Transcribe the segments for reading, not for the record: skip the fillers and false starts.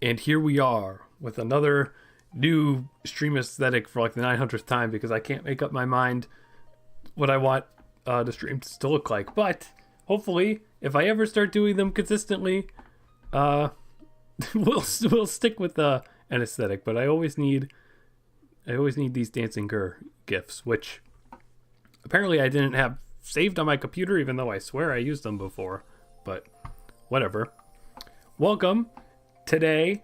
And here we are with another new stream aesthetic for like the 900th time, because I can't make up my mind what I want the streams to look like. But hopefully, if I ever start doing them consistently, we'll stick with an aesthetic. But I always need these dancing Gur gifs, which apparently I didn't have saved on my computer, even though I swear I used them before. But whatever. Welcome. Today,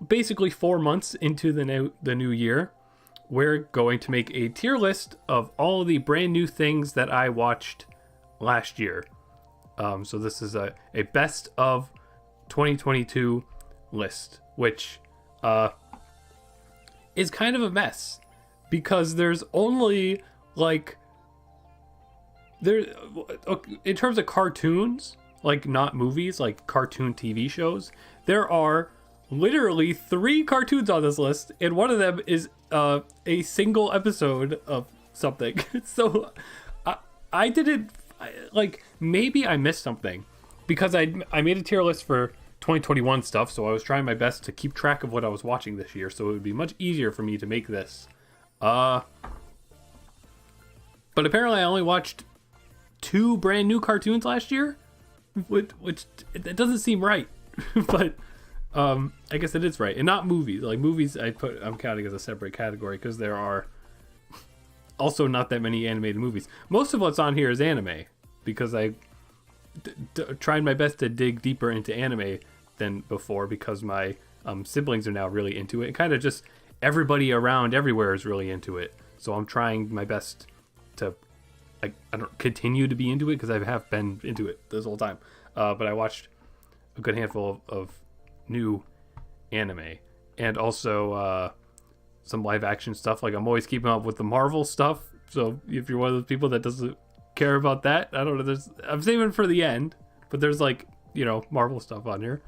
basically 4 months into the new year, we're going to make a tier list of all the brand new things that I watched last year. So this is a best of 2022 list, which is kind of a mess because there's only like in terms of cartoons, like not movies, like cartoon TV shows, there are literally 3 cartoons on this list, and one of them is a single episode of something. So I didn't, like, maybe I missed something because I made a tier list for 2021 stuff, so I was trying my best to keep track of what I was watching this year, so it would be much easier for me to make this. But apparently I only watched 2 brand new cartoons last year, which it doesn't seem right. But I guess it is right, and not movies. Like movies, I'm counting as a separate category because there are also not that many animated movies. Most of what's on here is anime because I tried my best to dig deeper into anime than before because my siblings are now really into it. Kind of just everybody around everywhere is really into it. So I'm trying my best to I don't continue to be into it because I have been into it this whole time. But I watched a good handful of new anime and also some live action stuff. Like I'm always keeping up with the Marvel stuff. So if you're one of those people that doesn't care about that, I don't know. I'm saving it for the end, but there's like, Marvel stuff on here.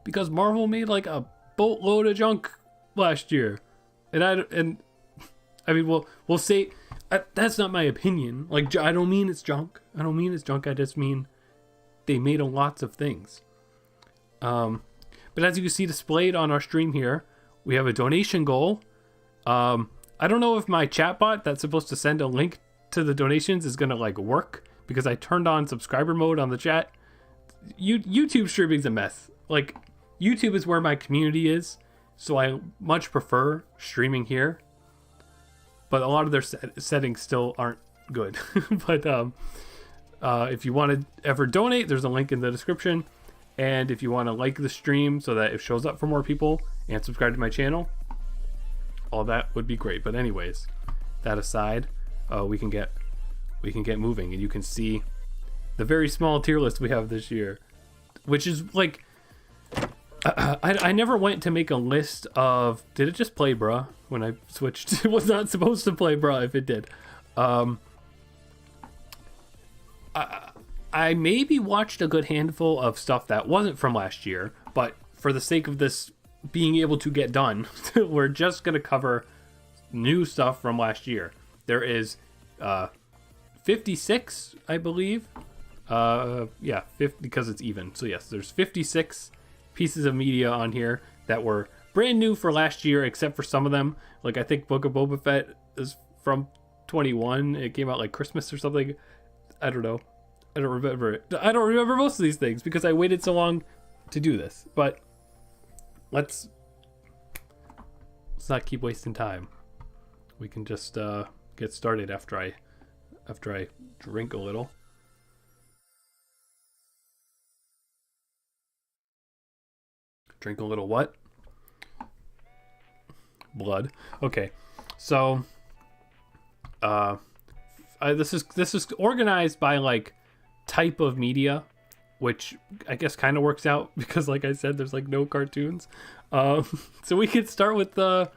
Because Marvel made like a boatload of junk last year. And I mean, we'll say that's not my opinion. Like, I don't mean it's junk. I just mean they made lots of things. But as you can see displayed on our stream here, we have a donation goal. I don't know if my chatbot that's supposed to send a link to the donations is gonna like work because I turned on subscriber mode on the chat. YouTube streaming's a mess. Like, YouTube is where my community is, so I much prefer streaming here. But a lot of their settings still aren't good. But if you want to ever donate, there's a link in the description. And if you want to like the stream so that it shows up for more people and subscribe to my channel, all that would be great. But anyways, that aside, we can get moving, and you can see the very small tier list we have this year, which is like I never went to make a list of, did it just play bruh when I switched? It was not supposed to play bruh if it did. I maybe watched a good handful of stuff that wasn't from last year, but for the sake of this being able to get done, we're just going to cover new stuff from last year. There is 56, I believe. Yeah, 50, because it's even. So yes, there's 56 pieces of media on here that were brand new for last year, except for some of them. Like, I think Book of Boba Fett is from 21. It came out like Christmas or something. I don't know. I don't remember it. I don't remember most of these things because I waited so long to do this. But let's not keep wasting time. We can just get started after I drink a little. Drink a little what? Blood. Okay. So this is organized by like type of media, which I guess kind of works out because, like I said, there's like no cartoons. So we could start with the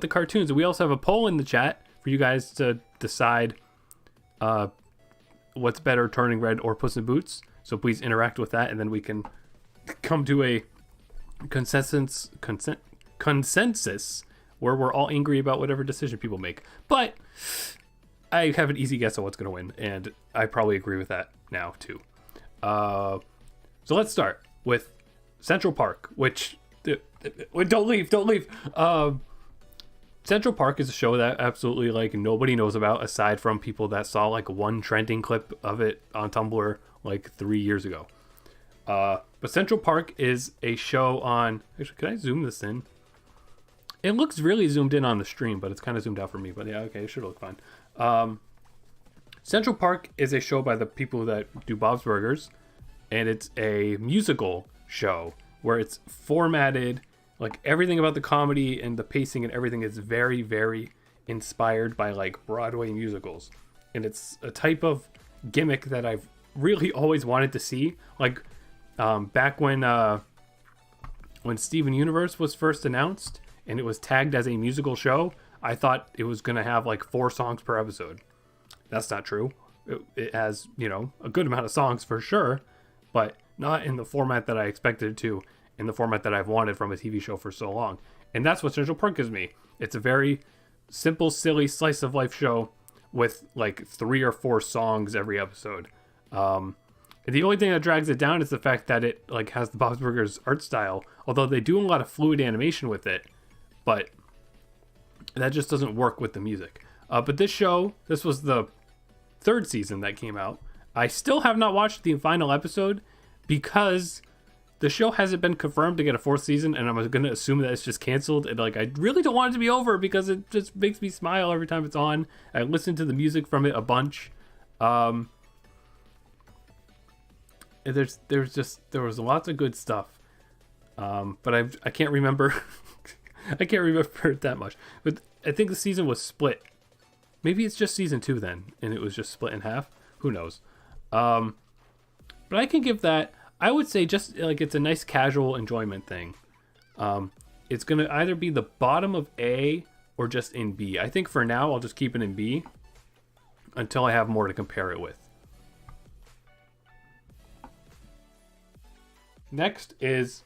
cartoons. We also have a poll in the chat for you guys to decide what's better, Turning Red or Puss in Boots. So please interact with that, and then we can come to a consensus where we're all angry about whatever decision people make. But I have an easy guess on what's going to win, and I probably agree with that now too. So let's start with Central Park, which don't leave. Central Park is a show that absolutely like nobody knows about aside from people that saw like one trending clip of it on Tumblr like 3 years ago. But Central Park is a show on... Actually, can I zoom this in? It looks really zoomed in on the stream, but it's kind of zoomed out for me. But yeah, okay, it should look fine. Central Park is a show by the people that do Bob's Burgers, and it's a musical show where it's formatted, like everything about the comedy and the pacing and everything is very, very inspired by like Broadway musicals. And it's a type of gimmick that I've really always wanted to see. Like back when Steven Universe was first announced and it was tagged as a musical show, I thought it was going to have like 4 songs per episode. That's not true. It has, you know, a good amount of songs for sure, but not in the format that I expected it to, in the format that I've wanted from a TV show for so long. And that's what Central Park gives me. It's a very simple, silly slice of life show with like 3 or 4 songs every episode. And the only thing that drags it down is the fact that it like has the Bob's Burgers art style, although they do a lot of fluid animation with it, but that just doesn't work with the music. But this was the 3rd season that came out. I still have not watched the final episode because the show hasn't been confirmed to get a 4th season, and I'm going to assume that it's just canceled. And like, I really don't want it to be over because it just makes me smile every time it's on. I listen to the music from it a bunch. There was lots of good stuff, but I can't remember. I can't remember it that much. But I think the season was split. Maybe it's just season 2 then, and it was just split in half. Who knows? But I can give that. I would say just like it's a nice casual enjoyment thing. It's gonna either be the bottom of A or just in B. I think for now I'll just keep it in B until I have more to compare it with. Next is,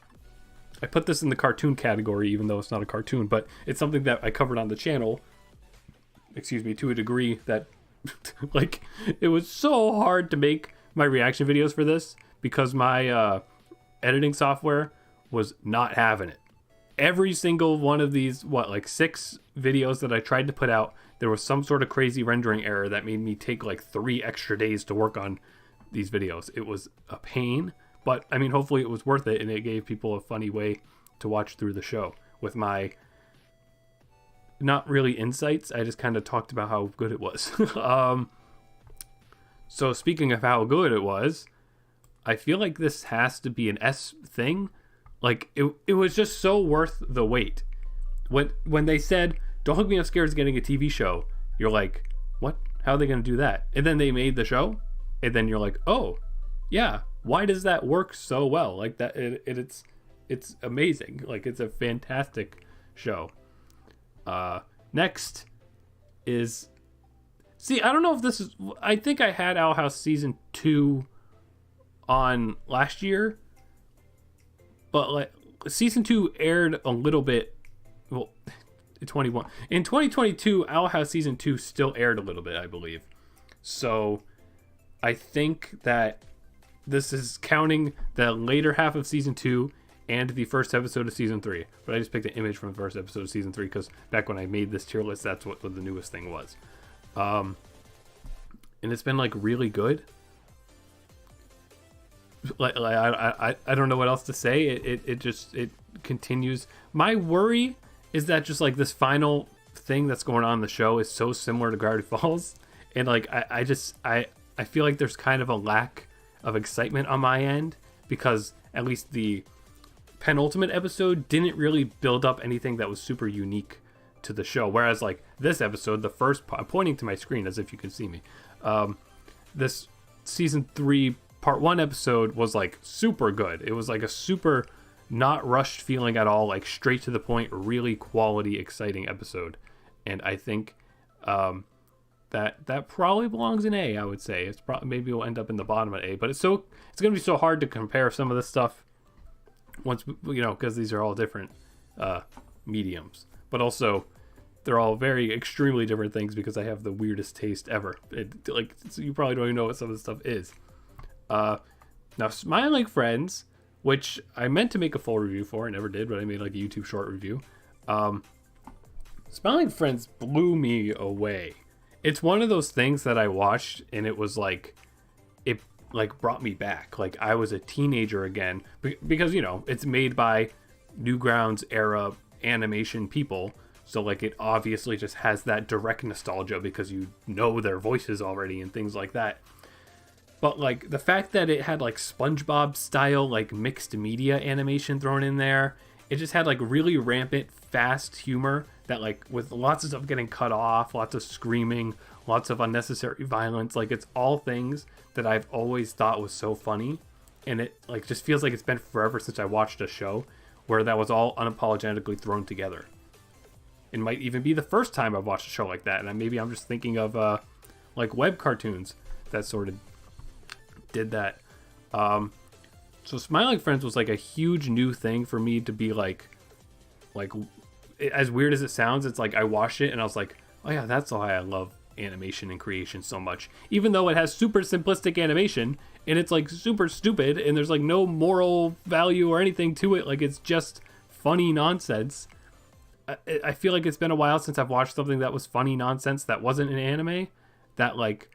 I put this in the cartoon category, even though it's not a cartoon, but it's something that I covered on the channel, to a degree that, like, it was so hard to make my reaction videos for this because my editing software was not having it. Every single one of these, 6 videos that I tried to put out, there was some sort of crazy rendering error that made me take like 3 extra days to work on these videos. It was a pain. But, I mean, hopefully it was worth it, and it gave people a funny way to watch through the show. With my, not really insights, I just kind of talked about how good it was. So, speaking of how good it was, I feel like this has to be an S thing. Like, it was just so worth the wait. When they said, Don't Hug Me Upstairs is getting a TV show, you're like, what? How are they going to do that? And then they made the show, and then you're like, oh, yeah. Why does that work so well? Like that, it's amazing. Like it's a fantastic show. Next is, I don't know if this is. I think I had Owl House season 2 on last year, but like season 2 aired a little bit. Well, in 2022, Owl House season 2 still aired a little bit, I believe. So, I think that this is counting the later half of season 2 and the first episode of season 3. But I just picked an image from the first episode of season 3 because back when I made this tier list, that's what the newest thing was. And it's been like really good. I don't know what else to say. It continues. My worry is that just like this final thing that's going on in the show is so similar to Gravity Falls, and like I feel like there's kind of a lack of excitement on my end because at least the penultimate episode didn't really build up anything that was super unique to the show, whereas like this episode, the first I'm pointing to my screen as if you can see me, this season 3 part 1 episode was like super good. It was like a super not rushed feeling at all, like straight to the point, really quality, exciting episode. And I think that probably belongs in A, I would say. It's probably, maybe it'll end up in the bottom of A, but it's going to be so hard to compare some of this stuff once, because these are all different mediums, but also they're all very extremely different things because I have the weirdest taste ever. So you probably don't even know what some of this stuff is. Now, Smiling Friends, which I meant to make a full review for, I never did, but I made like a YouTube short review. Smiling Friends blew me away. It's one of those things that I watched and it was like, it like brought me back. Like I was a teenager again because, it's made by Newgrounds era animation people. So like it obviously just has that direct nostalgia because you know their voices already and things like that. But like the fact that it had like SpongeBob style, like mixed media animation thrown in there, it just had like really rampant, fast humor that like with lots of stuff getting cut off, lots of screaming, lots of unnecessary violence. Like it's all things that I've always thought was so funny. And it like just feels like it's been forever since I watched a show where that was all unapologetically thrown together. It might even be the first time I've watched a show like that. And maybe I'm just thinking of like web cartoons that sort of did that. So Smiling Friends was like a huge new thing for me to be like as weird as it sounds, it's like I watched it and I was like, oh yeah, that's why I love animation and creation so much. Even though it has super simplistic animation and it's like super stupid and there's like no moral value or anything to it, like it's just funny nonsense. I feel like it's been a while since I've watched something that was funny nonsense that wasn't an anime that like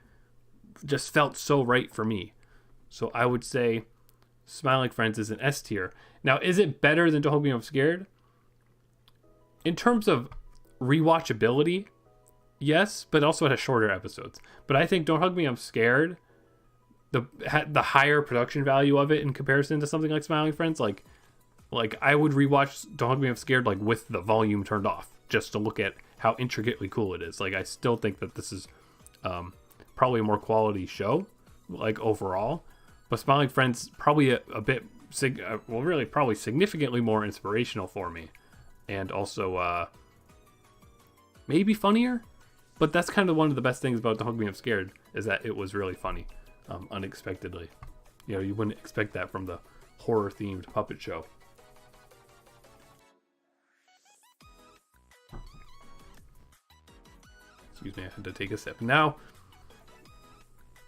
just felt so right for me. So I would say Smiling Friends is an S tier. Now, is it better than Don't Hug Me I'm Scared? In terms of rewatchability, yes, but also it has shorter episodes. But I think Don't Hug Me I'm Scared, the higher production value of it in comparison to something like Smiling Friends, like I would rewatch Don't Hug Me I'm Scared like with the volume turned off just to look at how intricately cool it is. Like I still think that this is probably a more quality show, like overall. But Smiling Friends probably a bit, really probably significantly more inspirational for me. And also maybe funnier. But that's kind of one of the best things about Don't Hug Me I'm Scared is that it was really funny, unexpectedly. You wouldn't expect that from the horror-themed puppet show. Excuse me, I had to take a sip. Now,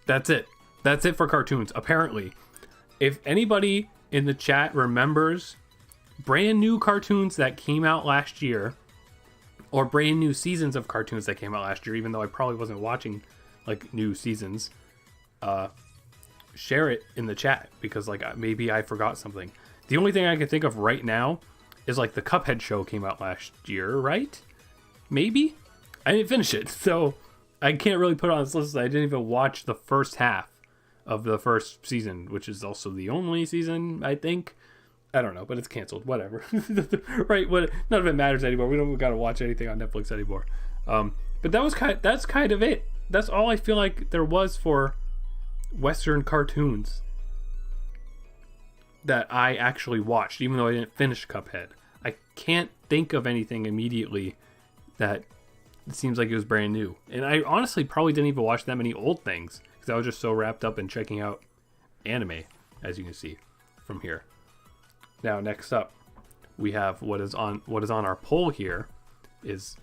that's it. That's it for cartoons, apparently. If anybody in the chat remembers brand new cartoons that came out last year, or brand new seasons of cartoons that came out last year, even though I probably wasn't watching like new seasons, share it in the chat because like maybe I forgot something. The only thing I can think of right now is like the Cuphead show came out last year, right? Maybe? I didn't finish it, so I can't really put it on this list. I didn't even watch the first half of the first season, which is also the only season, I think. I don't know, but it's canceled. Whatever. Right? None of it matters anymore. We don't got to watch anything on Netflix anymore. But that's kind of it. That's all I feel like there was for Western cartoons that I actually watched, even though I didn't finish Cuphead. I can't think of anything immediately that it seems like it was brand new. And I honestly probably didn't even watch that many old things because I was just so wrapped up in checking out anime, as you can see from here. Now, next up, we have what is on our poll here is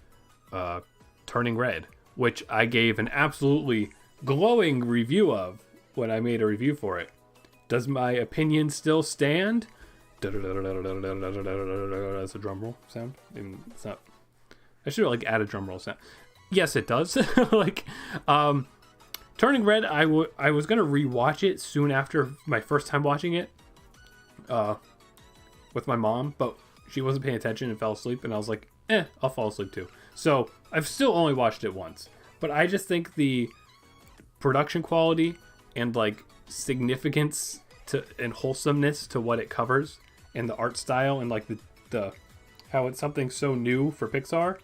Turning Red, which I gave an absolutely glowing review of when I made a review for it. Does my opinion still stand? That's a drum roll sound. It's not. I should like add a drum roll sound. Yes, it does. Turning Red. I was gonna rewatch it soon after my first time watching it, with my mom, but she wasn't paying attention and fell asleep, and I was like, I'll fall asleep too. So I've still only watched it once, but I just think the production quality and like significance to and wholesomeness to what it covers and the art style and like the how it's something so new for Pixar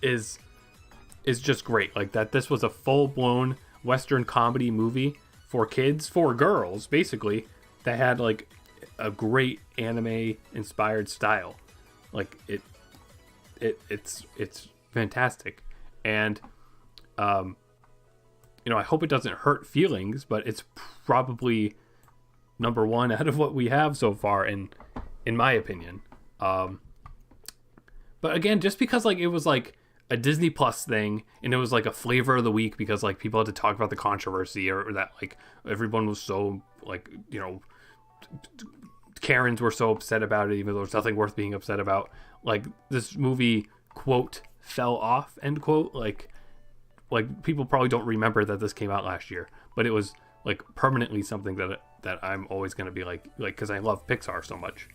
is just great. Like that this was a full-blown Western comedy movie for kids, for girls basically, that had like a great anime inspired style. Like it's fantastic. And I hope it doesn't hurt feelings, but it's probably number one out of what we have so far, in my opinion. But again, just because like it was like a Disney Plus thing, and it was like a flavor of the week because like people had to talk about the controversy, or that like everyone was so like, you know, Karens were so upset about it, even though there's nothing worth being upset about. Like this movie, quote, fell off, end quote. Like people probably don't remember that this came out last year, but it was like permanently something that I'm always gonna be like because I love Pixar so much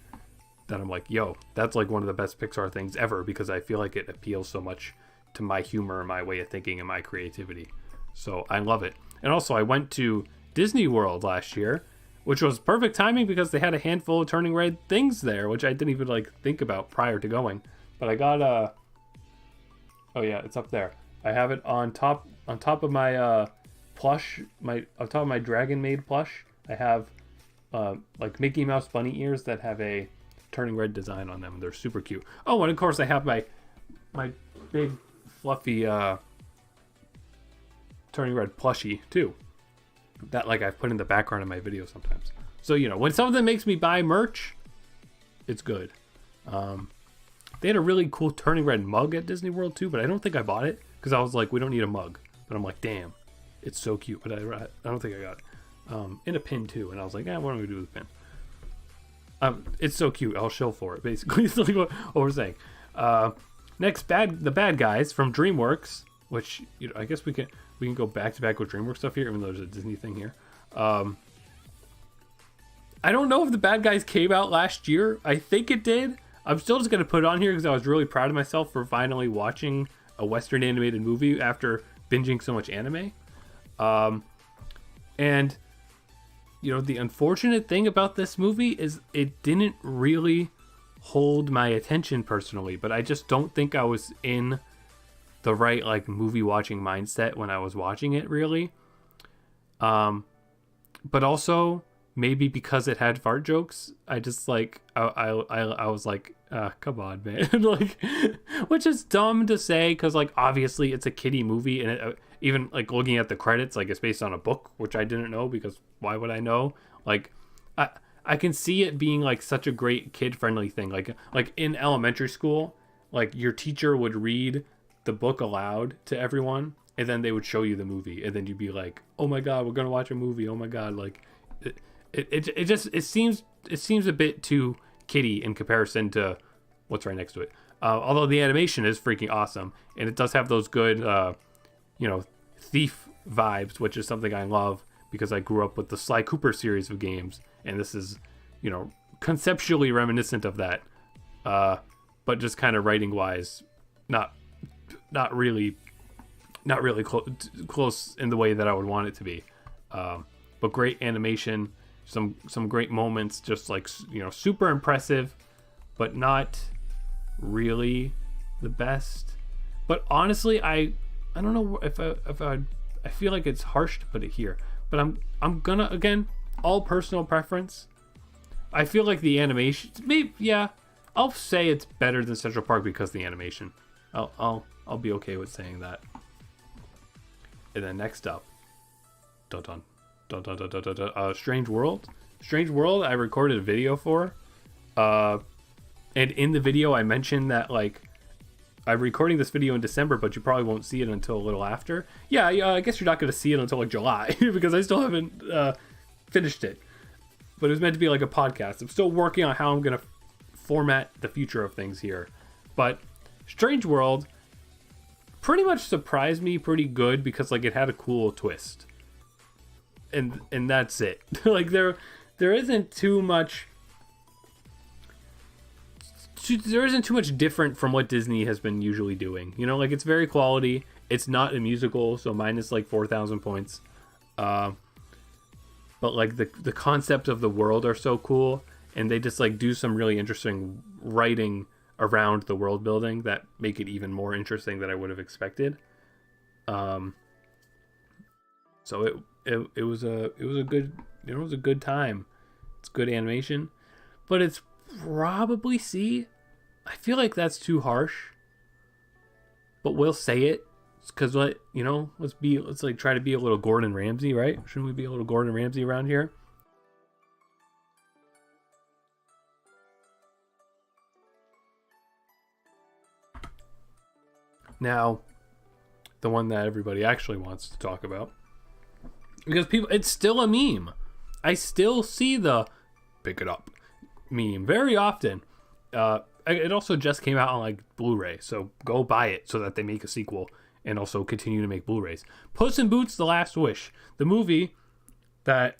that I'm like, yo, that's like one of the best Pixar things ever, because I feel like it appeals so much to my humor, my way of thinking, and my creativity. So I love it. And also I went to Disney World last year, which was perfect timing because they had a handful of Turning Red things there, which I didn't even like think about prior to going. But I got oh yeah, it's up there. I have it on top of my plush, on top of my Dragon Maid plush. I have like Mickey Mouse bunny ears that have a Turning Red design on them. They're super cute. Oh, and of course I have my big fluffy Turning Red plushie too, that like I've put in the background of my video sometimes. So, you know, when something makes me buy merch, it's good. They had a really cool Turning Red mug at Disney World too, but I don't think I bought it because I was like, we don't need a mug. But I'm like, damn, it's so cute. But I don't think I got it. In a pin too, and I was like, what am I gonna do with the pin? It's so cute. I'll shill for it. Basically, it's like what we're saying. Next, the bad guys from DreamWorks, which, you know, I guess we can go back to back with DreamWorks stuff here, even though there's a Disney thing here. I don't know if the bad guys came out last year. I think it did. I'm still just gonna put it on here because I was really proud of myself for finally watching a Western animated movie after binging so much anime. And you know, the unfortunate thing about this movie is it didn't really hold my attention personally, but I just don't think I was in the right like movie watching mindset when I was watching it, really. But also maybe because it had fart jokes, I just like I was like, come on, man. Like, which is dumb to say because like obviously it's a kiddie movie, and it, even like looking at the credits, like it's based on a book, which I didn't know because why would I know? Like I can see it being like such a great kid friendly thing. Like in elementary school, like your teacher would read the book aloud to everyone, and then they would show you the movie, and then you'd be like, oh my god, we're gonna watch a movie. Oh my god, like it seems a bit too kiddie in comparison to what's right next to it. Although the animation is freaking awesome, and it does have those good you know, thief vibes, which is something I love because I grew up with the Sly Cooper series of games, and this is, you know, conceptually reminiscent of that, but just kind of writing wise, not really close in the way that I would want it to be. But great animation, some great moments, just like, you know, super impressive, but not really the best. But honestly, I don't know if I feel like it's harsh to put it here, but I'm gonna, again, all personal preference. I feel like the animation, maybe, yeah, I'll say it's better than Central Park because of the animation. I'll be okay with saying that. And then next up, Strange World. Strange World, I recorded a video for, and in the video I mentioned that like I'm recording this video in December, but you probably won't see it until a little after. Yeah, I guess you're not going to see it until like July because I still haven't finished it. But it was meant to be like a podcast. I'm still working on how I'm going to format the future of things here. But Strange World pretty much surprised me pretty good because like it had a cool twist. And that's it. Like there isn't too much different from what Disney has been usually doing. You know, like it's very quality. It's not a musical, so minus like 4,000 points. But like the concept of the world are so cool, and they just like do some really interesting writing around the world building that make it even more interesting than I would have expected. So it was a good, you know, it was a good time. It's good animation, but it's probably I feel like that's too harsh, but we'll say it because what, you know, let's like try to be a little Gordon Ramsay, right? Shouldn't we be a little Gordon Ramsay around here? Now, the one that everybody actually wants to talk about, because people, it's still a meme. I still see the pick it up meme very often. It also just came out on like Blu-ray, so go buy it so that they make a sequel and also continue to make Blu-rays. Puss in Boots: The Last Wish, the movie that,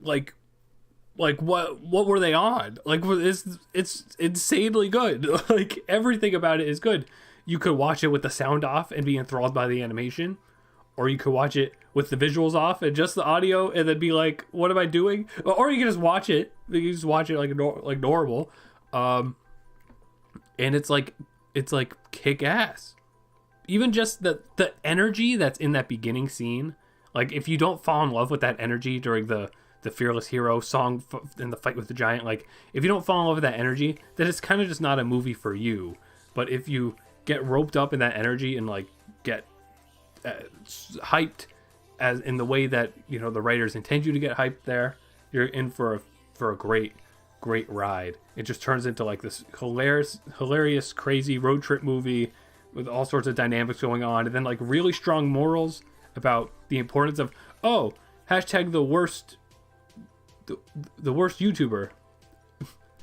like what were they on? Like, it's insanely good. Like, everything about it is good. You could watch it with the sound off and be enthralled by the animation, or you could watch it with the visuals off and just the audio and then be like, what am I doing? Or you can just watch it. You can just watch it like normal. And it's like kick ass. Even just the energy that's in that beginning scene. Like, if you don't fall in love with that energy during the Fearless Hero song in the fight with the giant, like, if you don't fall in love with that energy, then it's kind of just not a movie for you. But if you get roped up in that energy and like get hyped as in the way that, you know, the writers intend you to get hyped there, you're in for a great ride. It just turns into like this hilarious crazy road trip movie with all sorts of dynamics going on, and then like really strong morals about the importance of hashtag the worst YouTuber.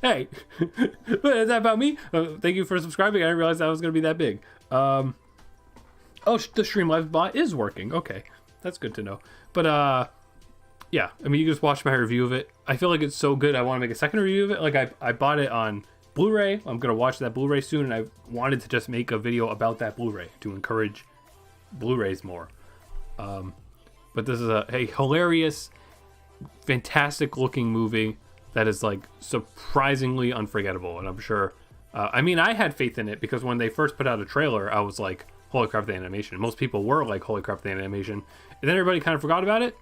Hey, is that about me? Thank you for subscribing. I didn't realize that was going to be that big. The Streamlabs bot is working. Okay, that's good to know. But yeah, I mean, you just watch my review of it. I feel like it's so good, I want to make a second review of it. Like, I bought it on Blu-ray. I'm going to watch that Blu-ray soon, and I wanted to just make a video about that Blu-ray to encourage Blu-rays more. But this is a hilarious, fantastic looking movie that is like surprisingly unforgettable, and I'm sure I mean, I had faith in it because when they first put out a trailer, I was like, holy crap, the animation. Most people were like, holy crap, the animation. And then everybody kind of forgot about it,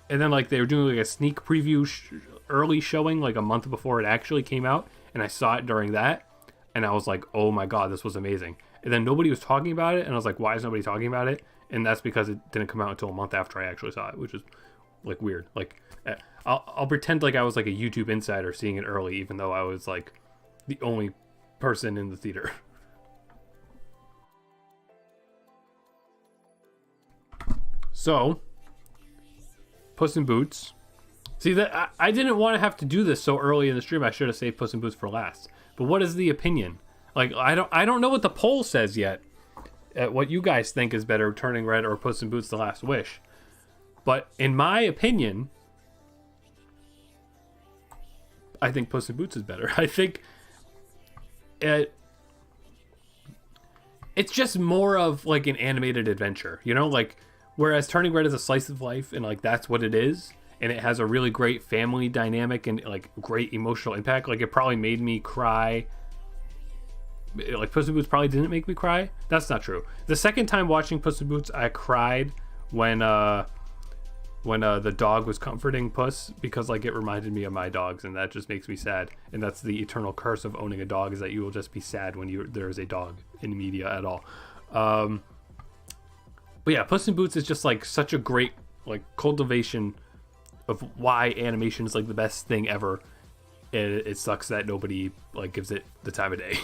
and then like they were doing like a sneak preview early showing like a month before it actually came out, and I saw it during that, and I was like, oh my god, this was amazing. And then nobody was talking about it, and I was like, why is nobody talking about it? And that's because it didn't come out until a month after I actually saw it, which is like weird. Like, I'll pretend like I was like a YouTube insider seeing it early, even though I was like the only person in the theater. So, Puss in Boots. See, that I didn't want to have to do this so early in the stream. I should have saved Puss in Boots for last. But what is the opinion? Like, I don't know what the poll says yet. What you guys think is better, Turning Red or Puss in Boots: The Last Wish. But in my opinion, I think Puss in Boots is better. I think it's just more of like an animated adventure, you know? Like, whereas Turning Red is a slice of life, and like that's what it is, and it has a really great family dynamic and like great emotional impact. Like, it probably made me cry. Like, Puss in Boots probably didn't make me cry. That's not true. The second time watching Puss in Boots, I cried when the dog was comforting Puss, because like it reminded me of my dogs, and that just makes me sad. And that's the eternal curse of owning a dog, is that you will just be sad when there is a dog in media at all. But yeah, Puss in Boots is just like such a great like cultivation of why animation is like the best thing ever. It sucks that nobody like gives it the time of day.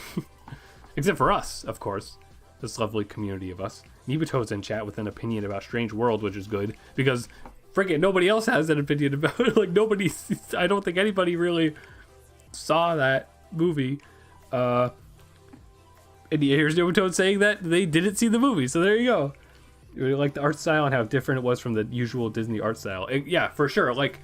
Except for us, of course. This lovely community of us. Nibuto's in chat with an opinion about Strange World, which is good, because freaking nobody else has an opinion about it. Like, I don't think anybody really saw that movie. And here's Nibuto saying that they didn't see the movie, so there you go. You like the art style and how different it was from the usual Disney art style. Yeah, for sure. Like,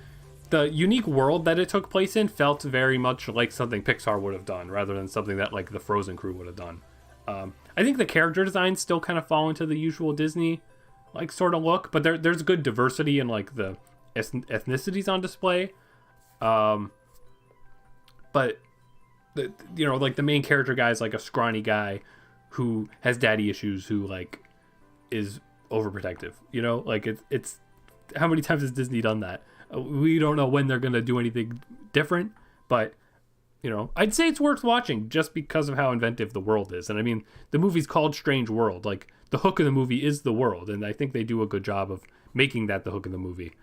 the unique world that it took place in felt very much like something Pixar would have done, rather than something that like the Frozen crew would have done. I think the character designs still kind of fall into the usual Disney like sort of look, but there's good diversity in like the ethnicities on display. But you know, like the main character guy is like a scrawny guy who has daddy issues, who like is overprotective. You know, like it's how many times has Disney done that? We don't know when they're going to do anything different, but, you know, I'd say it's worth watching just because of how inventive the world is. And I mean, the movie's called Strange World. Like, the hook of the movie is the world, and I think they do a good job of making that the hook of the movie.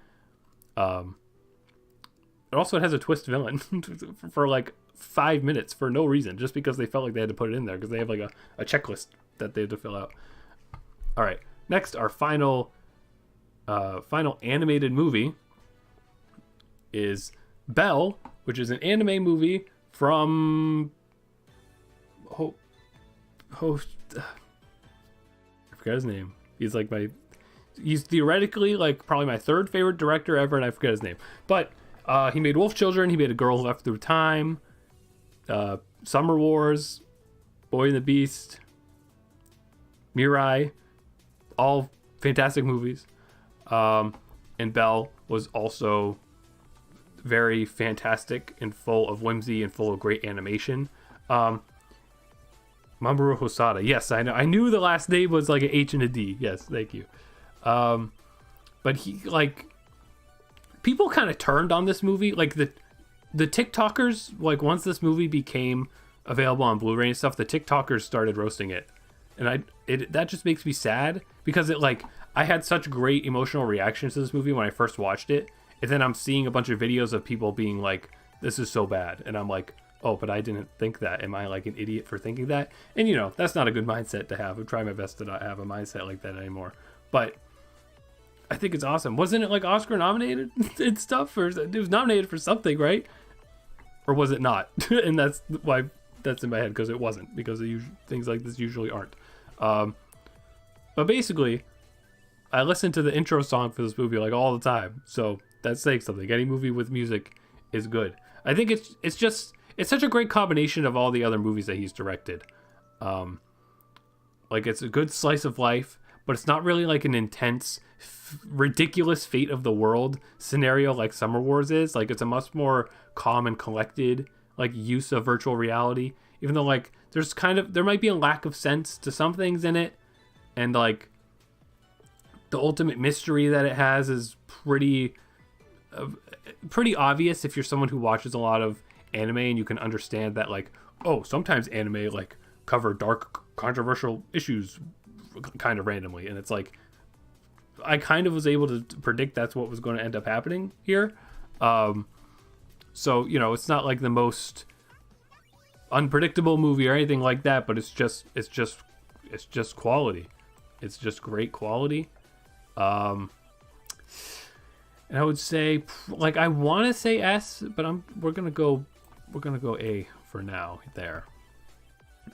also has a twist villain for like 5 minutes for no reason, just because they felt like they had to put it in there because they have like a checklist that they have to fill out. All right, next, our final animated movie is Belle, which is an anime movie from I forgot his name. He's theoretically like probably my third favorite director ever, and I forget his name. But he made Wolf Children. He made A Girl Who Left Through Time, Summer Wars, Boy and the Beast, Mirai, all fantastic movies. And Belle was also very fantastic and full of whimsy and full of great animation. Mamoru Hosoda. Yes, I know. I knew the last name was like an H and a D. Yes, thank you. But he, like, people kind of turned on this movie. Like the TikTokers, like once this movie became available on Blu-ray and stuff, the TikTokers started roasting it. And that just makes me sad because I had such great emotional reactions to this movie when I first watched it. And then I'm seeing a bunch of videos of people being like, this is so bad. And I'm like, oh, but I didn't think that. Am I like an idiot for thinking that? And, you know, that's not a good mindset to have. I'm trying my best to not have a mindset like that anymore. But I think it's awesome. Wasn't it like Oscar nominated and stuff? Or it was nominated for something, right? Or was it not? And that's why that's in my head, because it wasn't. Because things like this usually aren't. But basically, I listen to the intro song for this movie like all the time. So that's saying something. Any movie with music is good. I think it's such a great combination of all the other movies that he's directed. Like it's a good slice of life, but it's not really like an intense, ridiculous fate of the world scenario like Summer Wars is. Like it's a much more calm and collected like use of virtual reality. Even though like there might be a lack of sense to some things in it, and like the ultimate mystery that it has is pretty obvious if you're someone who watches a lot of anime, and you can understand that like, oh, sometimes anime like cover dark controversial issues kind of randomly, and it's like I kind of was able to predict that's what was going to end up happening here. So you know, it's not like the most unpredictable movie or anything like that, but it's just quality. It's just great quality. And I would say, like, I want to say S, but we're gonna go A for now there,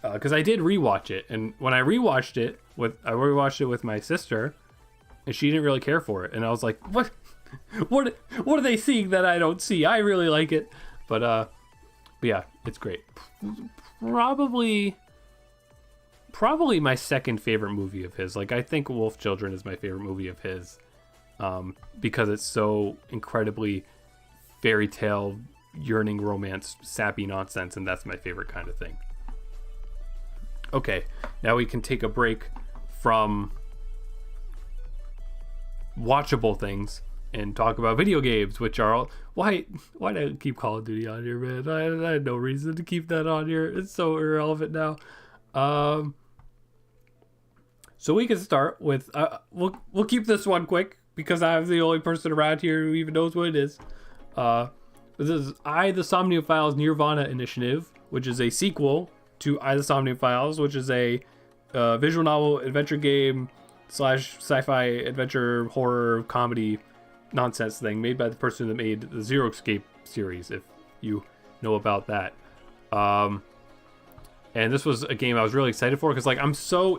because I did rewatch it, and when I rewatched it with my sister, and she didn't really care for it, and I was like, what are they seeing that I don't see? I really like it, but yeah, it's great. Probably my second favorite movie of his. Like, I think Wolf Children is my favorite movie of his. Because it's so incredibly fairy tale, yearning romance, sappy nonsense, and that's my favorite kind of thing. Okay, now we can take a break from watchable things and talk about video games, which are all... Why did I keep Call of Duty on here, man? I had no reason to keep that on here. It's so irrelevant now. So we can start with... we'll keep this one quick, because I'm the only person around here who even knows what it is. This is the Somniophiles Nirvana Initiative, which is a sequel to the Somniophiles, which is a visual novel adventure game / sci-fi adventure horror comedy nonsense thing made by the person that made the Zero Escape series, if you know about that. And this was a game I was really excited for, because like I'm so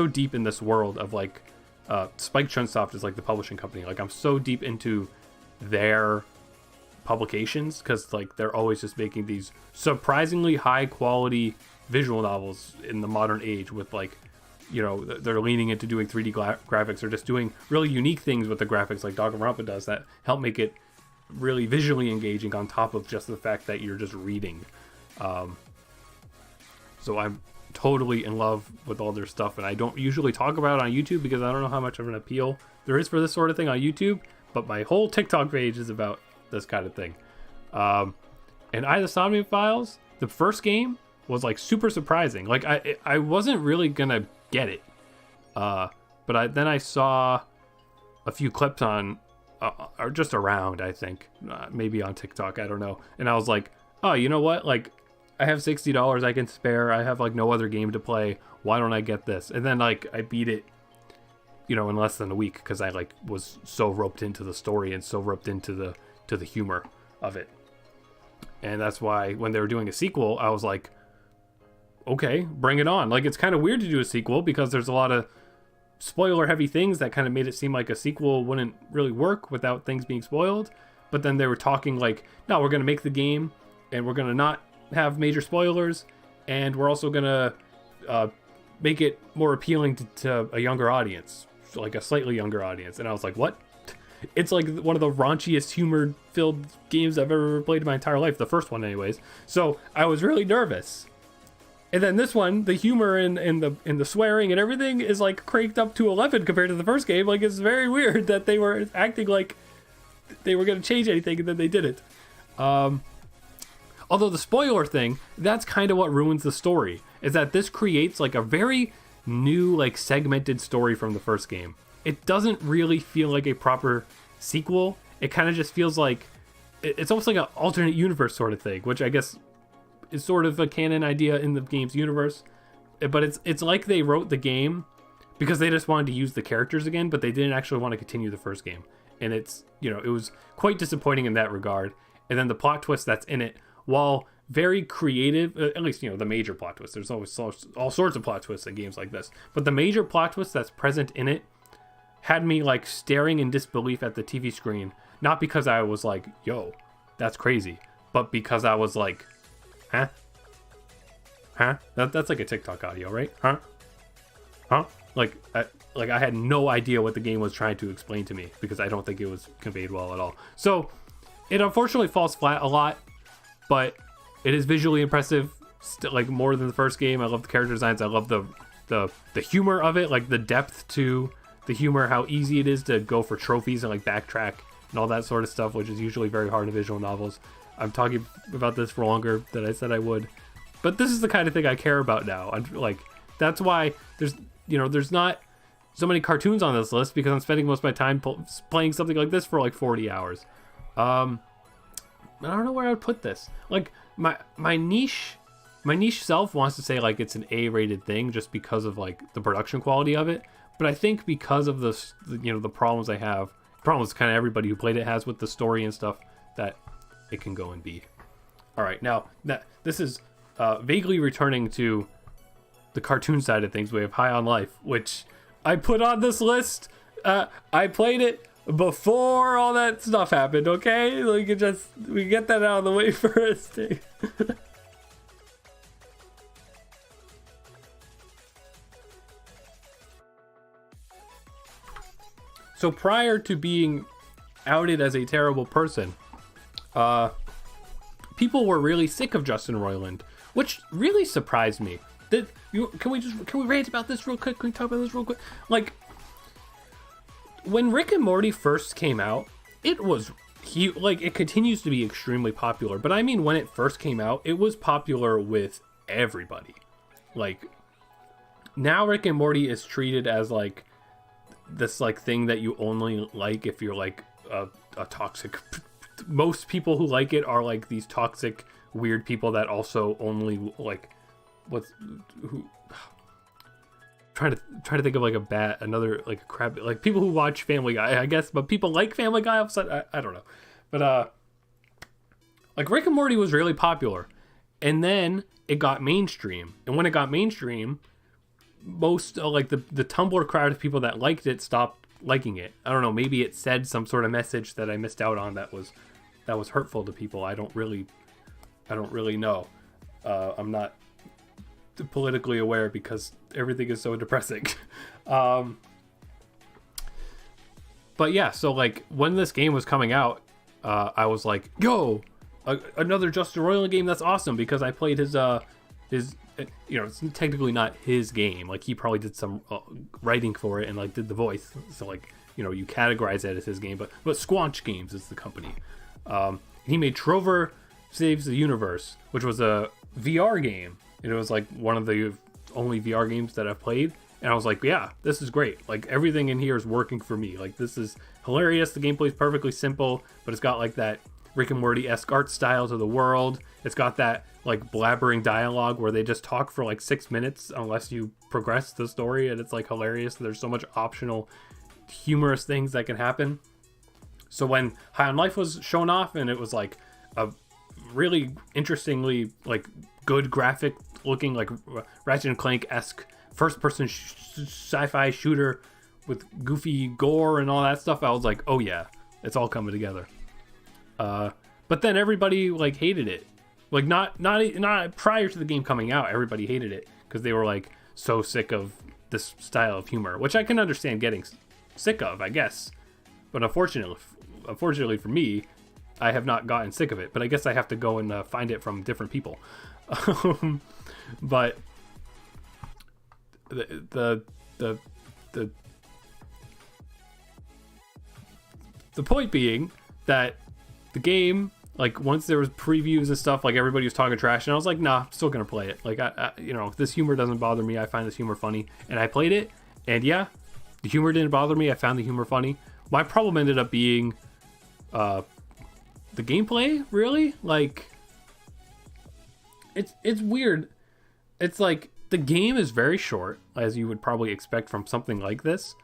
deep in this world of like Spike Chunsoft is like the publishing company. Like I'm so deep into their publications, because like they're always just making these surprisingly high quality visual novels in the modern age, with like, you know, they're leaning into doing 3D graphics, or just doing really unique things with the graphics like Danganronpa does, that help make it really visually engaging on top of just the fact that you're just reading. So I'm totally in love with all their stuff, and I don't usually talk about it on YouTube because I don't know how much of an appeal there is for this sort of thing on YouTube, but my whole TikTok page is about this kind of thing. And the Somniophiles, the first game was like super surprising. Like I wasn't really gonna get it, but then I saw a few clips on or just around, I think, maybe on TikTok, I don't know. And I was like, oh, you know what? Like, I have $60 I can spare. I have like no other game to play. Why don't I get this? And then like I beat it, you know, in less than a week because I like was so roped into the story and so roped into the humor of it. And that's why when they were doing a sequel, I was like, okay, bring it on. Like, it's kind of weird to do a sequel because there's a lot of spoiler heavy things that kind of made it seem like a sequel wouldn't really work without things being spoiled. But then they were talking like, no, we're going to make the game and we're going to not have major spoilers. And we're also going to make it more appealing to a younger audience, like a slightly younger audience. And I was like, what? It's like one of the raunchiest humor-filled games I've ever played in my entire life. The first one, anyways. So I was really nervous. And then this one, the humor and the swearing and everything is like cranked up to 11 compared to the first game. Like, it's very weird that they were acting like they were going to change anything and then they didn't. Although the spoiler thing, that's kind of what ruins the story. Is that this creates like a very new, like segmented story from the first game. It doesn't really feel like a proper sequel. It kind of just feels like it's almost like an alternate universe sort of thing, which I guess is sort of a canon idea in the game's universe. But it's like they wrote the game because they just wanted to use the characters again, but they didn't actually want to continue the first game. And it's, you know, it was quite disappointing in that regard. And then the plot twist that's in it, while very creative, at least, you know, the major plot twist. There's always all sorts of plot twists in games like this. But the major plot twist that's present in it had me like staring in disbelief at the TV screen, not because I was like, yo, that's crazy, but because I was like, huh? That's like a TikTok audio, right? Huh? Like I had no idea what the game was trying to explain to me because I don't think it was conveyed well at all. So it unfortunately falls flat a lot, but it is visually impressive, like more than the first game. I love the character designs. I love the humor of it, like the depth to the humor, how easy it is to go for trophies and like backtrack and all that sort of stuff, which is usually very hard in visual novels. I'm talking about this for longer than I said I would, but this is the kind of thing I care about now. I'm like, that's why there's not so many cartoons on this list, because I'm spending most of my time playing something like this for like 40 hours. I don't know where I would put this. Like my niche self wants to say like it's an A-rated thing just because of like the production quality of it. But I think because of the problems problems kind of everybody who played it has with the story and stuff, that it can go and be. All right, now this is vaguely returning to the cartoon side of things. We have High on Life, which I put on this list. I played it before all that stuff happened. Okay, like we get that out of the way first. So prior to being outed as a terrible person, people were really sick of Justin Roiland, which really surprised me. Can we rant about this real quick? Can we talk about this real quick? Like, when Rick and Morty first came out, it was it continues to be extremely popular. But I mean, when it first came out, it was popular with everybody. Like, now Rick and Morty is treated as like this like thing that you only like if you're like a toxic. Most people who like it are like these toxic, weird people that also only like trying to think of like another like a crap, like people who watch Family Guy, I guess, but people like Family Guy outside. I don't know, but like Rick and Morty was really popular, and then it got mainstream, and when it got mainstream, most like the Tumblr crowd of people that liked it stopped liking it. I don't know, maybe it said some sort of message that I missed out on that was hurtful to people. I don't really know. I'm not politically aware because everything is so depressing. But yeah, so like when this game was coming out, I was like, yo, another Justin Roiland game, that's awesome, because I played his it's technically not his game, like he probably did some writing for it and like did the voice, so like, you categorize that as his game, but Squanch Games is the company. He made Trover Saves the Universe, which was a VR game, and it was like one of the only VR games that I've played, And I was like, yeah, this is great. Like everything in here is working for me. Like this is hilarious. The gameplay is perfectly simple, but it's got like that Rick and Morty-esque art style to the world. It's got that like blabbering dialogue where they just talk for like 6 minutes unless you progress the story, and it's like hilarious. There's so much optional humorous things that can happen. So when High on Life was shown off and it was like a really interestingly like good graphic looking like Ratchet and Clank-esque first person sci-fi shooter with goofy gore and all that stuff, I was like, oh yeah, it's all coming together. But then everybody like hated it. Like not prior to the game coming out, everybody hated it because they were like so sick of this style of humor, which I can understand getting sick of, I guess. But unfortunately for me, I have not gotten sick of it. But I guess I have to go and find it from different people. But the point being that the game, like once there was previews and stuff, like everybody was talking trash, and I was like, nah, I'm still gonna play it. Like I this humor doesn't bother me. I find this humor funny, and I played it, and yeah, the humor didn't bother me. I found the humor funny. My problem ended up being the gameplay, really. Like it's weird. It's like the game is very short, as you would probably expect from something like this,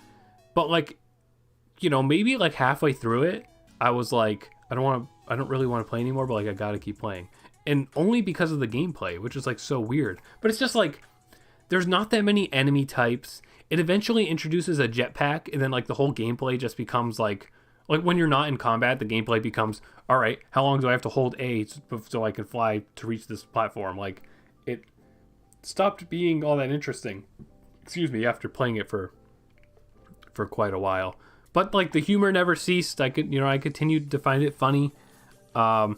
but like, maybe like halfway through it, I was like, I don't really want to play anymore, but like I gotta keep playing. And only because of the gameplay, which is like so weird. But it's just like, there's not that many enemy types. It eventually introduces a jetpack, and then like the whole gameplay just becomes like when you're not in combat, the gameplay becomes, all right, how long do I have to hold A so I can fly to reach this platform? Like it stopped being all that interesting. Excuse me, after playing it for quite a while. But like the humor never ceased. I continued to find it funny. But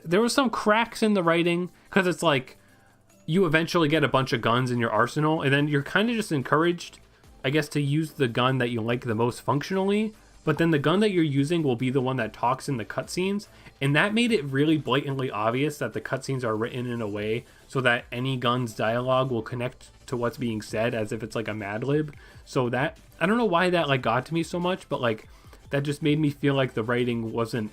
there was some cracks in the writing, because it's like you eventually get a bunch of guns in your arsenal, and then you're kind of just encouraged, I guess, to use the gun that you like the most functionally. But then the gun that you're using will be the one that talks in the cutscenes, and that made it really blatantly obvious that the cutscenes are written in a way so that any gun's dialogue will connect to what's being said, as if it's like a Mad Lib. So that, I don't know why that like got to me so much, but like that just made me feel like the writing wasn't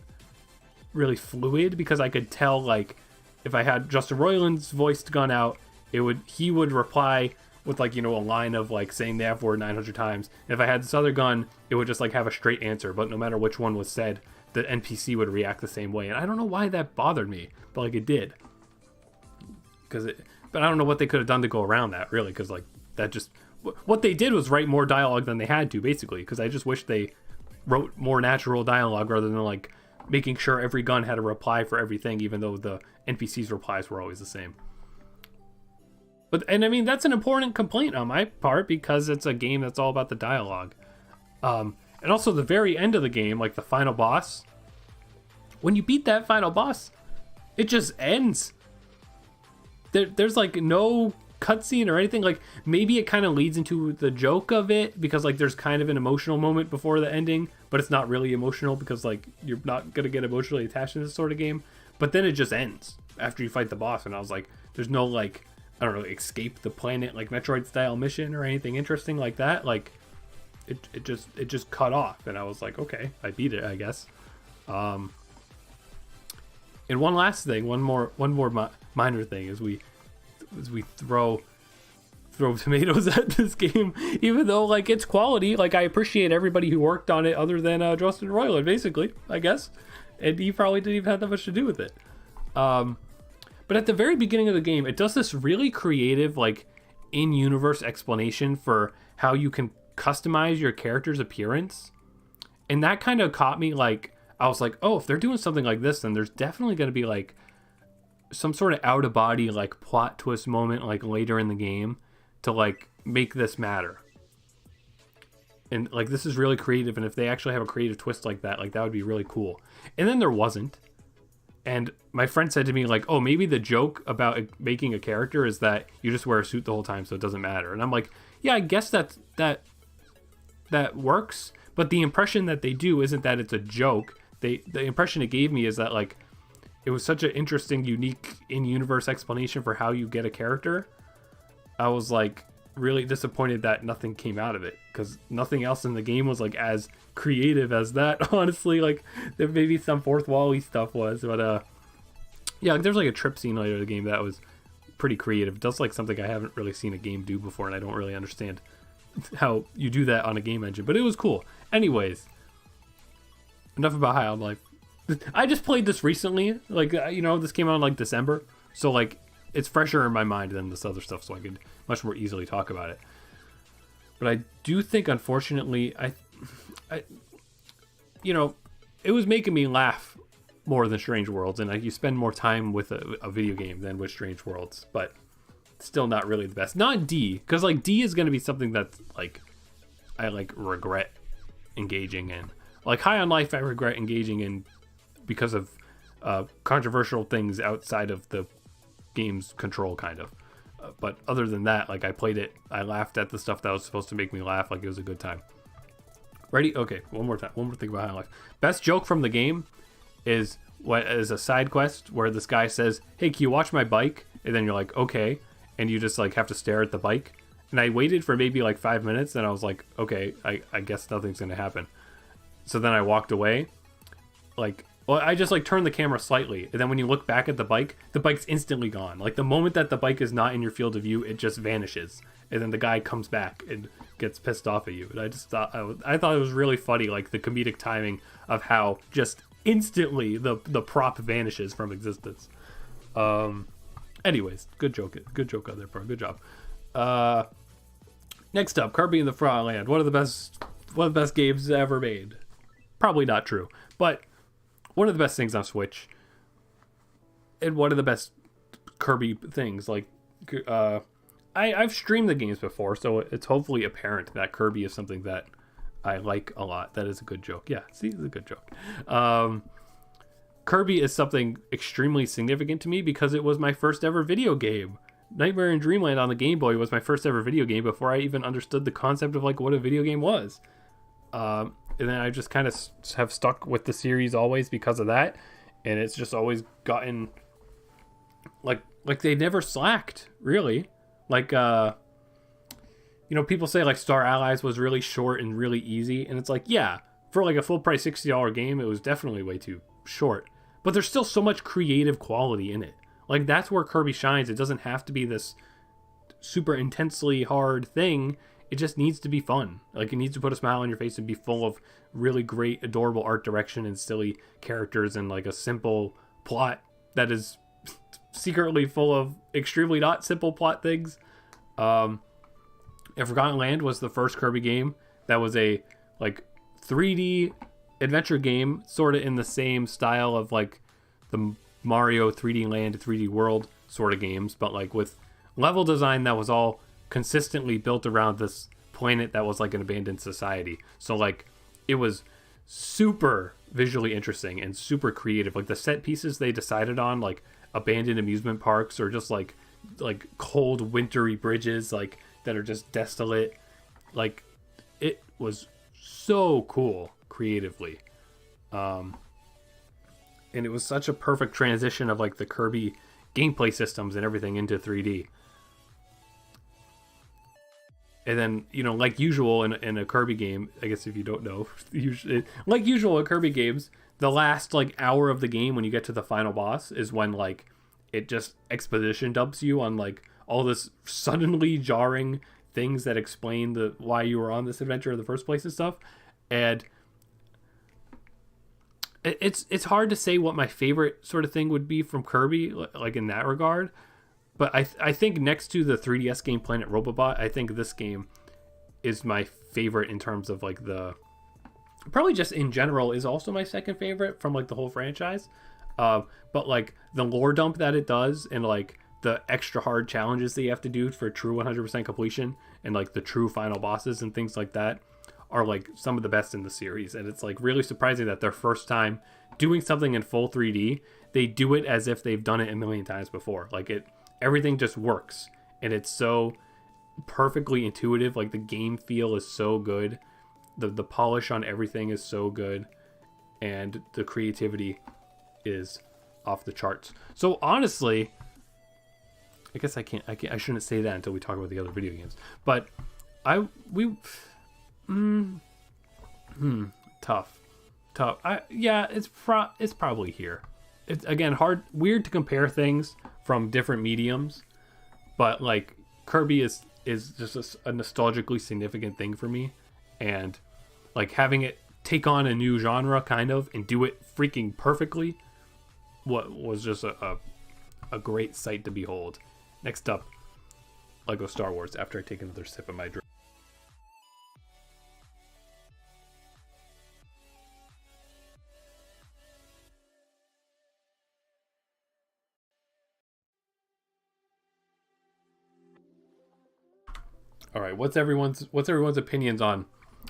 really fluid, because I could tell like if I had Justin Roiland's voiced gun out, he would reply with like, a line of like saying the F word 900 times. And if I had this other gun, it would just like have a straight answer, but no matter which one was said, the NPC would react the same way. And I don't know why that bothered me, but like it did. But I don't know what they could have done to go around that, really, because like that just, what they did was write more dialogue than they had to, basically, because I just wish they wrote more natural dialogue rather than like making sure every gun had a reply for everything, even though the NPC's replies were always the same. And I mean, that's an important complaint on my part, because it's a game that's all about the dialogue. And also the very end of the game, like the final boss, when you beat that final boss, it just ends. There's like no cutscene or anything. Like maybe it kind of leads into the joke of it, because like there's kind of an emotional moment before the ending, but it's not really emotional, because like you're not gonna get emotionally attached in this sort of game. But then it just ends after you fight the boss, and I was like, there's no like, I don't know, escape the planet like Metroid style mission or anything interesting like that. Like it just cut off, and I was like, okay, I beat it, I guess. And one last thing, one more minor thing, is we throw tomatoes at this game, even though like it's quality. Like I appreciate everybody who worked on it, other than Justin Roiland, basically, I guess, and he probably didn't even have that much to do with it. But at the very beginning of the game, it does this really creative, like, in-universe explanation for how you can customize your character's appearance. And that kind of caught me, like, I was like, oh, if they're doing something like this, then there's definitely going to be, like, some sort of out-of-body, like, plot twist moment, like, later in the game to, like, make this matter. And, like, this is really creative, and if they actually have a creative twist like that would be really cool. And then there wasn't. And my friend said to me, like, oh, maybe the joke about making a character is that you just wear a suit the whole time, so it doesn't matter. And I'm like, yeah, I guess that works. But the impression that they do isn't that it's a joke. The impression it gave me is that, like, it was such an interesting, unique, in-universe explanation for how you get a character. I was like, really disappointed that nothing came out of it, because nothing else in the game was like as creative as that. Honestly, like there maybe some fourth wall-y stuff was, but yeah, there's like a trip scene later in the game that was pretty creative. It does like something I haven't really seen a game do before, and I don't really understand how you do that on a game engine, but it was cool. Anyways, enough about High on Life. I just played this recently, like this came out in like December, so like it's fresher in my mind than this other stuff, so I could much more easily talk about it. But I do think, unfortunately, I it was making me laugh more than Strange Worlds, and you spend more time with a video game than with Strange Worlds, but still not really the best. Not D, because like D is going to be something that's like I like regret engaging in. Like High on Life, I regret engaging in because of controversial things outside of the game's control, kind of. But other than that, like I played it, I laughed at the stuff that was supposed to make me laugh. Like it was a good time. Ready? Okay, one more thing about High on Life. Best joke from the game is what is a side quest where this guy says, "Hey, can you watch my bike?" And then you're like, "Okay," and you just like have to stare at the bike. And I waited for maybe like 5 minutes, and I was like, "Okay, I guess nothing's gonna happen." So then I walked away. Well, I just like turned the camera slightly, and then when you look back at the bike's instantly gone. Like the moment that the bike is not in your field of view, it just vanishes, and then the guy comes back and gets pissed off at you. And I just thought I thought it was really funny, like the comedic timing of how just instantly the prop vanishes from existence. Anyways, good joke out there, bro. Good job. Next up, Kirby and the Frogland. One of the best games ever made. Probably not true, but one of the best things on Switch, and one of the best Kirby things. Like, I've streamed the games before, so it's hopefully apparent that Kirby is something that I like a lot. That is a good joke. Yeah, see, it's a good joke. Kirby is something extremely significant to me because it was my first ever video game. Nightmare in Dreamland on the Game Boy was my first ever video game before I even understood the concept of like what a video game was. And then I just kind of have stuck with the series always because of that, and it's just always gotten like they never slacked, really. Like people say like Star Allies was really short and really easy, and it's like, yeah, for like a full price $60 game, it was definitely way too short, but there's still so much creative quality in it. Like that's where Kirby shines. It doesn't have to be this super intensely hard thing. It just needs to be fun. Like it needs to put a smile on your face and be full of really great, adorable art direction and silly characters and like a simple plot that is secretly full of extremely not simple plot things. And Forgotten Land was the first Kirby game that was a like 3D adventure game, sort of in the same style of like the Mario 3D Land, 3D World sort of games, but like with level design that was all consistently built around this planet that was like an abandoned society. So like it was super visually interesting and super creative. Like the set pieces they decided on, like abandoned amusement parks or just like cold wintry bridges like that are just desolate. Like it was so cool creatively. And it was such a perfect transition of like the Kirby gameplay systems and everything into 3D. And then, like usual in a Kirby game, I guess if you don't know, usually, like usual in Kirby games, the last like hour of the game when you get to the final boss is when like it just exposition dumps you on like all this suddenly jarring things that explain why you were on this adventure in the first place and stuff. And it's hard to say what my favorite sort of thing would be from Kirby, like in that regard. But I think next to the 3DS game Planet Robobot, I think this game is my favorite in terms of like probably just in general is also my second favorite from like the whole franchise. But like the lore dump that it does and like the extra hard challenges that you have to do for true 100% completion and like the true final bosses and things like that are like some of the best in the series. And it's like really surprising that their first time doing something in full 3D, they do it as if they've done it a million times before. Like everything just works and it's so perfectly intuitive. Like the game feel is so good, the polish on everything is so good, and the creativity is off the charts. So honestly, I guess I shouldn't say that until we talk about the other video games. But I we tough. Yeah, it's probably here. It's again weird to compare things from different mediums, but like Kirby is just a nostalgically significant thing for me, and like having it take on a new genre kind of and do it freaking perfectly, what was just a great sight to behold. Next up, Lego Star Wars. After I take another sip of my drink. All right, what's everyone's opinions on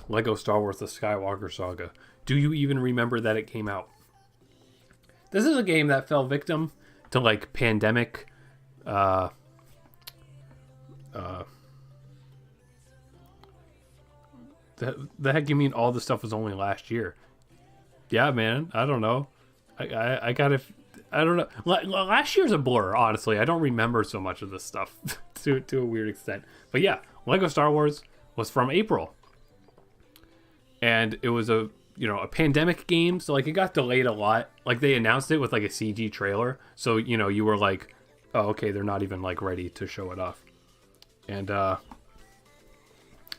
Lego Star Wars: The Skywalker Saga? Do you even remember that it came out? This is a game that fell victim to like pandemic. The heck you mean all the stuff was only last year? Yeah, man. I don't know. I gotta. I don't know. Last year's a blur, honestly. I don't remember so much of this stuff to a weird extent. But yeah, Lego Star Wars was from April. And it was a pandemic game, so like it got delayed a lot. Like they announced it with like a CG trailer. So, you were like, oh, okay, they're not even like ready to show it off. And I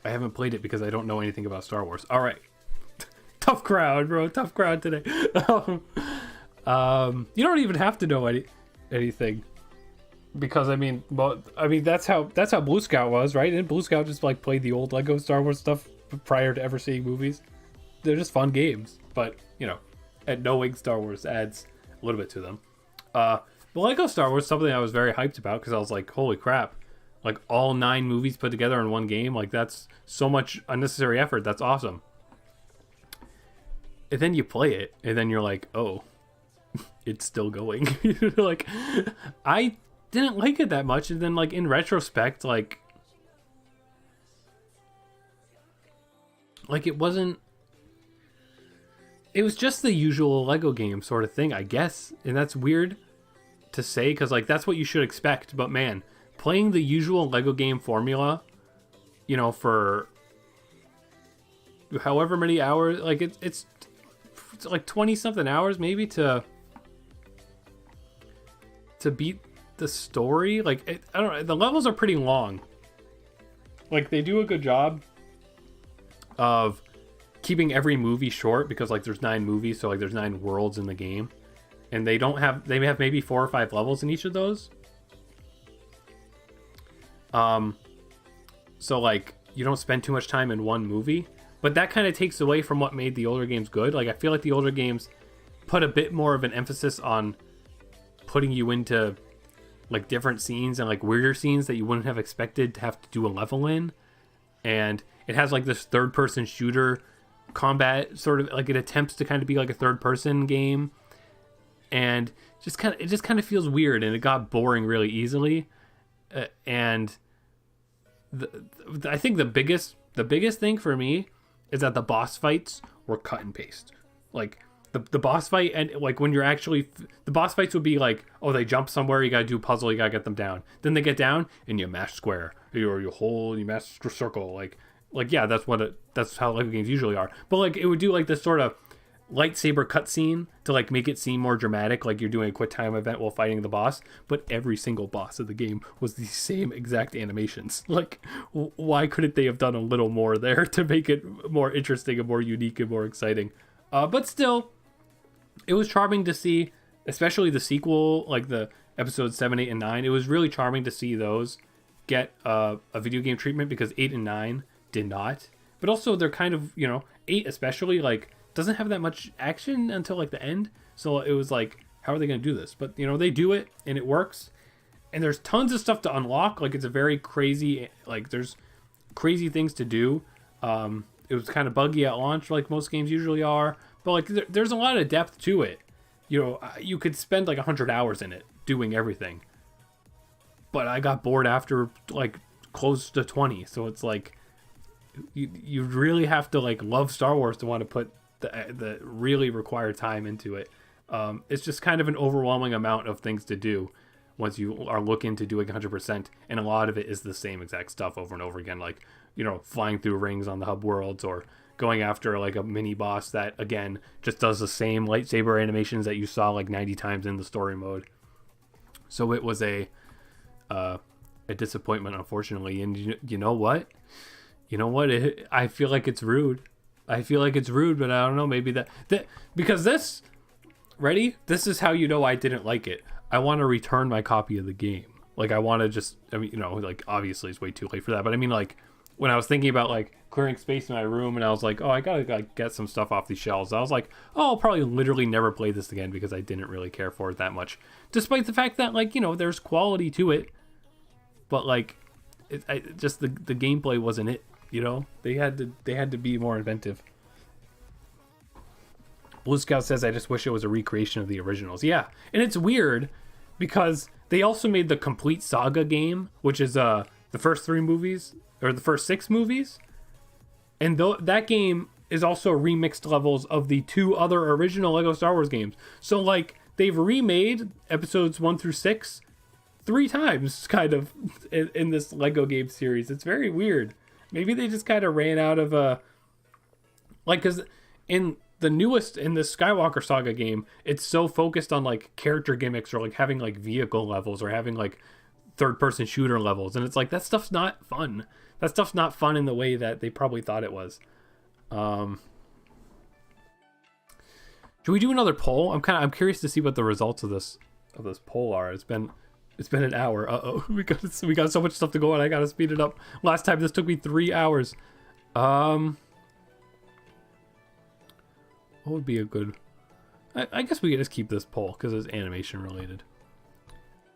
haven't played it because I don't know anything about Star Wars. All right. Tough crowd, bro. Tough crowd today. You don't even have to know anything, because that's how Blue Scout was, right? And Blue Scout just like played the old Lego Star Wars stuff prior to ever seeing movies. They're just fun games, but and knowing Star Wars adds a little bit to them. But Lego Star Wars, something I was very hyped about because I was like, holy crap, like all 9 movies put together in one game, like that's so much unnecessary effort. That's awesome. And then you play it, and then you're like, oh, it's still going. Like, I didn't like it that much, and then like in retrospect, like it wasn't. It was just the usual Lego game sort of thing, I guess, and that's weird to say because like that's what you should expect. But man, playing the usual Lego game formula, for however many hours, like it's like 20 something hours maybe to beat the story. Like I don't know, the levels are pretty long. Like they do a good job of keeping every movie short because like there's 9 movies, so like there's 9 worlds in the game, and they have maybe 4 or 5 levels in each of those. So like you don't spend too much time in one movie, but that kind of takes away from what made the older games good. Like I feel like the older games put a bit more of an emphasis on putting you into like different scenes and like weirder scenes that you wouldn't have expected to have to do a level in. And it has like this third person shooter combat, sort of like it attempts to kind of be like a third person game, and it just kind of feels weird, and it got boring really easily. And I think the biggest thing for me is that the boss fights were cut and paste. Like the boss fight, and like when you're actually, the boss fights would be like, oh, they jump somewhere, you gotta do a puzzle, you gotta get them down, then they get down and you mash square, or you mash circle. Like yeah, that's how Lego games usually are. But like it would do like this sort of lightsaber cutscene to like make it seem more dramatic, like you're doing a quick time event while fighting the boss. But every single boss of the game was the same exact animations. Like why couldn't they have done a little more there to make it more interesting and more unique and more exciting? But still, it was charming to see, especially the sequel, like the episodes 7, 8, and 9. It was really charming to see those get a video game treatment, because 8 and 9 did not. But also they're kind of, 8 especially, like doesn't have that much action until like the end. So it was like, how are they going to do this? But they do it and it works. And there's tons of stuff to unlock. Like it's a very crazy, like there's crazy things to do. It was kind of buggy at launch, like most games usually are. But like there's a lot of depth to it. You could spend like 100 hours in it doing everything. But I got bored after like close to 20. So it's like you really have to like love Star Wars to want to put the really required time into it. It's just kind of an overwhelming amount of things to do. once you are looking to doing 100%, and a lot of it is the same exact stuff over and over again, like, you know, flying through rings on the hub worlds, or going after like a mini boss that again just does the same lightsaber animations that you saw like 90 times in the story mode. So it was a disappointment, unfortunately. And you know what? I feel like it's rude. But I don't know, maybe that because this is how you know I didn't like it. I want to return my copy of the game. Like, I want to just, I mean, you know, like, obviously it's way too late for that, but I mean, like, when I was thinking about like clearing space in my room, and I was like, oh, I gotta like get some stuff off these shelves, I was like, oh, I'll probably literally never play this again because I didn't really care for it that much, despite the fact that, like, you know, there's quality to it, but like just the gameplay wasn't it, you know. They had to be more inventive. Blue Scout says, I just wish it was a recreation of the originals. Yeah, and it's weird because they also made the Complete Saga game, which is the first 3 movies, or the first 6 movies, and that game is also remixed levels of the 2 other original Lego Star Wars games. So like, they've remade episodes 1 through 6 3 times, kind of, in this Lego game series. It's very weird. Maybe they just kind of ran out of like, because in the newest, in the Skywalker Saga game, it's so focused on like character gimmicks, or like having like vehicle levels, or having like third-person shooter levels, and it's like, that stuff's not fun. That stuff's not fun in the way that they probably thought it was. Should we do another poll? I'm curious to see what the results of this poll are. It's been an hour. We got so much stuff to go on. I gotta speed it up. Last time this took me 3 hours. What would be a good? I guess we could just keep this poll because it's animation related.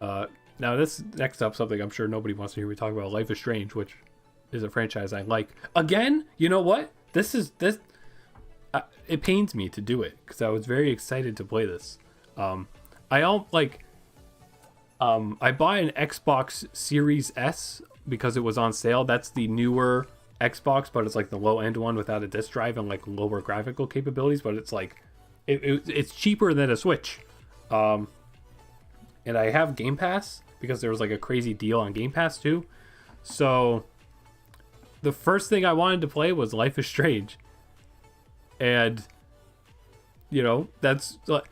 Now this next up, something I'm sure nobody wants to hear me talk about, Life is Strange, which is a franchise I like. Again, you know what? It pains me to do it because I was very excited to play this. I bought an Xbox Series S because it was on sale. That's the newer Xbox, but it's like the low end one without a disc drive and like lower graphical capabilities. But it's like it's cheaper than a Switch. And I have Game Pass because there was like a crazy deal on Game Pass too. So the first thing I wanted to play was Life is Strange. And, you know, that's the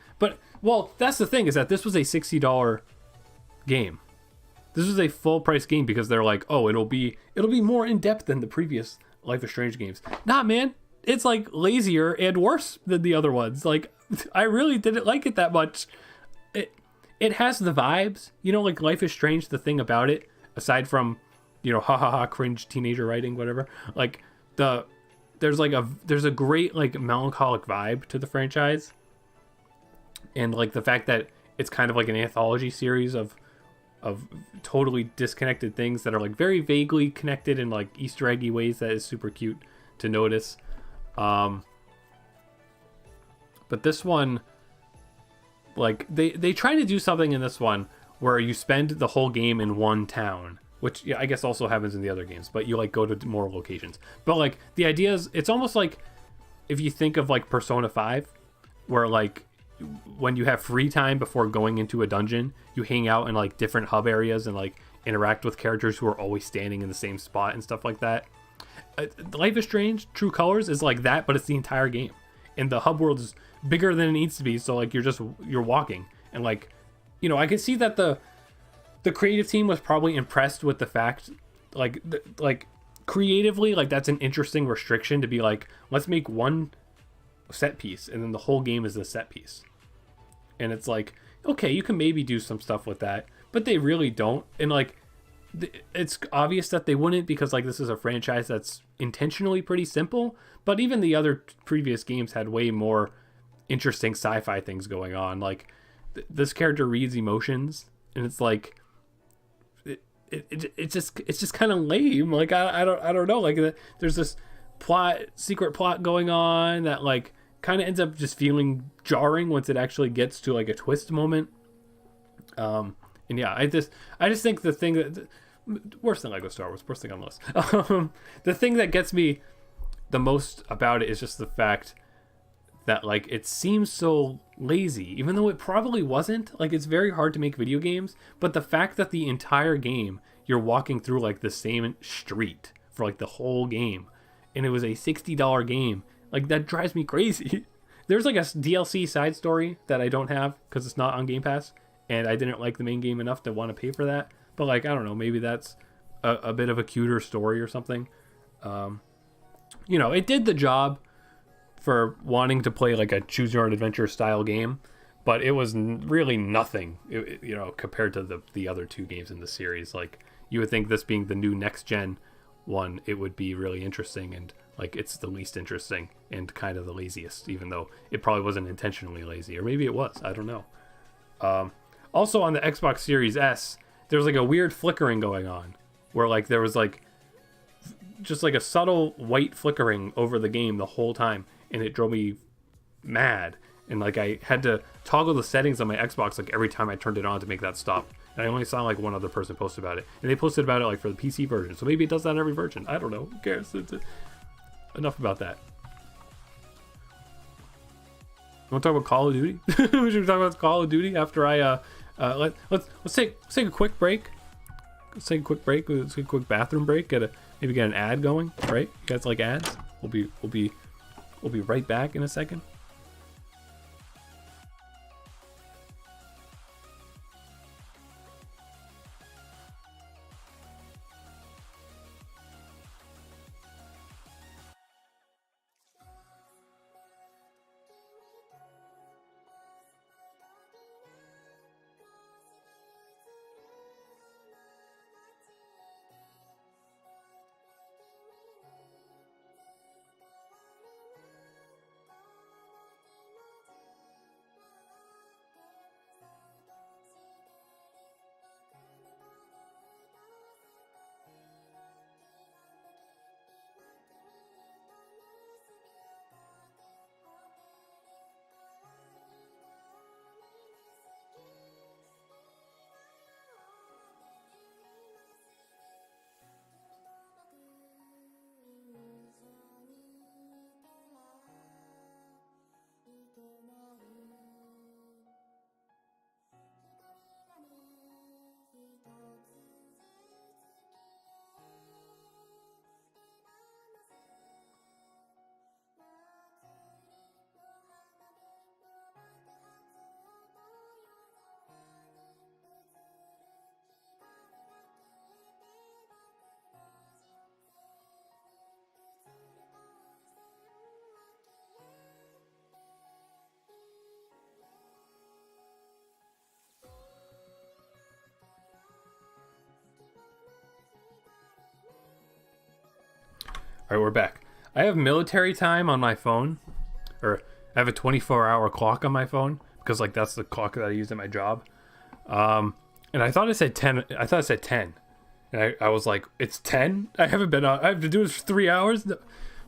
thing, is that this was a $60 game. This was a full price game because they're like, oh, it'll be more in depth than the previous Life is Strange games. Nah, man, it's like lazier and worse than the other ones. Like, I really didn't like it that much. It has the vibes, you know, like Life is Strange. The thing about it, aside from, you know, cringe teenager writing, whatever, like there's a great like melancholic vibe to the franchise, and like the fact that it's kind of like an anthology series of totally disconnected things that are like very vaguely connected in like Easter eggy ways that is super cute to notice. But this one, like they try to do something in this one where you spend the whole game in one town, which, yeah, I guess also happens in the other games, but you like go to more locations. But like the idea is, it's almost like if you think of like Persona 5, where like when you have free time before going into a dungeon, you hang out in like different hub areas and like interact with characters who are always standing in the same spot and stuff like that. Life is Strange True Colors is like that, but it's the entire game, and the hub world is bigger than it needs to be. So like you're walking, and like, you know, I can see that the creative team was probably impressed with the fact, like creatively, like that's an interesting restriction to be like, let's make one set piece and then the whole game is a set piece. And it's like, okay, you can maybe do some stuff with that, but they really don't. And like, it's obvious that they wouldn't, because like this is a franchise that's intentionally pretty simple, but even the other previous games had way more interesting sci-fi things going on. Like this character reads emotions, and it's like it's just kind of lame. Like I don't know, like there's this secret plot going on that like kind of ends up just feeling jarring once it actually gets to like a twist moment. And yeah, I just think the thing that worse than Lego Star Wars, worst thing on the list. The thing that gets me the most about it is just the fact that like it seems so lazy, even though it probably wasn't. Like, it's very hard to make video games, but the fact that the entire game you're walking through like the same street for like the whole game, and it was a $60 game, like that drives me crazy. There's like a DLC side story that I don't have because it's not on Game Pass, and I didn't like the main game enough to want to pay for that. But like, I don't know, maybe that's a bit of a cuter story or something. You know, it did the job for wanting to play like a choose your own adventure style game, but it was really nothing, you know, compared to the other two games in the series. Like, you would think this being the new next gen one, it would be really interesting, and like it's the least interesting and kind of the laziest, even though it probably wasn't intentionally lazy, or maybe it was, I don't know. Also on the Xbox Series S, there's like a weird flickering going on where like there was like just like a subtle white flickering over the game the whole time, and it drove me mad. And like I had to toggle the settings on my Xbox like every time I turned it on to make that stop. And I only saw like one other person post about it, and they posted about it like for the PC version, so maybe it does that on every version. I don't know, who cares? Enough about that. You want to talk about Call of Duty? We should talk about Call of Duty after I let's take a quick break. Let's take a quick break. Let's take a quick bathroom break. Maybe get an ad going, right? You guys like ads? We'll be right back in a second. All right, we're back. I have military time on my phone, or I have a 24-hour clock on my phone because like that's the clock that I use at my job. And I thought it said 10. I thought it said 10, and I was like, it's 10. I haven't been on. I have to do this for 3 hours, no.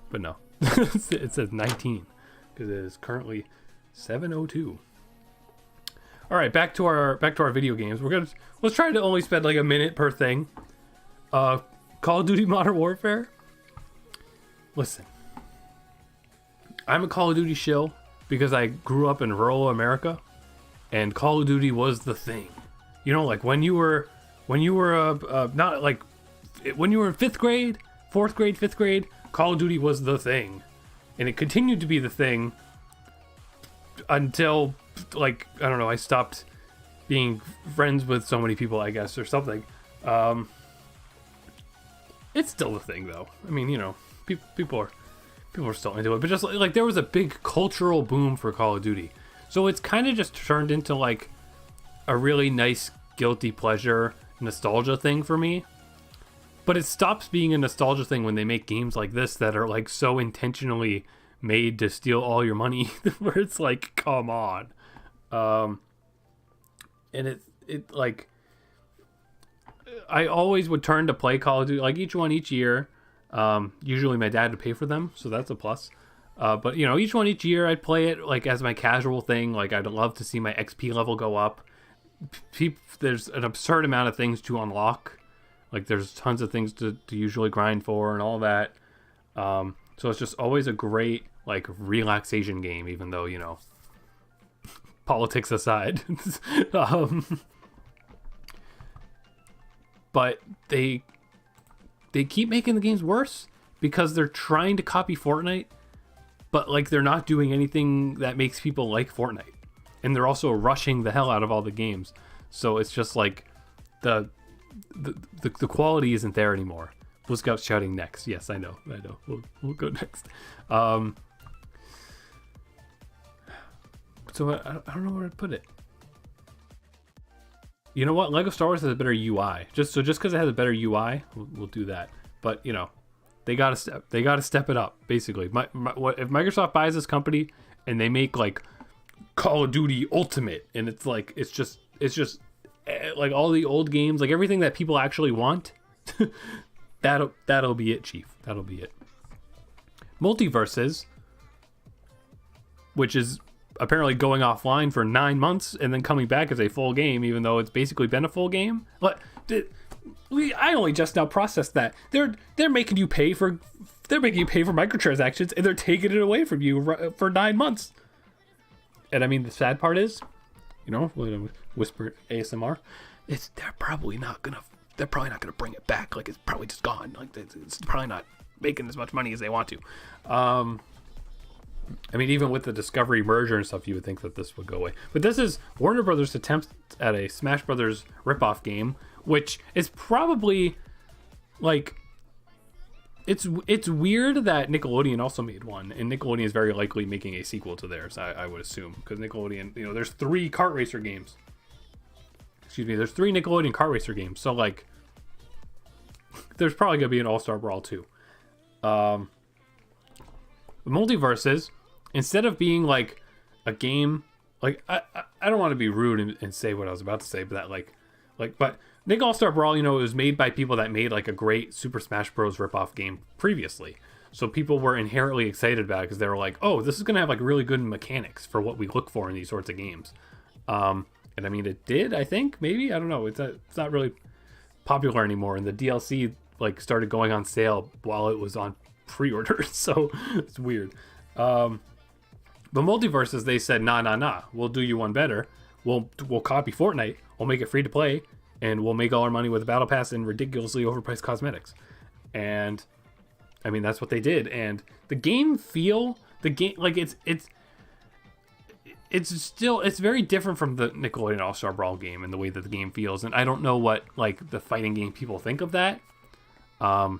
But no, it says 19 because it is currently 7:02. All right, back to our video games. Let's try to only spend like a minute per thing. Call of Duty Modern Warfare. Listen, I'm a Call of Duty shill because I grew up in rural America, and Call of Duty was the thing. You know, like when you were not like when you were in 5th grade, 4th grade, 5th grade, Call of Duty was the thing, and it continued to be the thing until like I don't know, I stopped being friends with so many people, I guess, or something. It's still the thing though. I mean, you know. People are still into it, but just like there was a big cultural boom for Call of Duty, so it's kind of just turned into like a really nice guilty pleasure nostalgia thing for me. But it stops being a nostalgia thing when they make games like this that are like so intentionally made to steal all your money, where it's like, come on. And it like I always would turn to play Call of Duty, like each year. Usually my dad would pay for them, so that's a plus. But you know, each year I'd play it like as my casual thing. Like I'd love to see my XP level go up. There's an absurd amount of things to unlock. Like there's tons of things to usually grind for and all that. So it's just always a great like relaxation game, even though, you know, politics aside. But they keep making the games worse because they're trying to copy Fortnite, but like they're not doing anything that makes people like Fortnite. And they're also rushing the hell out of all the games. So it's just like the quality isn't there anymore. Blue Scout's shouting next. Yes, I know. We'll go next. So I don't know where to put it. You know what? Lego Star Wars has a better UI. Just because it has a better UI, we'll do that. But you know, they gotta step it up. Basically, if Microsoft buys this company and they make like Call of Duty Ultimate, and it's just like all the old games, like everything that people actually want. That'll be it, Chief. That'll be it. Multiverses, which is apparently going offline for 9 months and then coming back as a full game, even though it's basically been a full game. I only just now processed that they're making you pay for microtransactions, and they're taking it away from you for 9 months. And I mean, the sad part is, you know, whisper ASMR, they're probably not gonna bring it back. Like, it's probably just gone. Like, it's probably not making as much money as they want to. I mean, even with the Discovery merger and stuff, you would think that this would go away. But this is Warner Brothers' attempt at a Smash Brothers ripoff game, which is probably like, it's weird that Nickelodeon also made one, and Nickelodeon is very likely making a sequel to theirs, I would assume, because Nickelodeon, you know, there's 3 kart racer games. Excuse me, there's 3 Nickelodeon kart racer games, so like, there's probably gonna be an All-Star Brawl too. Multiverses, instead of being like a game, like I don't want to be rude and say what I was about to say, but that but Nick All-Star Brawl, you know, it was made by people that made like a great Super Smash Bros. Ripoff game previously. So people were inherently excited about it because they were like, oh, this is going to have like really good mechanics for what we look for in these sorts of games. And I mean, it did, I think, maybe, I don't know. It's not really popular anymore. And the DLC like started going on sale while it was on pre-order. So it's weird. But Multiverses, they said, nah, we'll do you one better. We'll copy Fortnite. We'll make it free to play. And we'll make all our money with a battle pass and ridiculously overpriced cosmetics. And I mean, that's what they did. And the game like it's very different from the Nickelodeon All-Star Brawl game and the way that the game feels. And I don't know what like the fighting game people think of that. But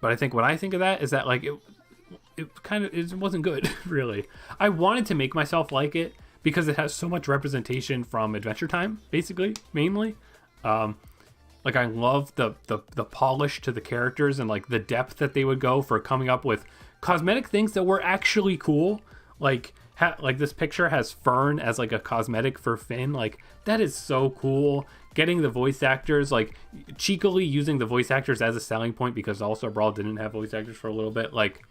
I think what I think of that is that like it wasn't good, really. I wanted to make myself like it because it has so much representation from Adventure Time, basically, mainly. Like, I love the polish to the characters and like the depth that they would go for coming up with cosmetic things that were actually cool. Like this picture has Fern as like a cosmetic for Finn. Like, that is so cool. Getting the voice actors, like cheekily using the voice actors as a selling point because All-Star Brawl didn't have voice actors for a little bit. Like,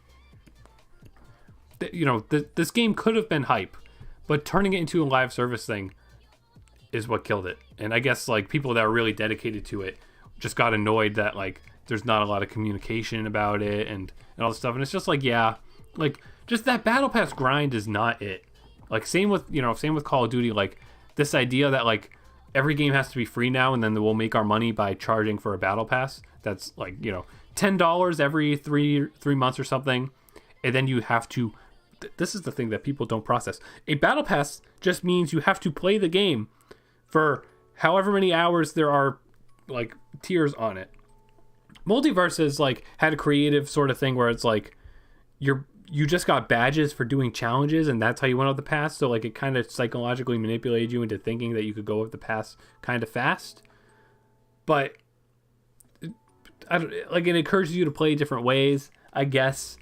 you know, this game could have been hype, but turning it into a live service thing is what killed it. And I guess like people that are really dedicated to it just got annoyed that like there's not a lot of communication about it and all this stuff. And it's just like, yeah, like just that battle pass grind is not it. Like same with Call of Duty, like this idea that like every game has to be free now and then we'll make our money by charging for a battle pass. That's like, you know, $10 every three months or something. And then you have to, this is the thing that people don't process. A battle pass just means you have to play the game for however many hours there are like tiers on it. Multiverses like had a creative sort of thing where it's like you just got badges for doing challenges and that's how you went up the pass. So like it kind of psychologically manipulated you into thinking that you could go up the pass kind of fast. But it encourages you to play different ways, I guess.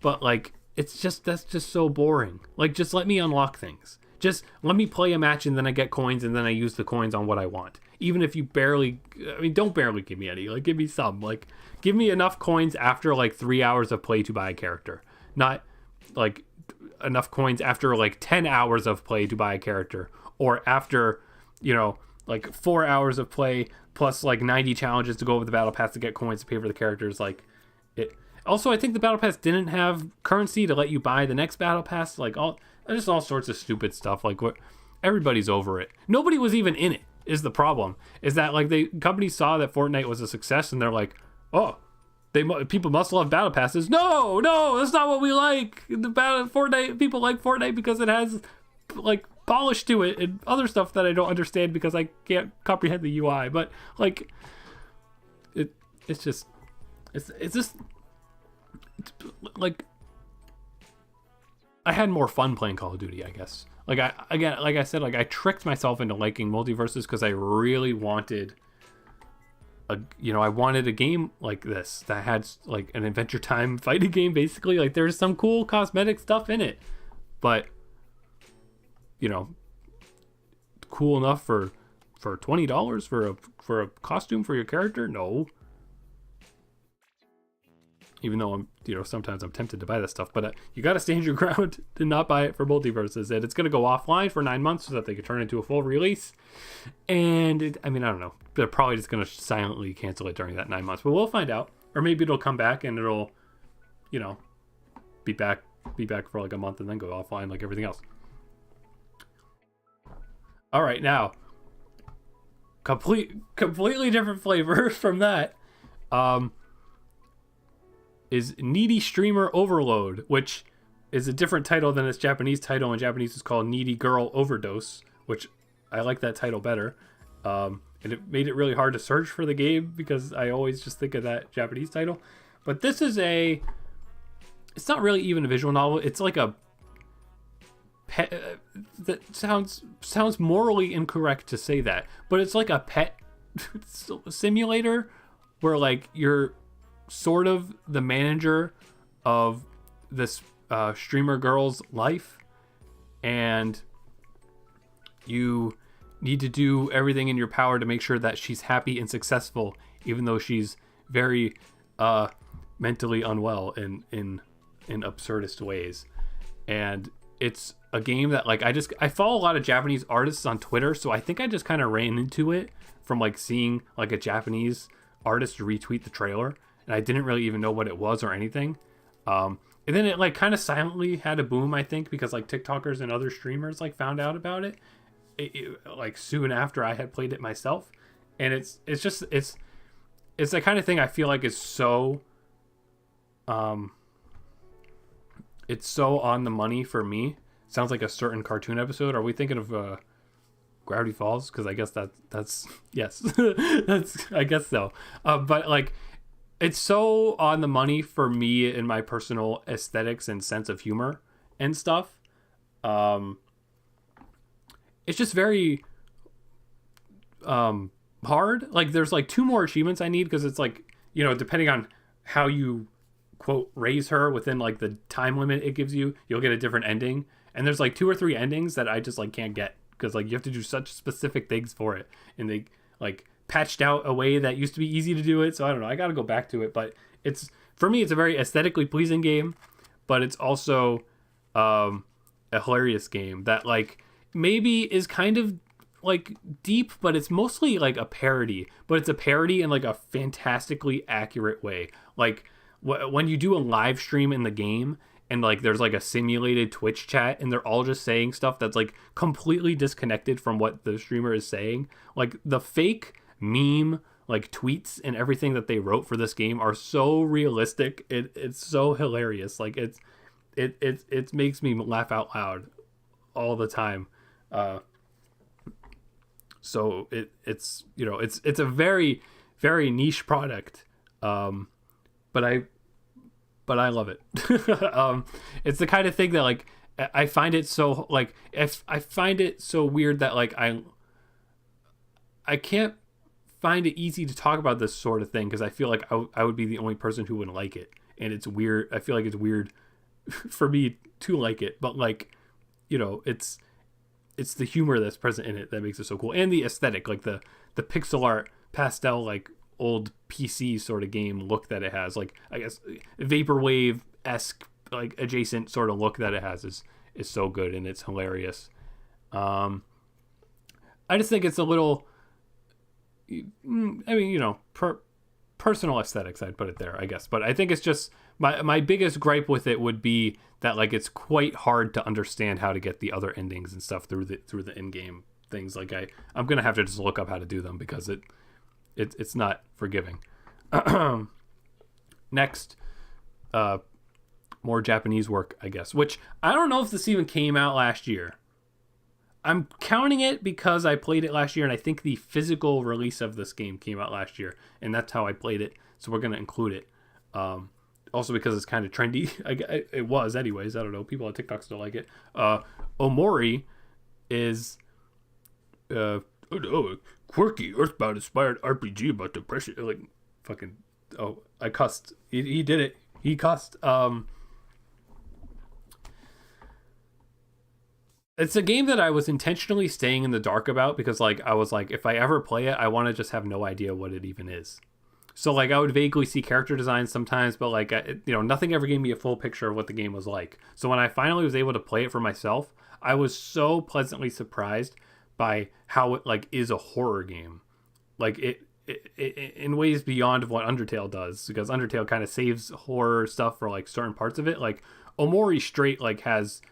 But like that's just so boring. Like, just let me unlock things. Just let me play a match and then I get coins and then I use the coins on what I want. Even if you don't barely give me any. Like, give me some. Like, give me enough coins after like 3 hours of play to buy a character. Not like enough coins after like 10 hours of play to buy a character. Or after, you know, like 4 hours of play plus like 90 challenges to go over the battle pass to get coins to pay for the characters. Like, Also, I think the battle pass didn't have currency to let you buy the next battle pass. Like all sorts of stupid stuff. Like what, everybody's over it. Nobody was even in it. Is the problem? Is that like the company saw that Fortnite was a success and they're like, oh, people must love battle passes. No, that's not what we like. The Fortnite people like Fortnite because it has like polish to it and other stuff that I don't understand because I can't comprehend the UI. But like, it's just like I had more fun playing Call of Duty, I guess. Like I said, like I tricked myself into liking multiverses because I really wanted I wanted a game like this that had like an Adventure Time fighting game, basically. Like there's some cool cosmetic stuff in it, but cool enough for $20 for a costume for your character? No. Even though sometimes I'm tempted to buy this stuff, but you got to stand your ground to not buy it for multiverses, and it's going to go offline for 9 months so that they could turn it into a full release. And I don't know, they're probably just going to silently cancel it during that 9 months, but we'll find out. Or maybe it'll come back and it'll, be back for like a month and then go offline like everything else. All right, now, completely different flavor from that. Is Needy Streamer Overload, which is a different title than its Japanese title. In Japanese, it's called Needy Girl Overdose, which I like that title better. And it made it really hard to search for the game because I always just think of that Japanese title. But this is it's not really even a visual novel. It's like a pet. That sounds morally incorrect to say that, but it's like a pet simulator where like you're sort of the manager of this streamer girl's life, and you need to do everything in your power to make sure that she's happy and successful, even though she's very mentally unwell in absurdist ways. And it's a game that like I follow a lot of Japanese artists on Twitter, so I think I just kind of ran into it from like seeing like a Japanese artist retweet the trailer, and I didn't really even know what it was or anything. And then it like kind of silently had a boom, I think, because like TikTokers and other streamers like found out about it, like soon after I had played it myself. And it's the kind of thing I feel like is so it's so on the money for me. Sounds like a certain cartoon episode. Are we thinking of Gravity Falls? Because I guess that's yes. I guess so. But like, it's so on the money for me in my personal aesthetics and sense of humor and stuff. It's just very hard. Like there's like 2 more achievements I need, because it's like, depending on how you quote raise her within like the time limit it gives you, you'll get a different ending. And there's like 2 or 3 endings that I just like can't get, because like you have to do such specific things for it, and they like patched out a way that used to be easy to do it. So I don't know, I gotta go back to it. But it's, for me, it's a very aesthetically pleasing game, but it's also a hilarious game that like maybe is kind of like deep, but it's mostly like a parody. But it's a parody in like a fantastically accurate way. Like when you do a live stream in the game, and like there's like a simulated Twitch chat, and they're all just saying stuff that's like completely disconnected from what the streamer is saying. Like the fake meme like tweets and everything that they wrote for this game are so realistic. It's so hilarious. Like it makes me laugh out loud all the time. So it's a very, very niche product. But I love it. It's the kind of thing that like I find it so like, if I find it so weird that like I can't find it easy to talk about this sort of thing, because I feel like I would be the only person who wouldn't like it, and it's weird. I feel like it's weird for me to like it, but like, it's the humor that's present in it that makes it so cool, and the aesthetic, like the pixel art pastel like old PC sort of game look that it has, like I guess vaporwave-esque like adjacent sort of look that it has is so good, and it's hilarious. I just think it's a little, personal aesthetics, I'd put it there, I guess, but I think it's just my biggest gripe with it would be that like it's quite hard to understand how to get the other endings and stuff through the in-game things. Like I'm gonna have to just look up how to do them because it's not forgiving. Next, more Japanese work, I guess, which I don't know if this even came out last year. I'm counting it because I played it last year, and I think the physical release of this game came out last year, and that's how I played it. So we're gonna include it. Also because it's kind of trendy. It was anyways. I don't know. People on TikTok still like it. Omori is quirky Earthbound-inspired RPG about depression. Like fucking. Oh, I cussed. He did it. He cussed. It's a game that I was intentionally staying in the dark about because like I was like, if I ever play it, I want to just have no idea what it even is. So like I would vaguely see character designs sometimes, but like nothing ever gave me a full picture of what the game was like. So when I finally was able to play it for myself, I was so pleasantly surprised by how it like is a horror game. Like it in ways beyond what Undertale does, because Undertale kind of saves horror stuff for like certain parts of it. Like Omori straight like has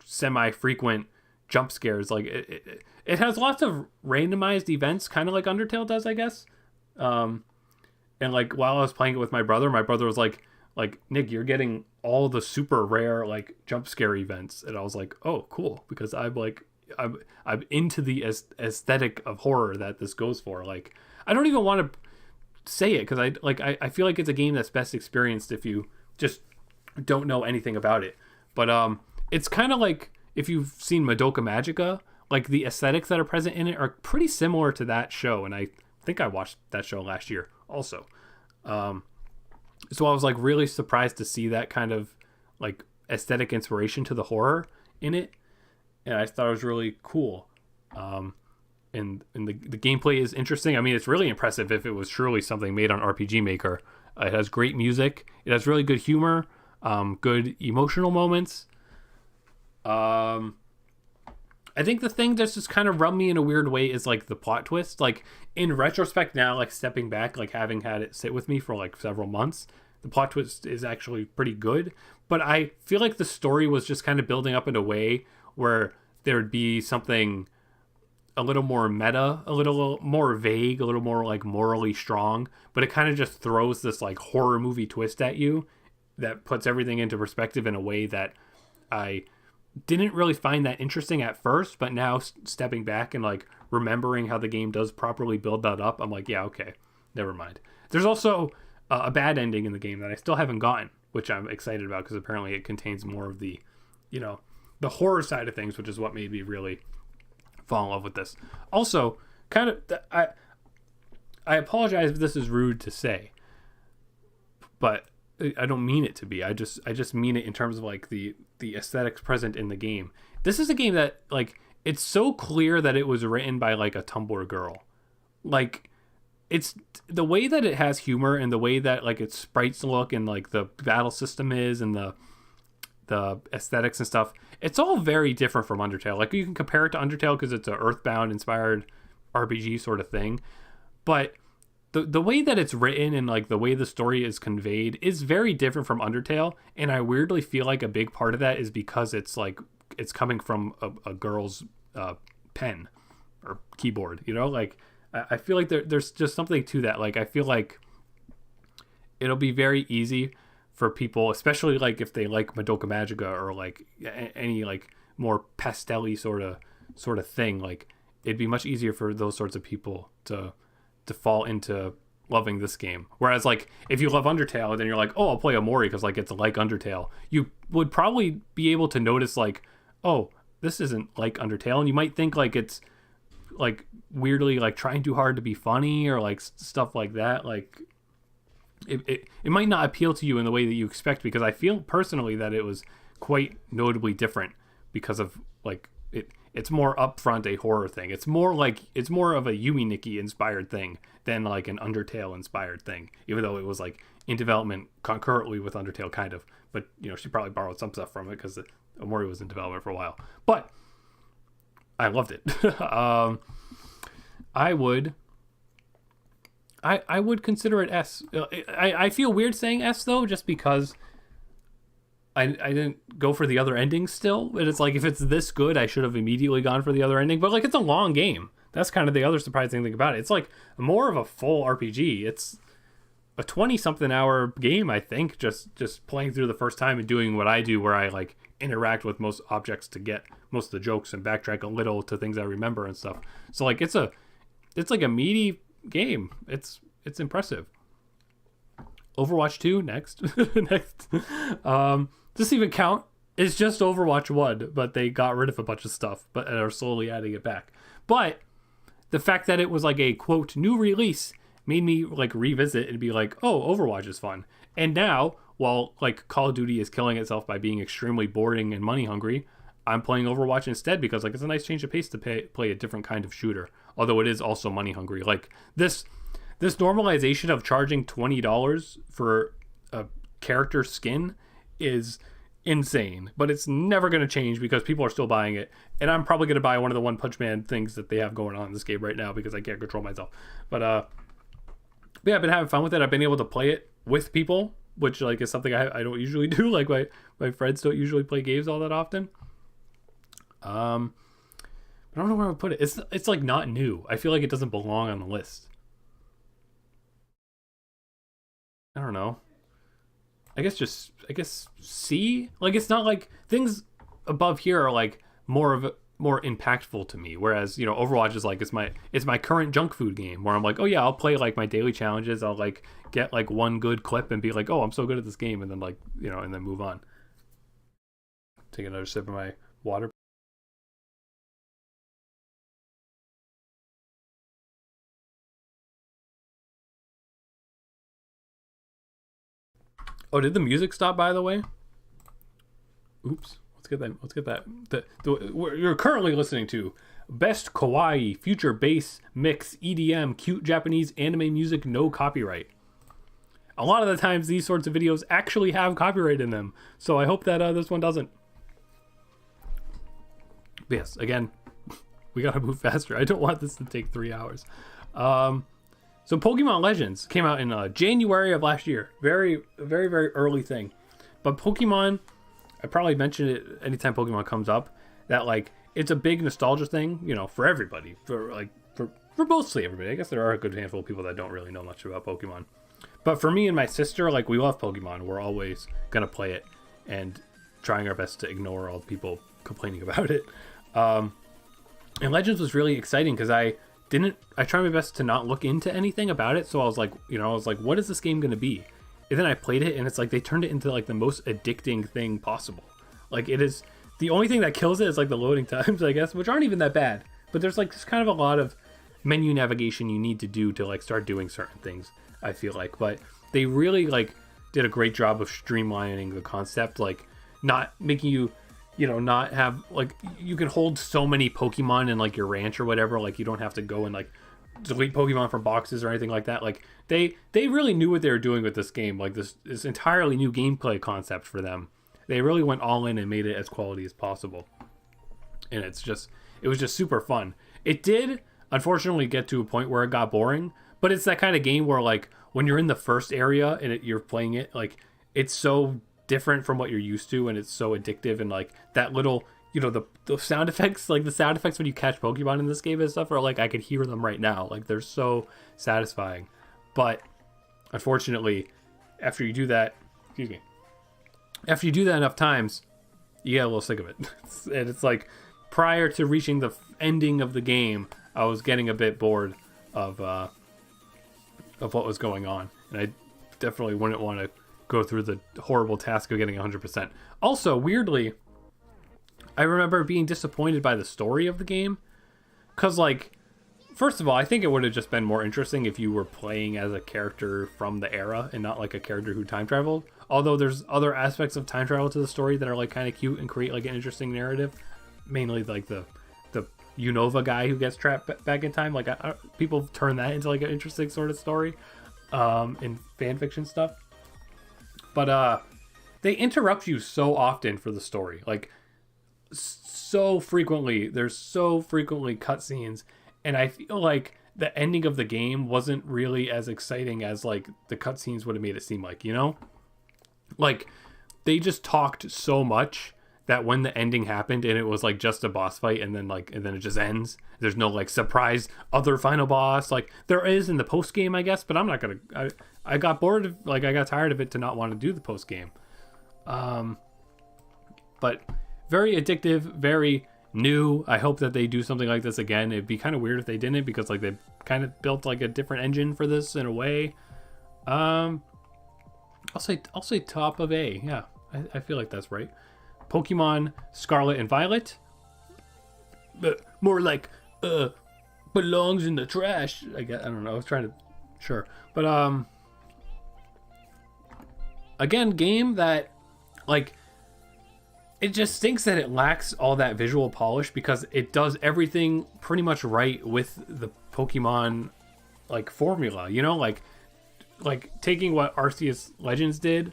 semi-frequent jump scares. Like it has lots of randomized events, kind of like Undertale does, I guess. And like while I was playing it with my brother was like Nick, you're getting all the super rare like jump scare events, and I was like, oh cool, because I'm into the aesthetic of horror that this goes for. Like I don't even want to say it because I feel like it's a game that's best experienced if you just don't know anything about it. But it's kind of like if you've seen Madoka Magica, like the aesthetics that are present in it are pretty similar to that show, and I think I watched that show last year also. So I was like really surprised to see that kind of like aesthetic inspiration to the horror in it, and I thought it was really cool. And the gameplay is interesting. I mean, it's really impressive if it was truly something made on RPG Maker. It has great music. It has really good humor, good emotional moments. I think the thing that's just kind of rubbed me in a weird way is like the plot twist. Like in retrospect now, like stepping back, like having had it sit with me for like several months, the plot twist is actually pretty good. But I feel like the story was just kind of building up in a way where there would be something a little more meta, a little more vague, a little more like morally strong, but it kind of just throws this like horror movie twist at you that puts everything into perspective in a way that I didn't really find that interesting at first, but now stepping back and like remembering how the game does properly build that up, I'm like, yeah, okay, never mind. There's also a bad ending in the game that I still haven't gotten, which I'm excited about because apparently it contains more of the, the horror side of things, which is what made me really fall in love with this. Also, kind of, I apologize if this is rude to say, but I don't mean it to be. I just mean it in terms of like the aesthetics present in the game. This is a game that like it's so clear that it was written by like a Tumblr girl. Like it's the way that it has humor and the way that like its sprites look and like the battle system is and the aesthetics and stuff. It's all very different from Undertale. Like you can compare it to Undertale because it's an Earthbound inspired RPG sort of thing, but the way that it's written and like the way the story is conveyed is very different from Undertale, and I weirdly feel like a big part of that is because it's like it's coming from a girl's pen or keyboard, like I feel like there's just something to that. Like I feel like it'll be very easy for people, especially like if they like Madoka Magica or like any like more pastel-y sort of thing, like it'd be much easier for those sorts of people to fall into loving this game. Whereas like if you love Undertale, then you're like, oh, I'll play Omori because like it's like Undertale. You would probably be able to notice like, oh, this isn't like Undertale, and you might think like it's like weirdly like trying too hard to be funny or like stuff like that. Like it might not appeal to you in the way that you expect, because I feel personally that it was quite notably different because of like it's more upfront a horror thing. It's more of a Yumi Nikki inspired thing than like an Undertale inspired thing, even though it was like in development concurrently with Undertale kind of, but she probably borrowed some stuff from it because Omori was in development for a while. But I loved it. I would I would consider it S. I feel weird saying S though, just because I didn't go for the other endings still. But it's like if it's this good, I should have immediately gone for the other ending. But like it's a long game. That's kind of the other surprising thing about it. It's like more of a full RPG. It's a 20-something hour game, I think, just playing through the first time and doing what I do, where I like interact with most objects to get most of the jokes and backtrack a little to things I remember and stuff. So like it's like a meaty game. It's impressive. Overwatch 2 next. Next. Doesn't even count. It's just Overwatch 1, but they got rid of a bunch of stuff, but are slowly adding it back. But the fact that it was like a quote new release made me like revisit and be like, oh, Overwatch is fun. And now, while like Call of Duty is killing itself by being extremely boring and money hungry, I'm playing Overwatch instead because like it's a nice change of pace to play a different kind of shooter. Although it is also money hungry. Like this normalization of charging $20 for a character skin is insane, but it's never going to change because people are still buying it, and I'm probably going to buy one of the One Punch Man things that they have going on in this game right now because I can't control myself. But yeah, I've been having fun with it. I've been able to play it with people, which like is something I don't usually do. Like my friends don't usually play games all that often. But I don't know where I would put it. It's like not new. I feel like it doesn't belong on the list. I don't know. I guess C. Like it's not like things above here are like more impactful to me. Whereas Overwatch is like it's my current junk food game where I'm like, oh yeah, I'll play like my daily challenges. I'll like get like one good clip and be like, oh, I'm so good at this game, and then like and then move on. Take another sip of my water. Oh, did the music stop by the way? Oops. Let's get that. You're currently listening to Best Kawaii Future Bass Mix EDM Cute Japanese Anime Music No Copyright. A lot of the times these sorts of videos actually have copyright in them, so I hope that this one doesn't. But yes, again, we gotta move faster. I don't want this to take 3 hours. So Pokemon Legends came out in January of last year. Very early thing. But Pokemon, I probably mention it anytime Pokemon comes up, that like it's a big nostalgia thing, for everybody. For mostly everybody. I guess there are a good handful of people that don't really know much about Pokemon. But for me and my sister, like we love Pokemon. We're always gonna play it and trying our best to ignore all the people complaining about it. And Legends was really exciting because I tried my best to not look into anything about it. So I was like, what is this game going to be? And then I played it and it's like, they turned it into like the most addicting thing possible. Like it is, the only thing that kills it is like the loading times, I guess, which aren't even that bad. But there's like, just kind of a lot of menu navigation you need to do to like start doing certain things, I feel like. But they really like did a great job of streamlining the concept, like not making you, not have like, you can hold so many Pokemon in like your ranch or whatever. Like you don't have to go and like delete Pokemon from boxes or anything like that. Like they really knew what they were doing with this game. Like this entirely new gameplay concept for them. They really went all in and made it as quality as possible. And it was just super fun. It did unfortunately get to a point where it got boring, but it's that kind of game where like when you're in the first area and you're playing it, like it's so different from what you're used to and it's so addictive, and like that little the sound effects, like the sound effects when you catch Pokemon in this game and stuff are like I could hear them right now. Like they're so satisfying. But unfortunately, after you do that enough times, you get a little sick of it. And it's like prior to reaching the ending of the game, I was getting a bit bored of what was going on, and I definitely wouldn't want to go through the horrible task of getting 100%. Also, weirdly, I remember being disappointed by the story of the game, because like, first of all, I think it would have just been more interesting if you were playing as a character from the era and not like a character who time traveled. Although there's other aspects of time travel to the story that are like kind of cute and create like an interesting narrative, mainly like the Unova guy who gets trapped back in time. Like people turn that into like an interesting sort of story in fan fiction stuff. But they interrupt you so often for the story, like so frequently. There's so frequently cutscenes, and I feel like the ending of the game wasn't really as exciting as like the cutscenes would have made it seem like, you know? Like they just talked so much that when the ending happened and it was like just a boss fight and then it just ends. There's no like surprise other final boss like there is in the post game, I guess, but I'm not gonna. I got bored of I got tired of it to not want to do the post game. But very addictive, very new. I hope that they do something like this again. It'd be kind of weird if they didn't, because like they kind of built like a different engine for this in a way. I'll say top of A. Yeah, I feel like that's right. Pokemon Scarlet and Violet, but more like belongs in the trash. I guess, I don't know. I was trying to, sure, but again, game that like it just stinks that it lacks all that visual polish, because it does everything pretty much right with the Pokemon like formula. You know, like taking what Arceus Legends did,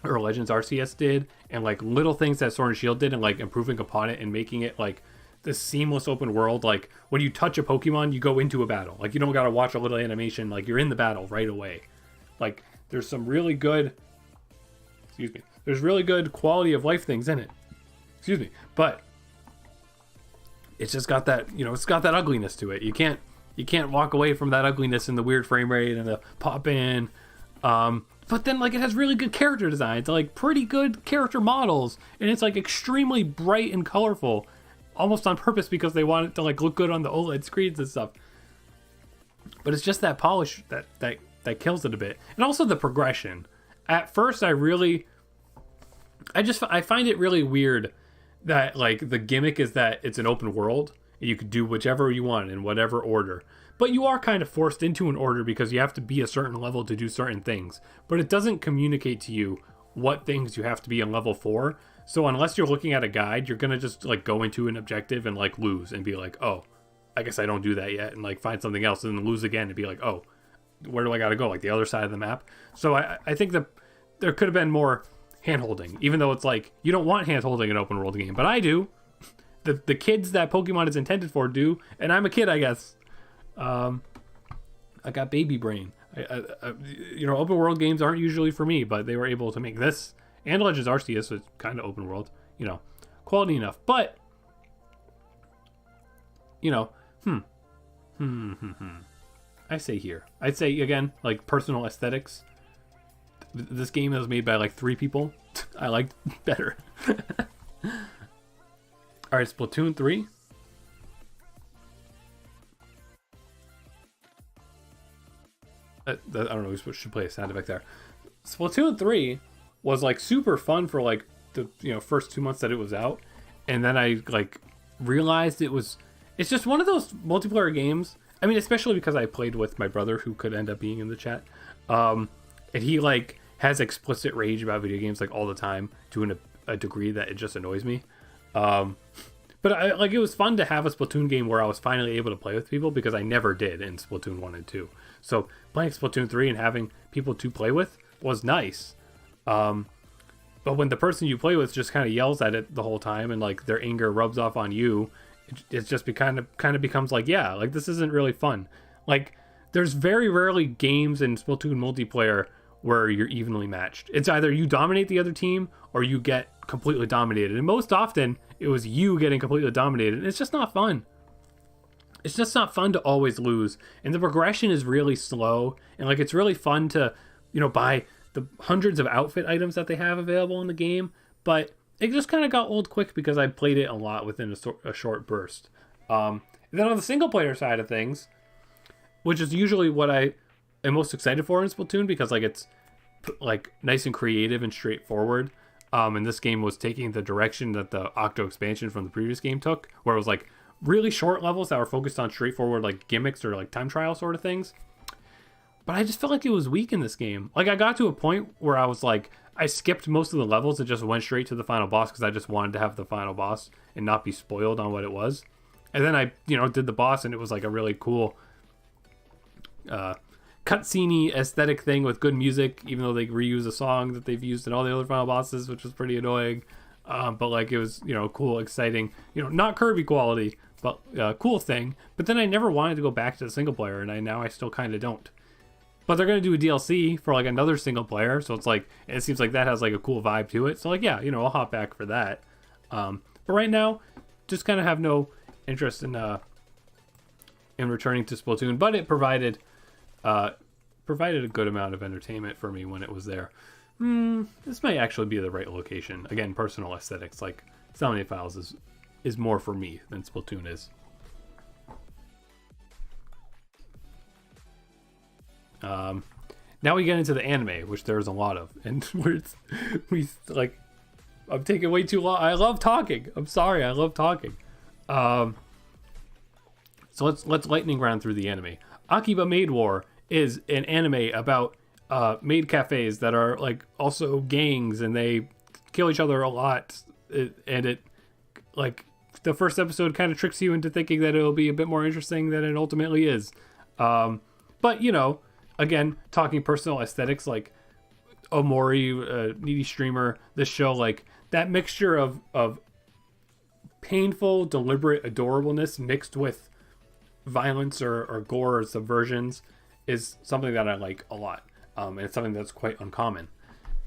or Legends Arceus did, and like little things that Sword and Shield did, and like improving upon it and making it like this seamless open world. Like when you touch a Pokemon, you go into a battle. Like you don't gotta watch a little animation. Like you're in the battle right away. Like there's some really good, there's really good quality of life things in it. But it's just got that, it's got that ugliness to it. You can't walk away from that ugliness and the weird frame rate and the pop in. But then like it has really good character designs, like pretty good character models, and it's like extremely bright and colorful, almost on purpose because they want it to like look good on the OLED screens and stuff. But it's just that polish that kills it a bit. And also the progression. At first I find it really weird that like the gimmick is that it's an open world and you could do whichever you want in whatever order. But you are kind of forced into an order because you have to be a certain level to do certain things. But it doesn't communicate to you what things you have to be in level 4. So unless you're looking at a guide, you're going to just like go into an objective and like lose and be like, oh, I guess I don't do that yet, and like find something else and then lose again and be like, oh, where do I got to go? Like the other side of the map. So I think that there could have been more hand-holding, even though it's like you don't want hand-holding in an open world game, but I do. The kids that Pokemon is intended for do, and I'm a kid, I guess. I got baby brain. Open world games aren't usually for me, but they were able to make this and Legends Arceus, so it's kind of open world, quality enough. But I'd say again, like personal aesthetics. This game was made by like 3 people. I liked better. All right, Splatoon 3. I don't know who should play a sound effect there. Splatoon 3 was like super fun for like the first 2 months that it was out, and then I like realized it's just one of those multiplayer games. I mean, especially because I played with my brother, who could end up being in the chat, and he like has explicit rage about video games like all the time, to a degree that it just annoys me. But it was fun to have a Splatoon game where I was finally able to play with people, because I never did in Splatoon 1 and 2. So playing Splatoon 3 and having people to play with was nice. But when the person you play with just kind of yells at it the whole time and like their anger rubs off on you, it just kind of becomes like, yeah, like this isn't really fun. Like there's very rarely games in Splatoon multiplayer where you're evenly matched. It's either you dominate the other team or you get completely dominated. And most often it was you getting completely dominated. And it's just not fun. It's just not fun to always lose. And the progression is really slow. And like it's really fun to, buy the hundreds of outfit items that they have available in the game. But it just kind of got old quick because I played it a lot within a short burst. And then on the single player side of things, which is usually what I am most excited for in Splatoon, because like it's like nice and creative and straightforward. And this game was taking the direction that the Octo expansion from the previous game took, where it was like really short levels that were focused on straightforward like gimmicks or like time trial sort of things. But I just felt like it was weak in this game. Like I got to a point where I was like, I skipped most of the levels and just went straight to the final boss, because I just wanted to have the final boss and not be spoiled on what it was. And then I, did the boss, and it was like a really cool cutscene aesthetic thing with good music, even though they reuse a song that they've used in all the other final bosses, which was pretty annoying. But like it was, cool, exciting, not Kirby quality, but cool thing. But then I never wanted to go back to the single player, and now I still kind of don't. But they're going to do a DLC for like another single player, so it's like, it seems like that has like a cool vibe to it. So like, yeah, I'll hop back for that. But right now, just kind of have no interest in returning to Splatoon. But it provided a good amount of entertainment for me when it was there. This might actually be the right location. Again, personal aesthetics. Like, Summoning Files is more for me than Splatoon is. Now we get into the anime, which there's a lot of, and I'm taking way too long. I love talking. I'm sorry, I love talking. So let's lightning round through the anime. Akiba Maid War is an anime about maid cafes that are like also gangs, and they kill each other a lot. And the first episode kind of tricks you into thinking that it'll be a bit more interesting than it ultimately is. But again, talking personal aesthetics, like Omori, Needy Streamer, this show, like that mixture of painful, deliberate adorableness mixed with violence or gore or subversions is something that I like a lot. And it's something that's quite uncommon.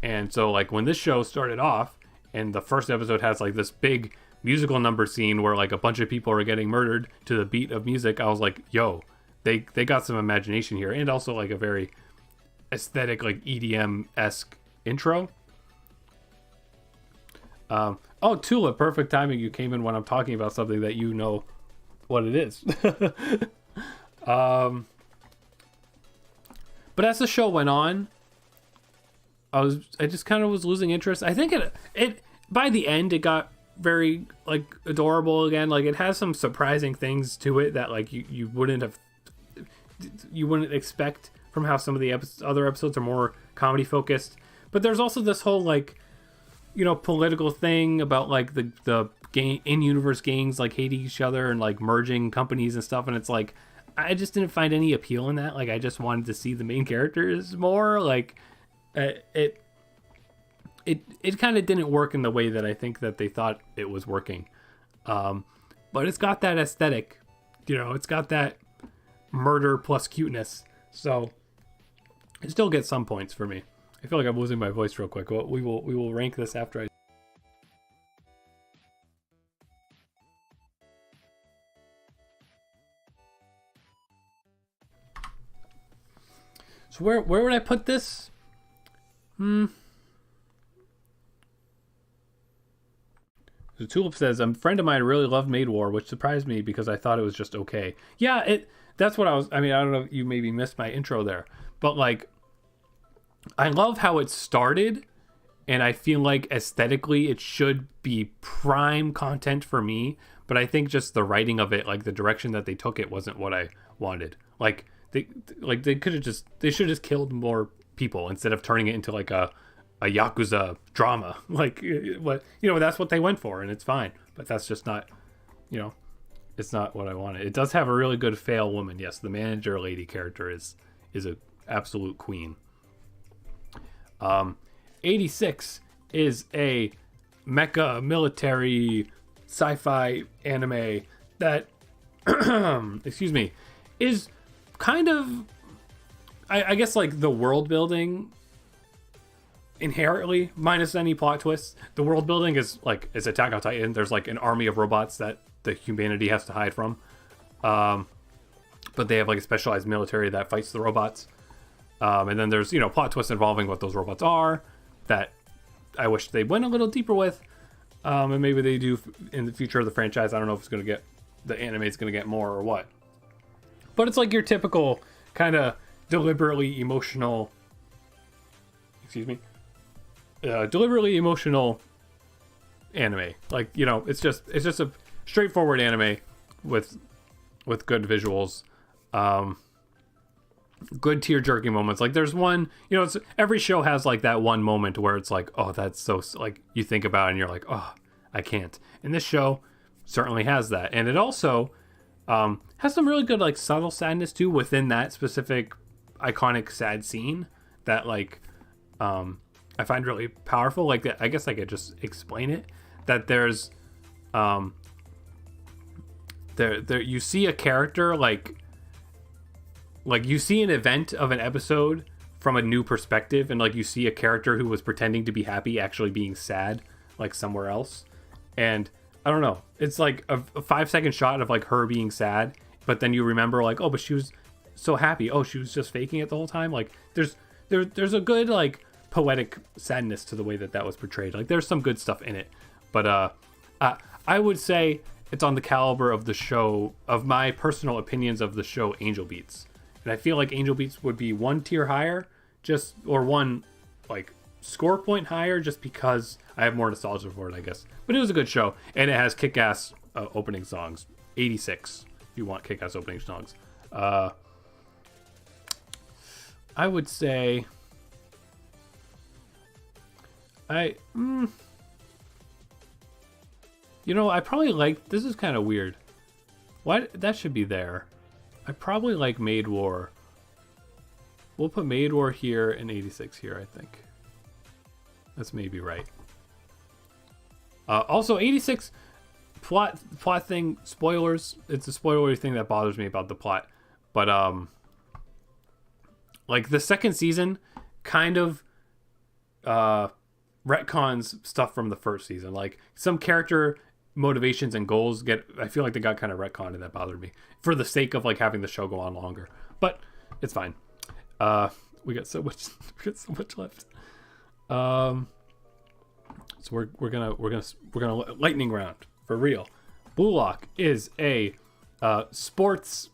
And so like when this show started off and the first episode has like this big musical number scene where like a bunch of people are getting murdered to the beat of music, I was like, yo, they got some imagination here, and also like a very aesthetic, like EDM-esque intro. Oh, Tula, perfect timing. You came in when I'm talking about something that you know what it is. But as the show went on, I just kind of was losing interest. I think it by the end it got very like adorable again. Like it has some surprising things to it that like you wouldn't expect from how some of the other episodes are more comedy focused. But there's also this whole like political thing about like the gang in-universe gangs like hating each other and like merging companies and stuff, and it's like I just didn't find any appeal in that. Like I just wanted to see the main characters more. Like it kind of didn't work in the way that I think that they thought it was working. But it's got that aesthetic, it's got that murder plus cuteness, so it still gets some points for me. I feel like I'm losing my voice real quick. Well, we will rank this after I. So where would I put this? So Tulip says, a friend of mine really loved Maid War, which surprised me because I thought it was just okay. Yeah, that's what I was. I mean, I don't know if you maybe missed my intro there, but like, I love how it started, and I feel like aesthetically it should be prime content for me, but I think just the writing of it, like the direction that they took it, wasn't what I wanted. Like they should have just killed more people instead of turning it into like a Yakuza drama. Like what that's what they went for, and it's fine. But that's just not, it's not what I wanted. It does have a really good fail woman. Yes, the manager lady character is a absolute queen. 86 is a mecha military sci-fi anime that excuse me, is kind of I guess like the world building inherently, minus any plot twists, the world building is Attack on Titan. There's like an army of robots that the humanity has to hide from, but they have like a specialized military that fights the robots. And then there's plot twists involving what those robots are that I wish they went a little deeper with, and maybe they do in the future of the franchise. I don't know if the anime's gonna get more or what, but it's like your typical kind of deliberately emotional anime. Like it's just a straightforward anime with good visuals, good tear-jerking moments. Like there's one, every show has like that one moment where it's like, oh, that's so, like you think about it and you're like, oh, I can't. And this show certainly has that, and it also has some really good like subtle sadness too within that specific iconic sad scene that like I find really powerful. Like I guess I could just explain it, that there's there you see a character like you see an event of an episode from a new perspective, and like you see a character who was pretending to be happy actually being sad like somewhere else. And I don't know, it's like a 5-second shot of like her being sad, but then you remember like, oh, but she was so happy. Oh, she was just faking it the whole time. Like there's a good like poetic sadness to the way that was portrayed. Like there's some good stuff in it, but I would say it's on the caliber of the show, of my personal opinions of the show Angel Beats. And I feel like Angel Beats would be one tier higher, or one like score point higher, just because I have more nostalgia for it, I guess. But it was a good show, and it has kick-ass opening songs. 86, if you want kick-ass opening songs. I would say I probably like, this is kind of weird. Why that should be there. I probably like Maid War. We'll put Maid War here and 86 here, I think. That's maybe right. Also, 86 plot thing, spoilers. It's a spoilery thing that bothers me about the plot. But like the second season kind of retcons stuff from the first season. Like some character motivations and goals I feel like they got kind of retconned, and that bothered me for the sake of like having the show go on longer. But it's fine. We got so much left. So we're gonna lightning round for real. Blue Lock is a sports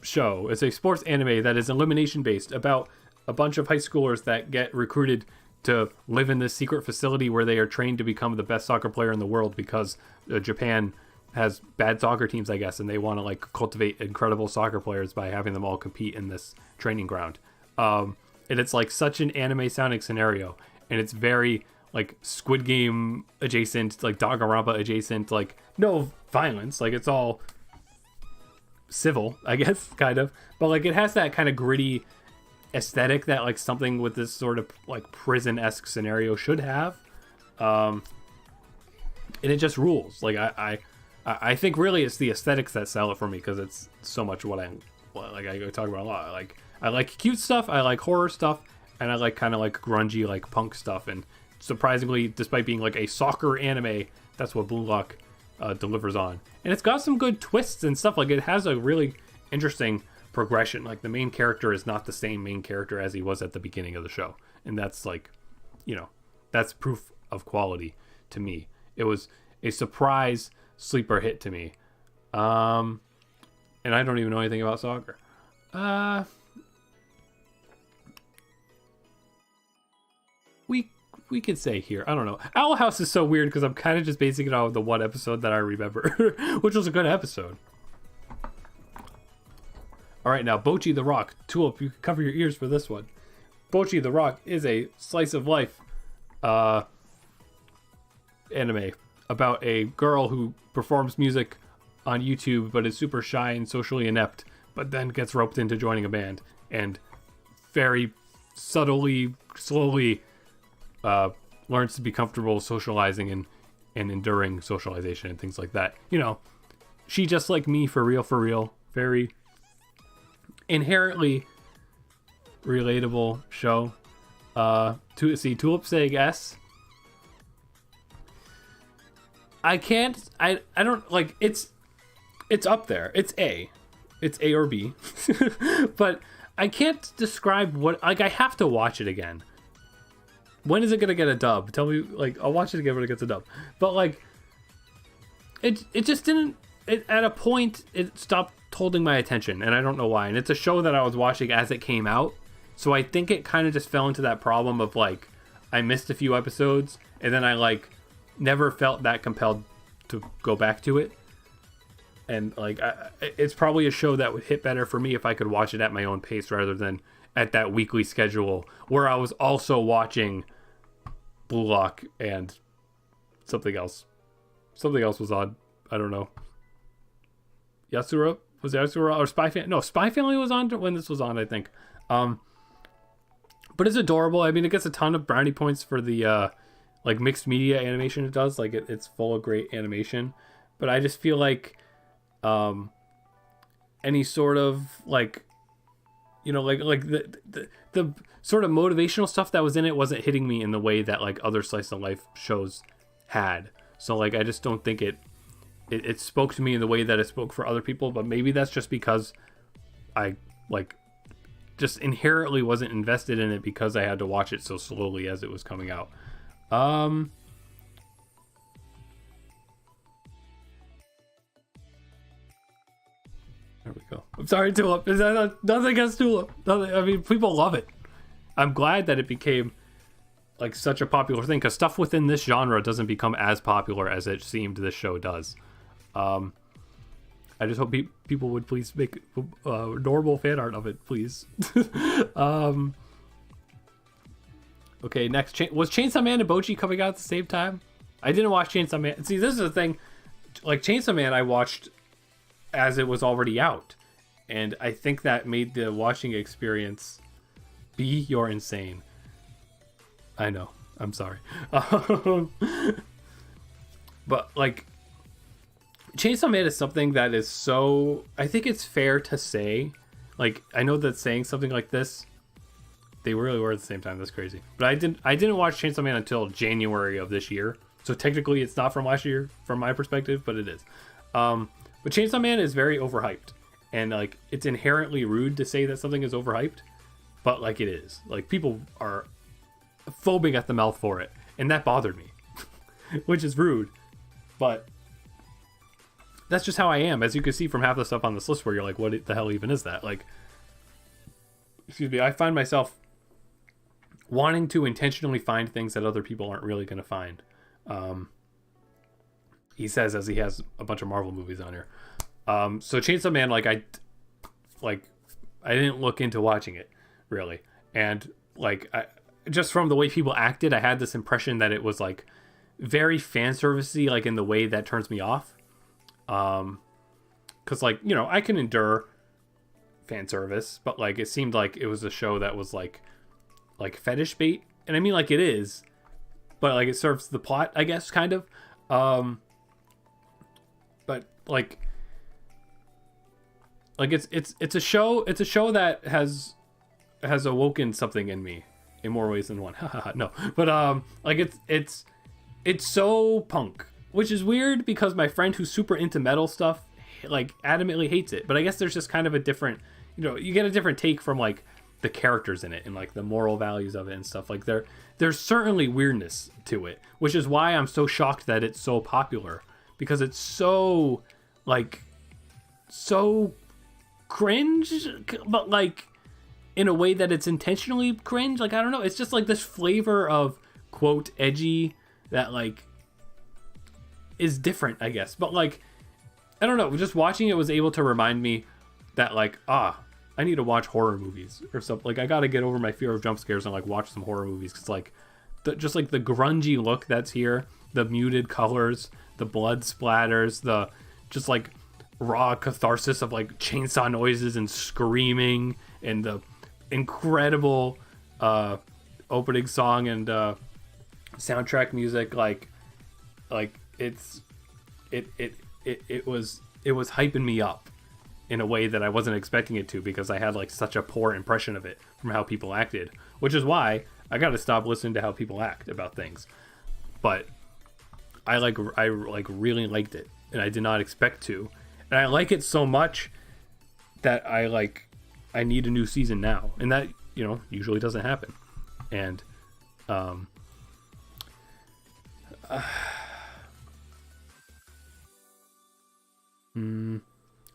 show. It's a sports anime that is elimination based, about a bunch of high schoolers that get recruited to live in this secret facility where they are trained to become the best soccer player in the world, because Japan has bad soccer teams, I guess, and they want to like cultivate incredible soccer players by having them all compete in this training ground. And it's like such an anime sounding scenario, and it's very like Squid Game adjacent, like Danganronpa adjacent, like no violence, like it's all civil, I guess, kind of, but like it has that kind of gritty aesthetic that like something with this sort of like prison-esque scenario should have. And it just rules. Like I think really it's the aesthetics that sell it for me, because it's so much what I talk about a lot. I like cute stuff, I like horror stuff, and I like kind of like grungy like punk stuff. And surprisingly, despite being like a soccer anime, that's what Blue Lock delivers on. And it's got some good twists and stuff. Like it has a really interesting progression. Like the main character is not the same main character as he was at the beginning of the show, and that's like, that's proof of quality to me. It was a surprise sleeper hit to me, and I don't even know anything about soccer. We could say here, I don't know, Owl House is so weird because I'm kind of just basing it on the one episode that I remember, which was a good episode. All right, now Bocchi the Rock. Tulip, you can cover your ears for this one. Bocchi the Rock is a slice of life anime about a girl who performs music on YouTube but is super shy and socially inept, but then gets roped into joining a band and very subtly, slowly learns to be comfortable socializing and enduring socialization and things like that. She just like me, for real. Very inherently relatable show. Tulip saying S. I don't like, it's up there. It's A or B. But I can't describe what, like, I have to watch it again. When is it gonna get a dub? Tell me, like, I'll watch it again when it gets a dub. But like, it just didn't, at a point it stopped holding my attention, and I don't know why. And it's a show that I was watching as it came out, so I think it kind of just fell into that problem of like, I missed a few episodes, and then I like never felt that compelled to go back to it. And like, it's probably a show that would hit better for me if I could watch it at my own pace rather than at that weekly schedule where I was also watching Blue Lock and something else. Something else was on. I don't know. Yasura? Was it Yasura or Spy Family? No, Spy Family was on when this was on, I think. But it's adorable. I mean, it gets a ton of brownie points for the like mixed media animation it does. Like it's full of great animation. But I just feel like um any sort of like, like the sort of motivational stuff that was in it wasn't hitting me in the way that like other slice of life shows had. So like I just don't think it spoke to me in the way that it spoke for other people. But maybe that's just because I like just inherently wasn't invested in it because I had to watch it so slowly as it was coming out. There we go. I'm sorry, Tulip. Is that nothing against Tulip? Nothing, I mean, people love it. I'm glad that it became like such a popular thing, because stuff within this genre doesn't become as popular as it seemed this show does. I just hope people would please make normal fan art of it, please. Okay, next. Was Chainsaw Man and Bojji coming out at the same time? I didn't watch Chainsaw Man. See, this is the thing. Like, Chainsaw Man I watched as it was already out. And I think that made the watching experience be you're insane. I know. I'm sorry. But, like, Chainsaw Man is something that is so... I think it's fair to say. Like, I know that saying something like this, they really were at the same time. That's crazy. But I didn't watch Chainsaw Man until January of this year. So technically it's not from last year, from my perspective, but it is. But Chainsaw Man is very overhyped. And, like, it's inherently rude to say that something is overhyped. But, like, it is. Like, people are foaming at the mouth for it. And that bothered me. Which is rude. But that's just how I am. As you can see from half the stuff on this list where you're like, what the hell even is that? Like, excuse me, I find myself wanting to intentionally find things that other people aren't really going to find. He says as he has a bunch of Marvel movies on here. So Chainsaw Man, I didn't look into watching it really. And like, just from the way people acted, I had this impression that it was like very fan servicey, like in the way that turns me off. Cause like, I can endure fan service, but like, it seemed like it was a show that was like fetish bait. And I mean, like, it is, but like it serves the plot, I guess, kind of. But like it's a show that has awoken something in me in more ways than one. No, but like it's so punk, which is weird because my friend who's super into metal stuff like adamantly hates it. But I guess there's just kind of a different, you get a different take from like the characters in it and like the moral values of it and stuff. Like there's certainly weirdness to it, which is why I'm so shocked that it's so popular, because it's so like so cringe, but like in a way that it's intentionally cringe. Like, I don't know, it's just like this flavor of quote edgy that like is different, I guess. But like, I don't know, just watching it was able to remind me that like, I need to watch horror movies or something. Like, I gotta get over my fear of jump scares and like watch some horror movies, because like just like the grungy look that's here, the muted colors, the blood splatters, the just like raw catharsis of like chainsaw noises and screaming, and the incredible opening song and soundtrack music, like it was hyping me up in a way that I wasn't expecting it to, because I had like such a poor impression of it from how people acted, which is why I got to stop listening to how people act about things. But I really liked it, and I did not expect to, and I like it so much that I need a new season now, and that usually doesn't happen. And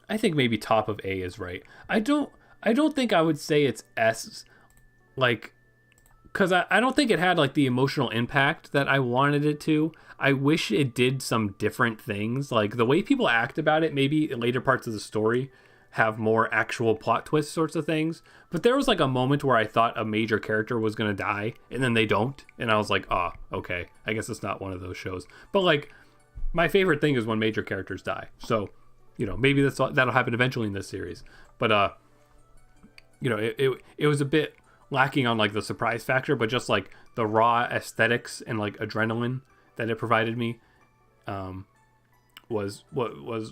I think maybe top of A is right. I don't think I would say it's S, like, because I don't think it had like the emotional impact that I wanted it to. I wish it did some different things, like the way people act about it. Maybe in later parts of the story have more actual plot twist sorts of things. But there was like a moment where I thought a major character was gonna die, and then they don't, and I was like, okay, I guess it's not one of those shows. But like, my favorite thing is when major characters die. So maybe that'll happen eventually in this series. But it was a bit lacking on like the surprise factor, but just like the raw aesthetics and like adrenaline that it provided me was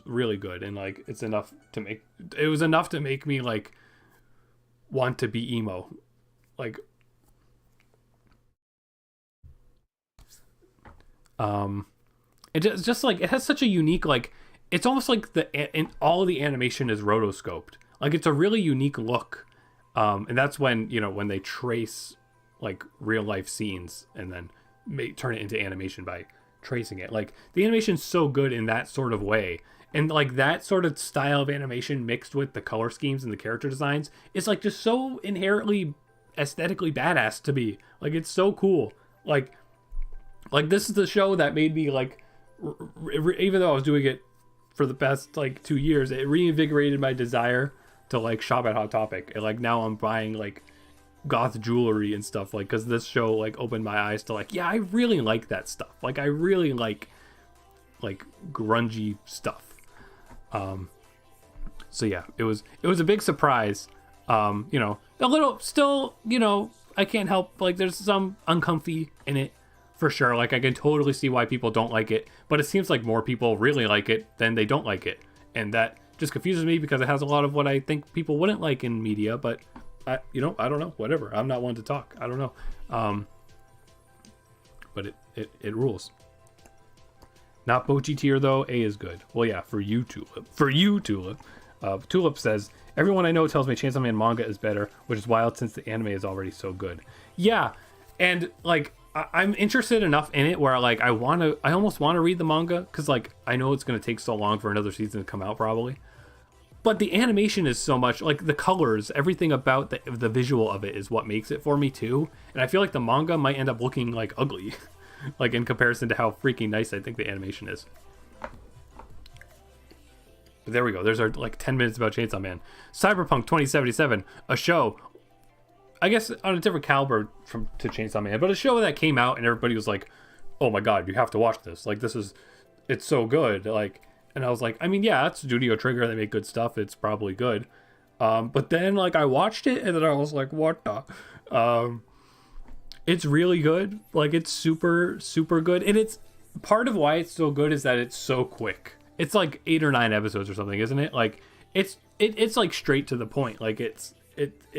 really good, and like it was enough to make me like want to be emo. Like um it's just like it has such a unique, like it's almost like and all of the animation is rotoscoped. Like it's a really unique look. And that's when, when they trace like real life scenes and then turn it into animation by tracing it. Like the animation's so good in that sort of way. And like that sort of style of animation mixed with the color schemes and the character designs is like just so inherently aesthetically badass to me. Like it's so cool. Like this is the show that made me like even though I was doing it for the past like 2 years, it reinvigorated my desire to like shop at Hot Topic. And like now I'm buying like goth jewelry and stuff, like because this show like opened my eyes to like, yeah, I really like that stuff. Like I really like grungy stuff. So yeah, it was a big surprise. A little still, I can't help, like there's some uncomfy in it for sure. Like I can totally see why people don't like it, but it seems like more people really like it than they don't like it, and that just confuses me because it has a lot of what I think people wouldn't like in media. But I don't know, whatever, I'm not one to talk, I don't know. But it rules. Not Bochi tier though. A is good. Well, yeah, for you Tulip. Tulip says, everyone I know tells me Chainsaw Man manga is better, which is wild since the anime is already so good. Yeah, and like I'm interested enough in it where like I almost want to read the manga, because like I know it's going to take so long for another season to come out probably. But the animation is so much, like the colors, everything about the visual of it is what makes it for me too. And I feel like the manga might end up looking like ugly, like in comparison to how freaking nice I think the animation is. But there we go. There's our like 10 minutes about Chainsaw Man. Cyberpunk 2077, a show, I guess on a different caliber to Chainsaw Man, but a show that came out and everybody was like, "Oh my god, you have to watch this! Like it's so good!" Like, and I was like, I mean, yeah, it's Studio Trigger. They make good stuff. It's probably good. But then like I watched it and then I was like, what the? It's really good. Like it's super, super good. And it's part of why it's so good is that it's so quick. It's like 8 or 9 episodes or something, isn't it? Like it's like straight to the point. Like it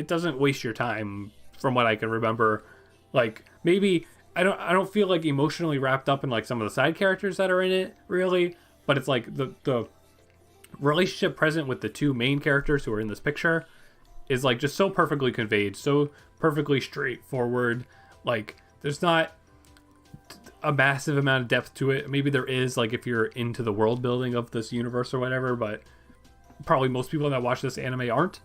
doesn't waste your time from what I can remember. Like maybe I don't feel like emotionally wrapped up in like some of the side characters that are in it really, but it's like the relationship present with the 2 main characters who are in this picture is like just so perfectly conveyed, so perfectly straightforward. Like there's not a massive amount of depth to it. Maybe there is, like if you're into the world building of this universe or whatever, but probably most people that watch this anime aren't.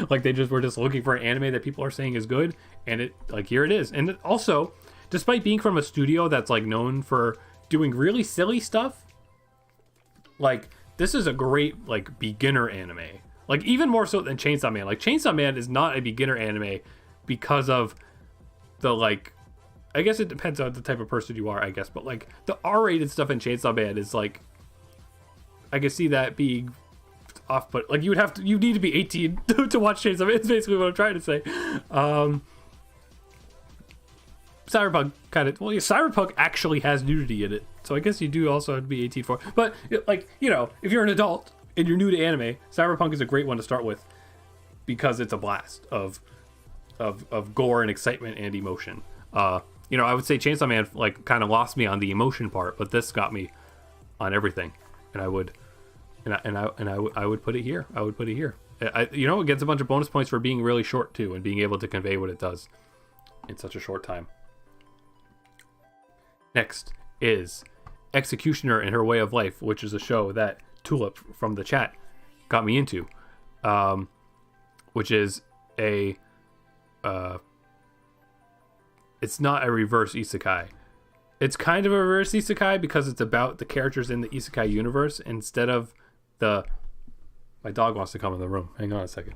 Like we're just looking for an anime that people are saying is good, and it, like, here it is. And it also, despite being from a studio that's like known for doing really silly stuff, like this is a great like beginner anime. Like even more so than Chainsaw Man. Like Chainsaw Man is not a beginner anime because of the, like, I guess it depends on the type of person you are, I guess, but like the R-rated stuff in Chainsaw Man is like, I can see that being off, but like you need to be 18 to watch Chainsaw Man. It's basically what I'm trying to say. Cyberpunk kind of, well, yeah, Cyberpunk actually has nudity in it, so I guess you do also have to be 18 for it. But like, if you're an adult and you're new to anime, Cyberpunk is a great one to start with because it's a blast of gore and excitement and emotion. I would say Chainsaw Man like kind of lost me on the emotion part, but this got me on everything, and I would put it here. I would put it here. It gets a bunch of bonus points for being really short too, and being able to convey what it does in such a short time. Next is Executioner and Her Way of Life, which is a show that Tulip from the chat got me into, which is it's not a reverse isekai. It's kind of a reverse isekai because it's about the characters in the isekai universe instead of my dog wants to come in the room. Hang on a second.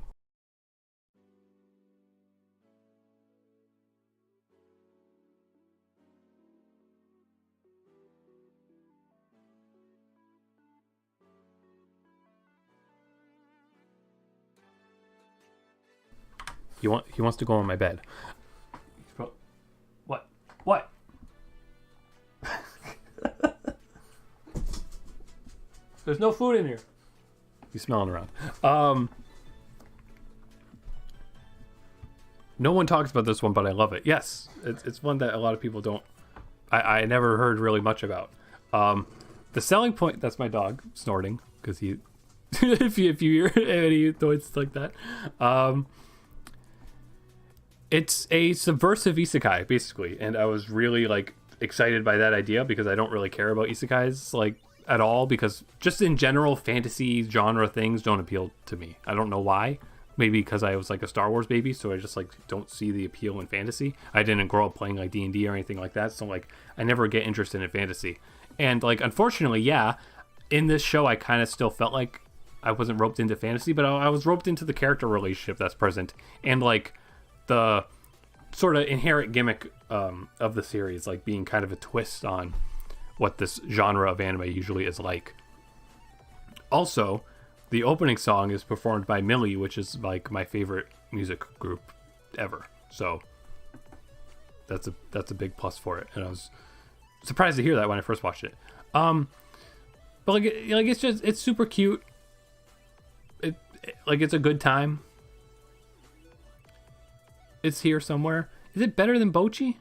He wants to go on my bed. What? There's no food in here. He's smelling around. No one talks about this one, but I love it. Yes, it's one that a lot of people don't. I never heard really much about. The selling point. That's my dog snorting because he. if you hear any noises like that, it's a subversive isekai basically, and I was really like excited by that idea because I don't really care about isekais like at all, because just in general fantasy genre things don't appeal to me. I don't know why. Maybe because I was like a Star Wars baby, so I just like don't see the appeal in fantasy. I didn't grow up playing like D&D or anything like that, so like I never get interested in fantasy. And like unfortunately, yeah, in this show I kind of still felt like I wasn't roped into fantasy, but I was roped into the character relationship that's present and like the sort of inherent gimmick of the series, like being kind of a twist on what this genre of anime usually is like. Also, the opening song is performed by Millie, which is like my favorite music group ever. So that's a big plus for it, and I was surprised to hear that when I first watched it. But like it's super cute. It's a good time. It's here somewhere. Is it better than Bocchi?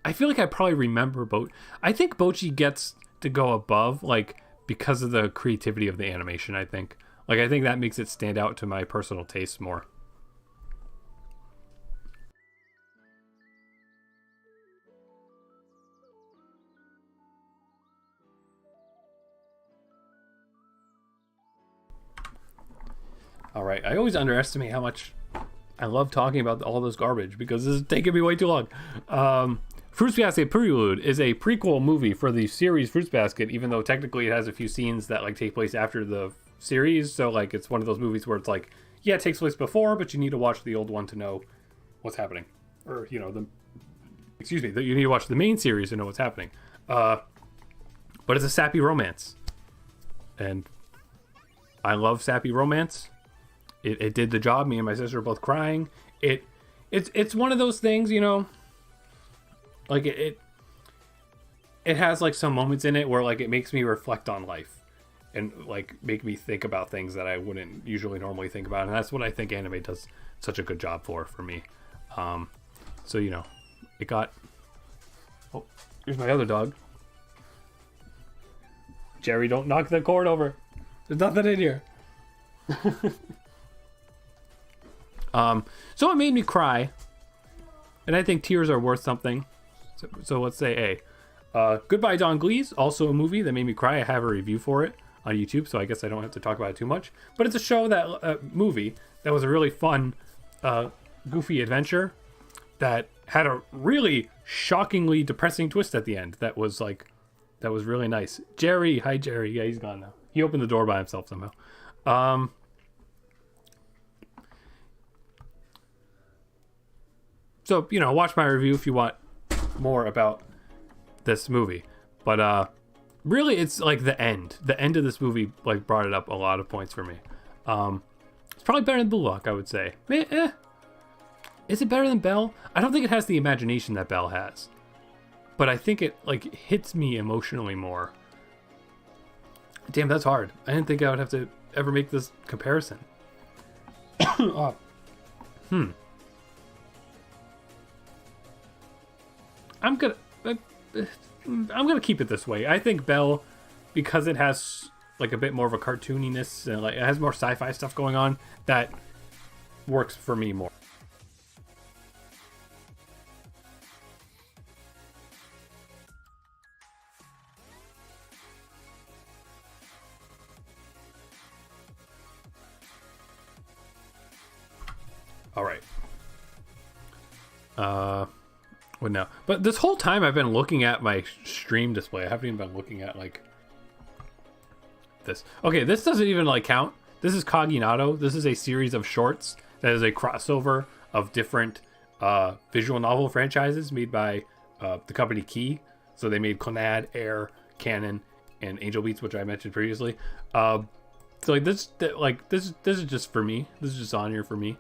I feel like I probably remember Bocchi. I think Bocchi gets to go above, like, because of the creativity of the animation, I think. Like, I think that makes it stand out to my personal taste more. All right. I always underestimate how much I love talking about all this garbage because this is taking me way too long. Fruits Basket Prelude is a prequel movie for the series Fruits Basket, even though technically it has a few scenes that like take place after the series. So like it's one of those movies where it's like, yeah, it takes place before, but you need to watch the old one to know what's happening. Or, you know, you need to watch the main series to know what's happening. But it's a sappy romance. And I love sappy romance. It did the job. Me and my sister are both crying. It's one of those things, you know, like it has like some moments in it where like it makes me reflect on life and like make me think about things that I wouldn't usually normally think about. And that's what I think anime does such a good job for me. So, you know, it got, oh, here's my other dog. Jerry, don't knock the cord over. There's nothing in here. So it made me cry, and I think tears are worth something. So let's say A. Goodbye Don Glees, also a movie that made me cry. I have a review for it on YouTube, so I guess I don't have to talk about it too much. But it's a show movie that was a really fun, goofy adventure that had a really shockingly depressing twist at the end. That was really nice. Jerry, hi Jerry. Yeah, he's gone now. He opened the door by himself somehow. So, you know, watch my review if you want more about this movie. But really, it's like the end. The end of this movie like brought it up a lot of points for me. It's probably better than Blue Lock, I would say. Is it better than Belle? I don't think it has the imagination that Belle has. But I think it like hits me emotionally more. Damn, that's hard. I didn't think I would have to ever make this comparison. I'm gonna keep it this way. I think Belle, because it has like a bit more of a cartooniness and like it has more sci-fi stuff going on, that works for me more. All right. What now? But this whole time I've been looking at my stream display. I haven't even been looking at like this. Okay, this doesn't even like count. This is Kaginato. This is a series of shorts that is a crossover of different visual novel franchises made by the company Key. So they made Clannad, Air, Canon, and Angel Beats, which I mentioned previously. So like this is just for me. This is just on here for me.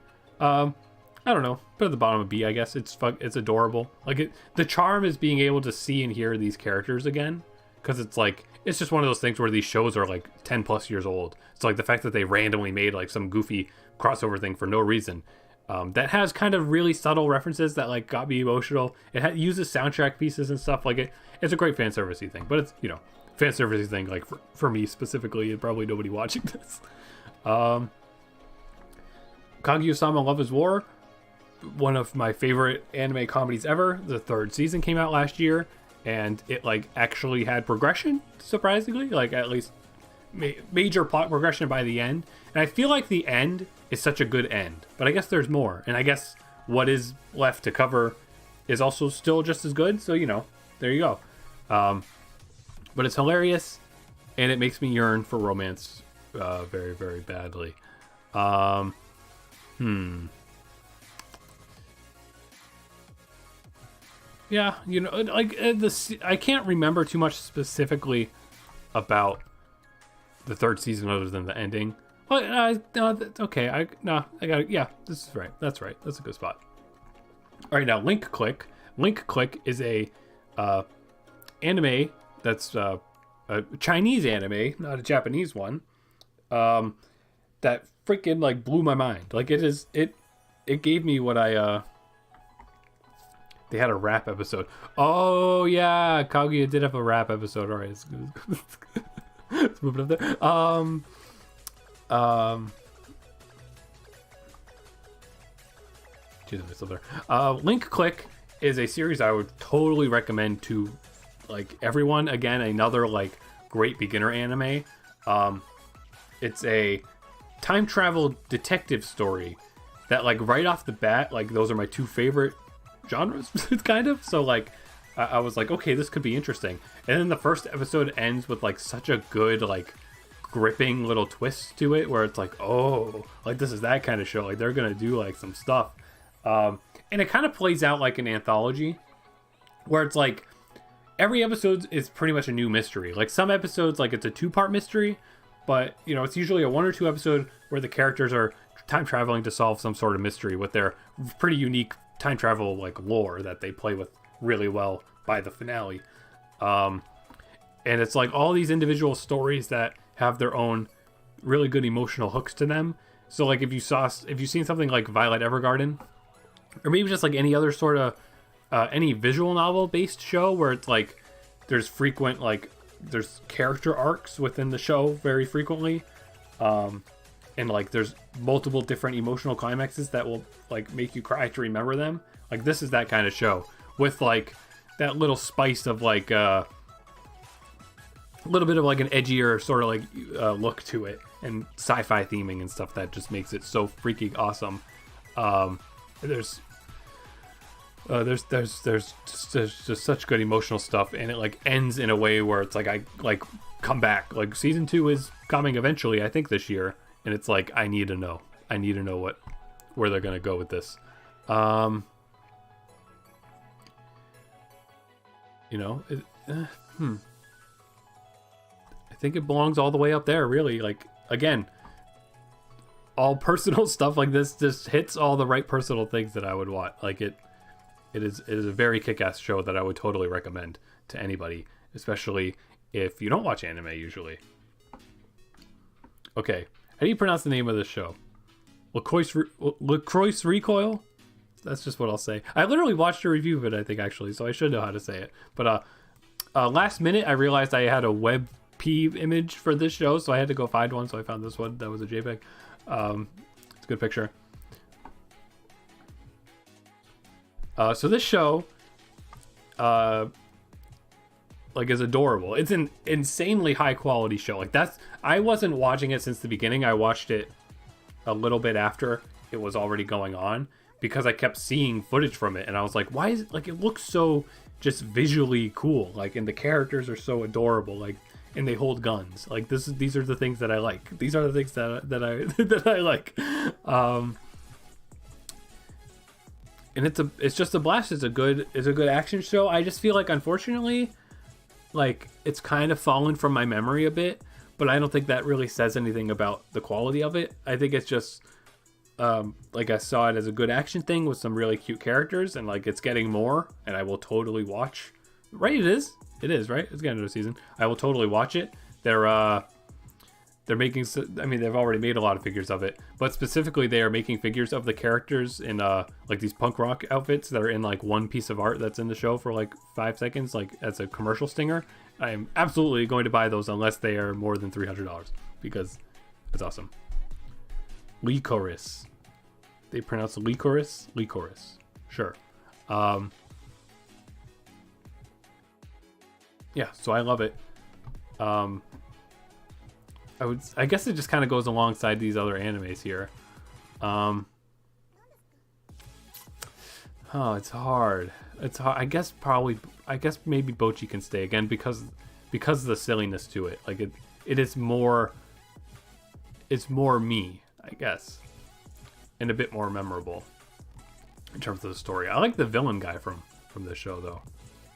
I don't know. Put at the bottom of B, I guess. It's adorable. Like the charm is being able to see and hear these characters again because it's like it's just one of those things where these shows are like 10 plus years old. So like the fact that they randomly made like some goofy crossover thing for no reason, that has kind of really subtle references that like got me emotional. It uses soundtrack pieces and stuff like it's a great fan servicey thing, but it's, you know, fan servicey thing like for me specifically, and probably nobody watching this. Kaguya-sama Love is War, one of my favorite anime comedies ever. The third season came out last year, and it like actually had progression, surprisingly, like at least major plot progression by the end. And I feel like the end is such a good end, but I guess there's more, and I guess what is left to cover is also still just as good. So, you know, there you go. But it's hilarious, and it makes me yearn for romance very, very badly. Yeah, you know, like I can't remember too much specifically about the third season other than the ending. But okay, I got it. Yeah, this is right. That's right. That's a good spot. All right, now Link Click. Link Click is a anime that's a Chinese anime, not a Japanese one. That freaking like blew my mind. Like it gave me what I they had a rap episode. Oh yeah, Kaguya did have a rap episode. All right, let's move it up there. Geez, I'm still there. Link Click is a series I would totally recommend to like everyone. Again, another like great beginner anime. It's a time travel detective story that like right off the bat, like those are my two favorite genres kind of. So like I was like, okay, this could be interesting. And then the first episode ends with like such a good like gripping little twist to it where it's like, oh, like this is that kind of show, like they're gonna do like some stuff. And it kind of plays out like an anthology where it's like every episode is pretty much a new mystery. Like some episodes, like it's a 2-part mystery, but you know, it's usually a 1 or 2 episode where the characters are time traveling to solve some sort of mystery with their pretty unique time travel like lore that they play with really well by the finale. And it's like all these individual stories that have their own really good emotional hooks to them. So like if you've seen something like Violet Evergarden, or maybe just like any other sort of any visual novel based show where it's like there's frequent like there's character arcs within the show very frequently, and like there's multiple different emotional climaxes that will like make you cry to remember them. Like this is that kind of show with like that little spice of like a little bit of like an edgier sort of like look to it, and sci-fi theming and stuff that just makes it so freaking awesome. There's just such good emotional stuff, and it like ends in a way where it's like I like come back. Like season 2 is coming eventually, I think this year, and it's like I need to know where they're gonna go with this. You know, I think it belongs all the way up there, really. Like again, all personal stuff like this just hits all the right personal things that I would want. Like it is a very kick-ass show that I would totally recommend to anybody, especially if you don't watch anime usually. Okay, how do you pronounce the name of this show? LaCroix Recoil? That's just what I'll say. I literally watched a review of it, I think, actually, so I should know how to say it. But last minute, I realized I had a WebP image for this show, so I had to go find one, so I found this one. That was a JPEG. It's a good picture. So this show, like, is adorable. It's an insanely high quality show. Like I wasn't watching it since the beginning. I watched it a little bit after it was already going on because I kept seeing footage from it, and I was like, why is it like it looks so just visually cool? Like, and the characters are so adorable. Like, and they hold guns. Like these are the things that I like. These are the things that I that I like. And it's just a blast. It's a good action show. I just feel like, unfortunately, like it's kind of fallen from my memory a bit, but I don't think that really says anything about the quality of it. I think it's just like I saw it as a good action thing with some really cute characters, and like it's getting more, and I will totally watch. Right, it is. It is, right? It's getting into a season. I will totally watch it. They're making, I mean, they've already made a lot of figures of it, but specifically they are making figures of the characters in like these punk rock outfits that are in like one piece of art that's in the show for like 5 seconds, like as a commercial stinger. I am absolutely going to buy those unless they are more than $300 because it's awesome. Licorice. They pronounce licorice? Licorice. Sure. Yeah, so I love it. I guess it just kind of goes alongside these other animes here. Oh, it's hard. It's hard. I guess maybe Bocchi can stay again because of the silliness to it. Like it is more. It's more me, I guess, and a bit more memorable in terms of the story. I like the villain guy from this show though.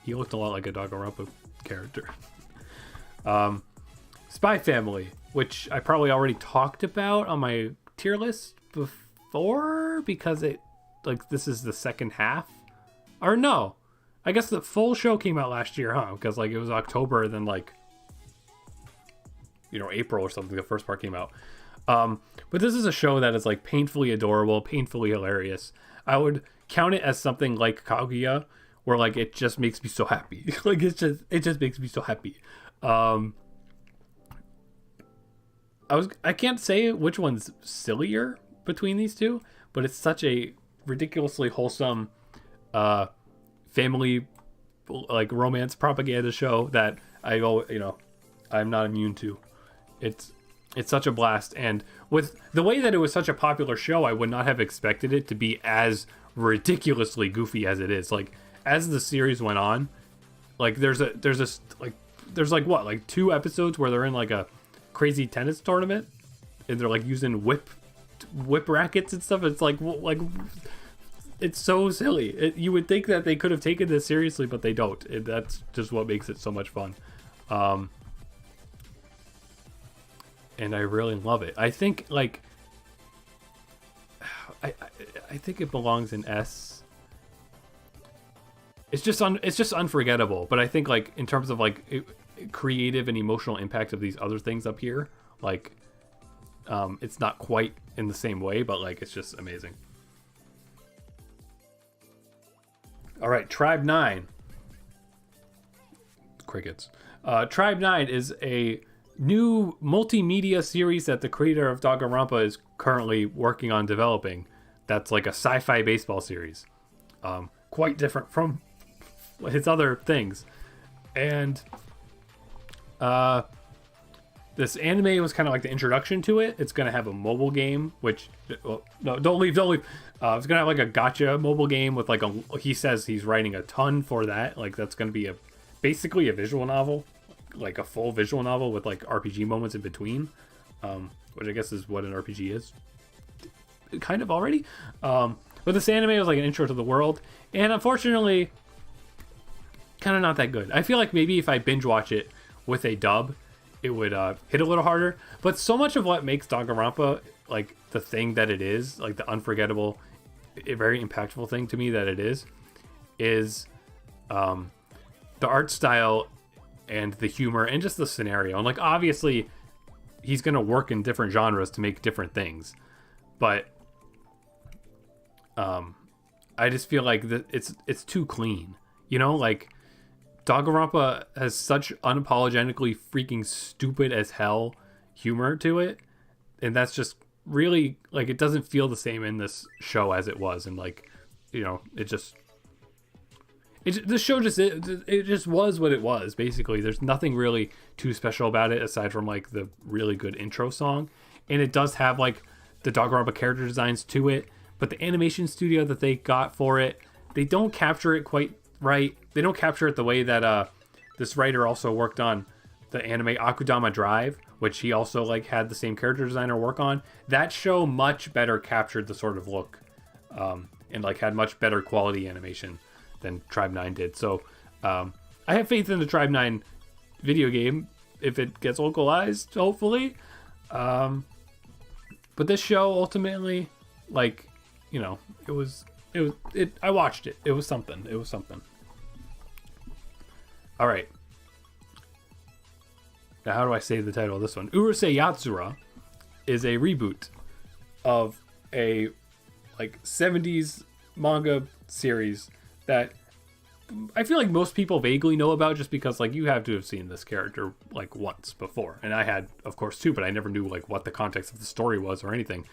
He looked a lot like a Danganronpa character. Spy Family, which I probably already talked about on my tier list before because this is the second half. Or no, I guess the full show came out last year, huh? Because like it was October, then like April or something. The first part came out. But this is a show that is like painfully adorable, painfully hilarious. I would count it as something like Kaguya, where like it just makes me so happy. Like it just makes me so happy. I can't say which one's sillier between these two, but it's such a ridiculously wholesome family like romance propaganda show that I'm not immune to. It's such a blast, and with the way that it was such a popular show, I would not have expected it to be as ridiculously goofy as it is. Like as the series went on, like there's 2 episodes where they're in like a crazy tennis tournament and they're like using whip rackets and stuff. It's like it's so silly. You would think that they could have taken this seriously, but they don't. That's just what makes it so much fun. And I really love it. I think like I think it belongs in S. It's just unforgettable. But I think like in terms of like creative and emotional impact of these other things up here, like it's not quite in the same way, but like it's just amazing. All right, Tribe 9. Crickets. Tribe 9 is a new multimedia series that the creator of Danganronpa is currently working on developing. That's like a sci-fi baseball series. Quite different from his other things. And this anime was kind of like the introduction to it. It's going to have a mobile game, which... Well, no, don't leave. It's going to have like a gacha mobile game with like he says he's writing a ton for that. Like that's going to be basically a visual novel. Like a full visual novel with like RPG moments in between, which I guess is what an RPG is kind of already. But this anime was like an intro to the world, and unfortunately kind of not that good. I feel like maybe if I binge watch it with a dub, it would hit a little harder. But so much of what makes Danganronpa like the thing that it is, like the unforgettable, very impactful thing to me that it is the art style and the humor and just the scenario. And like obviously he's gonna work in different genres to make different things, but I just feel like it's too clean, like Danganronpa has such unapologetically freaking stupid as hell humor to it, and that's just really like it doesn't feel the same in this show as it was. And like the show just was what it was. Basically, there's nothing really too special about it aside from like the really good intro song, and it does have like the Danganronpa character designs to it, but the animation studio that they got for it, they don't capture it quite right. They don't capture it the way that this writer also worked on the anime Akudama Drive, which he also like had the same character designer work on. That show much better captured the sort of look, and like had much better quality animation than Tribe 9 did. So I have faith in the Tribe 9 video game if it gets localized, hopefully. But this show ultimately, like, I watched it. It was something. All right. Now, how do I say the title of this one? Urusei Yatsura is a reboot of a like 70s manga series that I feel like most people vaguely know about, just because like you have to have seen this character like once before, and I had of course too, but I never knew like what the context of the story was or anything.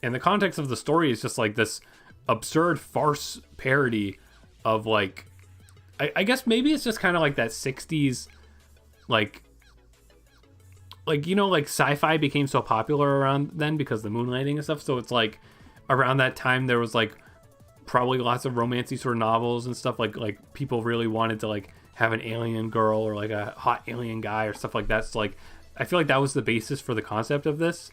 And the context of the story is just like this absurd farce parody of like I guess maybe it's just kind of like that 60s like you know, like sci-fi became so popular around then because the moon landing and stuff. So it's like around that time there was like probably lots of romancy sort of novels and stuff, like people really wanted to like have an alien girl or like a hot alien guy or stuff like that. So like I feel like that was the basis for the concept of this.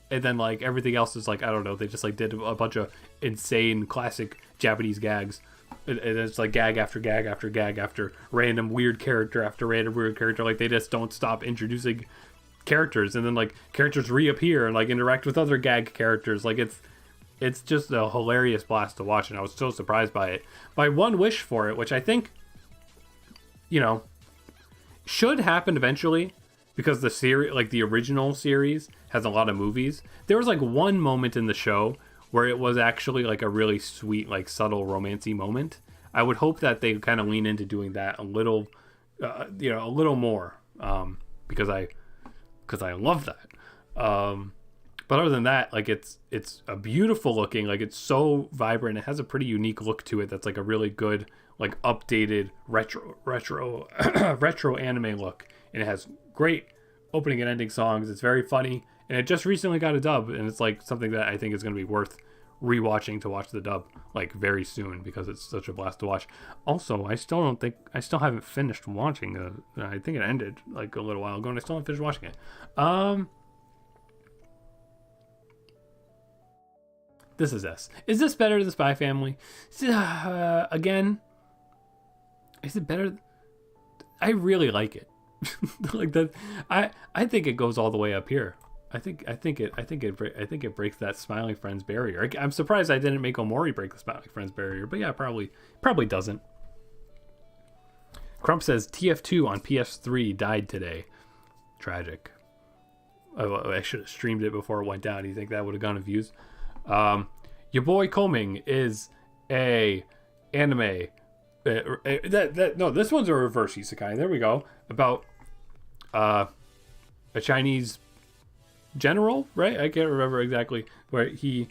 And then like everything else is like, I don't know, they just like did a bunch of insane classic Japanese gags. And it's like gag after gag after gag after random weird character after random weird character. Like they just don't stop introducing characters, and then like characters reappear and like interact with other gag characters. Like it's just a hilarious blast to watch, and I was so surprised by it. My one wish for it, which I think, you know, should happen eventually, because the series, like the original series, has a lot of movies. There was like one moment in the show where it was actually like a really sweet, like subtle romancy moment. I would hope that they kind of lean into doing that a little, you know, a little more, because I love that. But other than that, like it's a beautiful looking, like it's so vibrant. It has a pretty unique look to it. That's like a really good, like updated retro retro anime look, and it has great opening and ending songs. It's very funny, and it just recently got a dub, and it's like something that I think is going to be worth rewatching to watch the dub like very soon, because it's such a blast to watch. Also, I still haven't finished watching I think it ended like a little while ago, and I still haven't finished watching it. This is S. Is this better than Spy Family? Again, is it better? I really like it. Like that, I think it goes all the way up here. I think it breaks that Smiling Friends barrier. I'm surprised I didn't make Omori break the Smiling Friends barrier, but yeah, probably doesn't. Crump says TF2 on PS3 died today. Tragic. Oh, I should have streamed it before it went down. Do you think that would have gone to views? Your boy Koming is a anime. No, this one's a reverse isekai. There we go. About a Chinese general, right? I can't remember exactly where he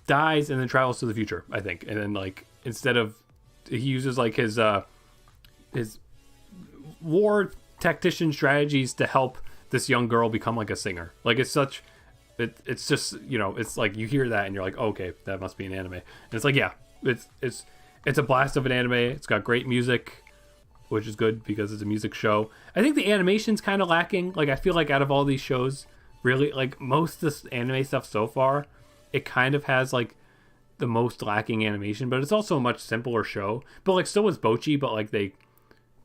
dies and then travels to the future, I think. And then like instead of, he uses like his war tactician strategies to help this young girl become like a singer. Like it's just, you know, it's like you hear that and you're like, oh, okay, that must be an anime. And it's like, yeah, it's a blast of an anime. It's got great music, which is good because it's a music show. I think the animation's kind of lacking. Like I feel like out of all these shows, really, like most of this anime stuff so far, it kind of has like the most lacking animation, but it's also a much simpler show. But like so was Bocchi, but like they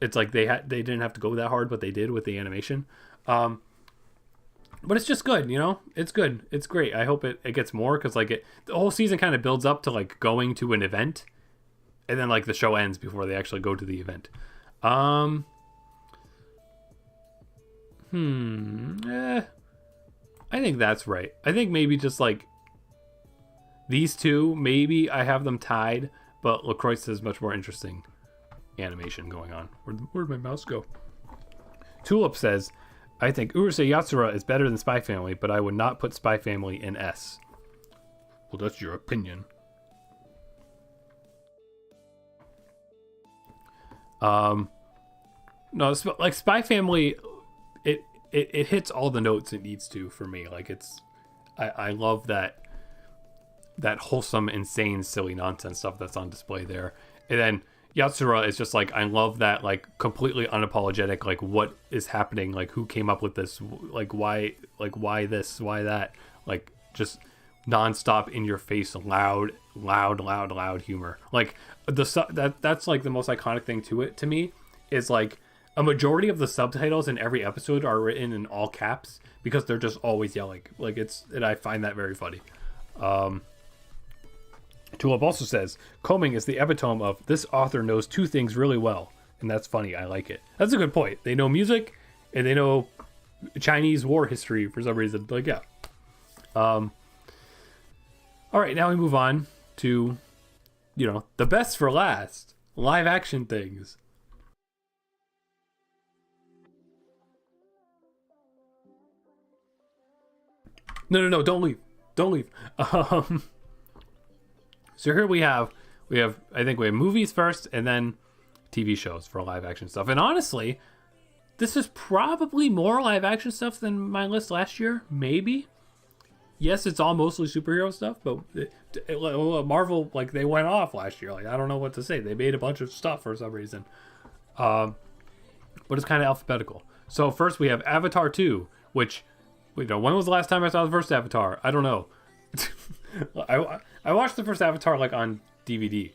didn't have to go that hard, but they did with the animation. But it's just good, you know? It's good. It's great. I hope it gets more, because like the whole season kind of builds up to like going to an event, and then like the show ends before they actually go to the event. I think that's right. I think maybe just like these two, maybe I have them tied, but LaCroix is much more interesting animation going on. Where'd my mouse go? Tulip says, I think Urusei Yatsura is better than Spy Family, but I would not put Spy Family in S. Well, that's your opinion. No, like Spy Family, it hits all the notes it needs to for me. Like I love that wholesome, insane, silly nonsense stuff that's on display there. And then Yatsura is just like, I love that like completely unapologetic, like what is happening, like who came up with this, like why this, why that, like just nonstop in your face, loud humor. Like that's like the most iconic thing to it to me, is like a majority of the subtitles in every episode are written in all caps because they're just always yelling. Like and I find that very funny. Tulip also says, combing is the epitome of this author knows two things really well. And that's funny. I like it. That's a good point. They know music and they know Chinese war history for some reason. Like, yeah. All right, now we move on to, the best for last. Live action things. No, don't leave. Don't leave. So here we have I think we have movies first and then TV shows for live action stuff. And honestly, this is probably more live action stuff than my list last year. Maybe. Yes, it's all mostly superhero stuff, but Marvel, like, they went off last year. Like, I don't know what to say. They made a bunch of stuff for some reason. But it's kind of alphabetical. So first we have Avatar 2, which, when was the last time I saw the first Avatar? I don't know. I watched the first Avatar, like, on DVD.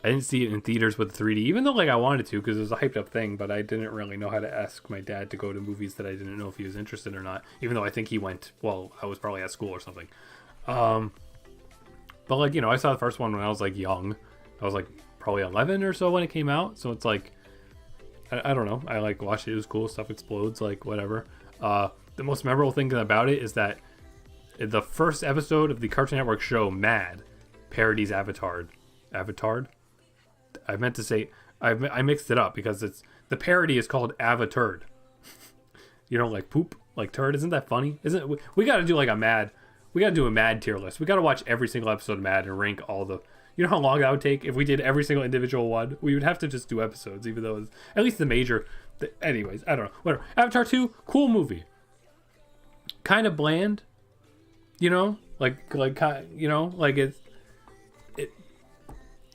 I didn't see it in theaters with 3D, even though, like, I wanted to, because it was a hyped up thing, but I didn't really know how to ask my dad to go to movies that I didn't know if he was interested or not, even though I think he went, well, I was probably at school or something. But, like, I saw the first one when I was, like, young. I was, like, probably 11 or so when it came out, so it's, like, I don't know. I, like, watched it. It was cool. Stuff explodes, like, whatever. The most memorable thing about it is that the first episode of the Cartoon Network show Mad parodies Avatar. I meant to say I mixed it up because the parody is called Avaturd. Like poop, like turd. Isn't that funny? Isn't it? We got to do like a Mad tier list. We got to watch every single episode of Mad and rank all the. You know how long that would take if we did every single individual one? We would have to just do episodes, even though it's at least the major. Anyways, I don't know. Whatever. Avatar 2, cool movie. Kind of bland. Like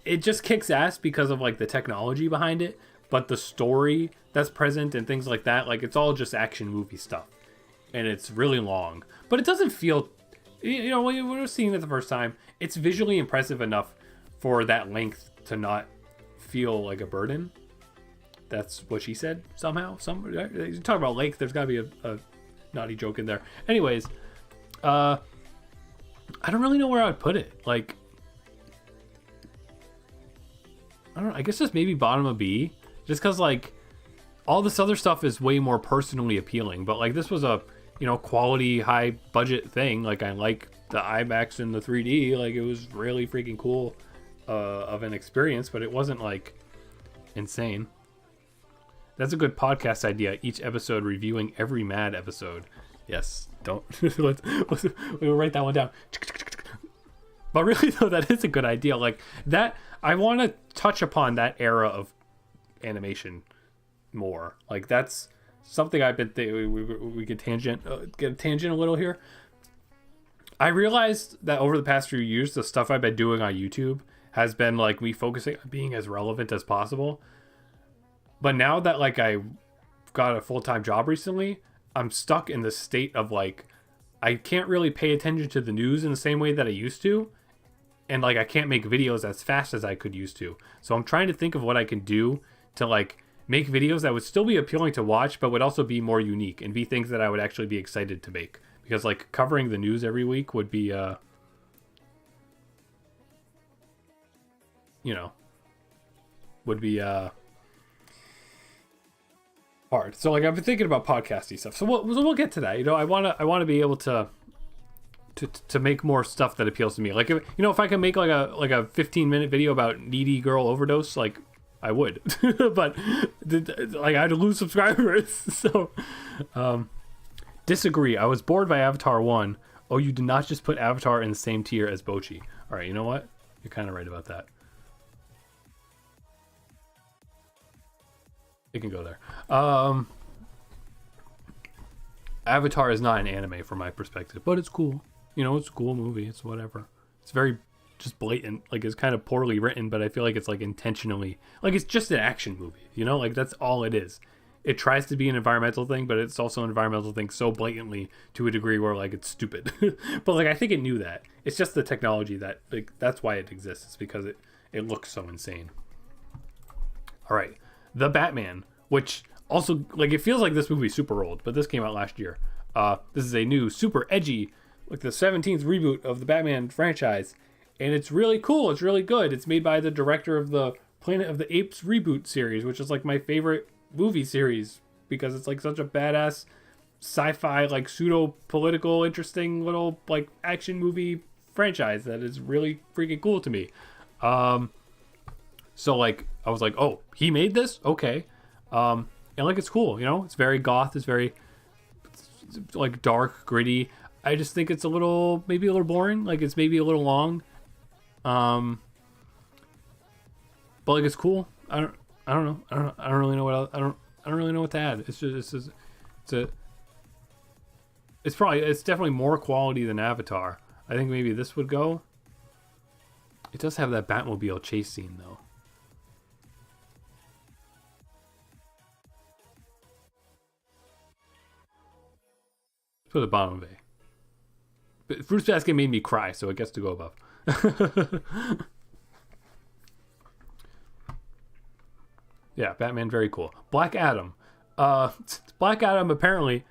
it just kicks ass because of like the technology behind it, but the story that's present and things like that, like it's all just action movie stuff, and it's really long, but it doesn't feel, when we're seeing it the first time, it's visually impressive enough for that length to not feel like a burden. That's what she said somehow. You talk about length, there's gotta be a naughty joke in there. Anyways, I don't really know where I would put it. Like, I don't know, I guess just maybe bottom of B, just because like all this other stuff is way more personally appealing, but like this was a quality high budget thing. Like I like the IMAX and the 3D, like it was really freaking cool of an experience, but it wasn't like insane. That's a good podcast idea, each episode reviewing every Mad episode. Yes, don't we'll write that one down. But really, though, that is a good idea. Like that, I want to touch upon that era of animation more. Like that's something I've been thinking. We could get a tangent a little here. I realized that over the past few years, the stuff I've been doing on YouTube has been like me focusing on being as relevant as possible. But now that like I got a full-time job recently, I'm stuck in the state of like I can't really pay attention to the news in the same way that I used to. And like I can't make videos as fast as I could used to. So I'm trying to think of what I can do to like make videos that would still be appealing to watch, but would also be more unique and be things that I would actually be excited to make. Because like covering the news every week would be hard. So like I've been thinking about podcasty stuff. So we'll get to that. I want to be able to make more stuff that appeals to me. Like if I can make like a 15-minute video about needy girl overdose, like I would. But like I had to lose subscribers. So disagree. I was bored by Avatar 1. Oh, you did not just put Avatar in the same tier as Bocchi. All right, you know what? You're kind of right about that. It can go there. Avatar is not an anime from my perspective, but it's cool. It's a cool movie. It's whatever. It's very just blatant. Like it's kind of poorly written, but I feel like it's like intentionally, like it's just an action movie. Like that's all it is. It tries to be an environmental thing, but it's also an environmental thing so blatantly to a degree where like it's stupid. But like I think it knew that. It's just the technology that like that's why it exists. It's because it looks so insane. All right. The Batman, which also, like, it feels like this movie's super old, but this came out last year. This is a new, super edgy, like the 17th reboot of the Batman franchise, and it's really cool. It's really good. It's made by the director of the Planet of the Apes reboot series, which is like my favorite movie series because it's like such a badass sci-fi, like pseudo political, interesting little like action movie franchise that is really freaking cool to me. So like I was like, oh, he made this? Okay. And like it's cool, you know? It's very goth, it's very like dark, gritty. I just think it's maybe a little boring, like it's maybe a little long. But like it's cool. I don't know. I don't really know what else. I don't really know what to add. It's definitely more quality than Avatar. I think maybe this would go. It does have that Batmobile chase scene though. For the bottom of A. But Fruits Basket made me cry, so it gets to go above. Yeah, Batman, very cool. Black Adam. Black Adam apparently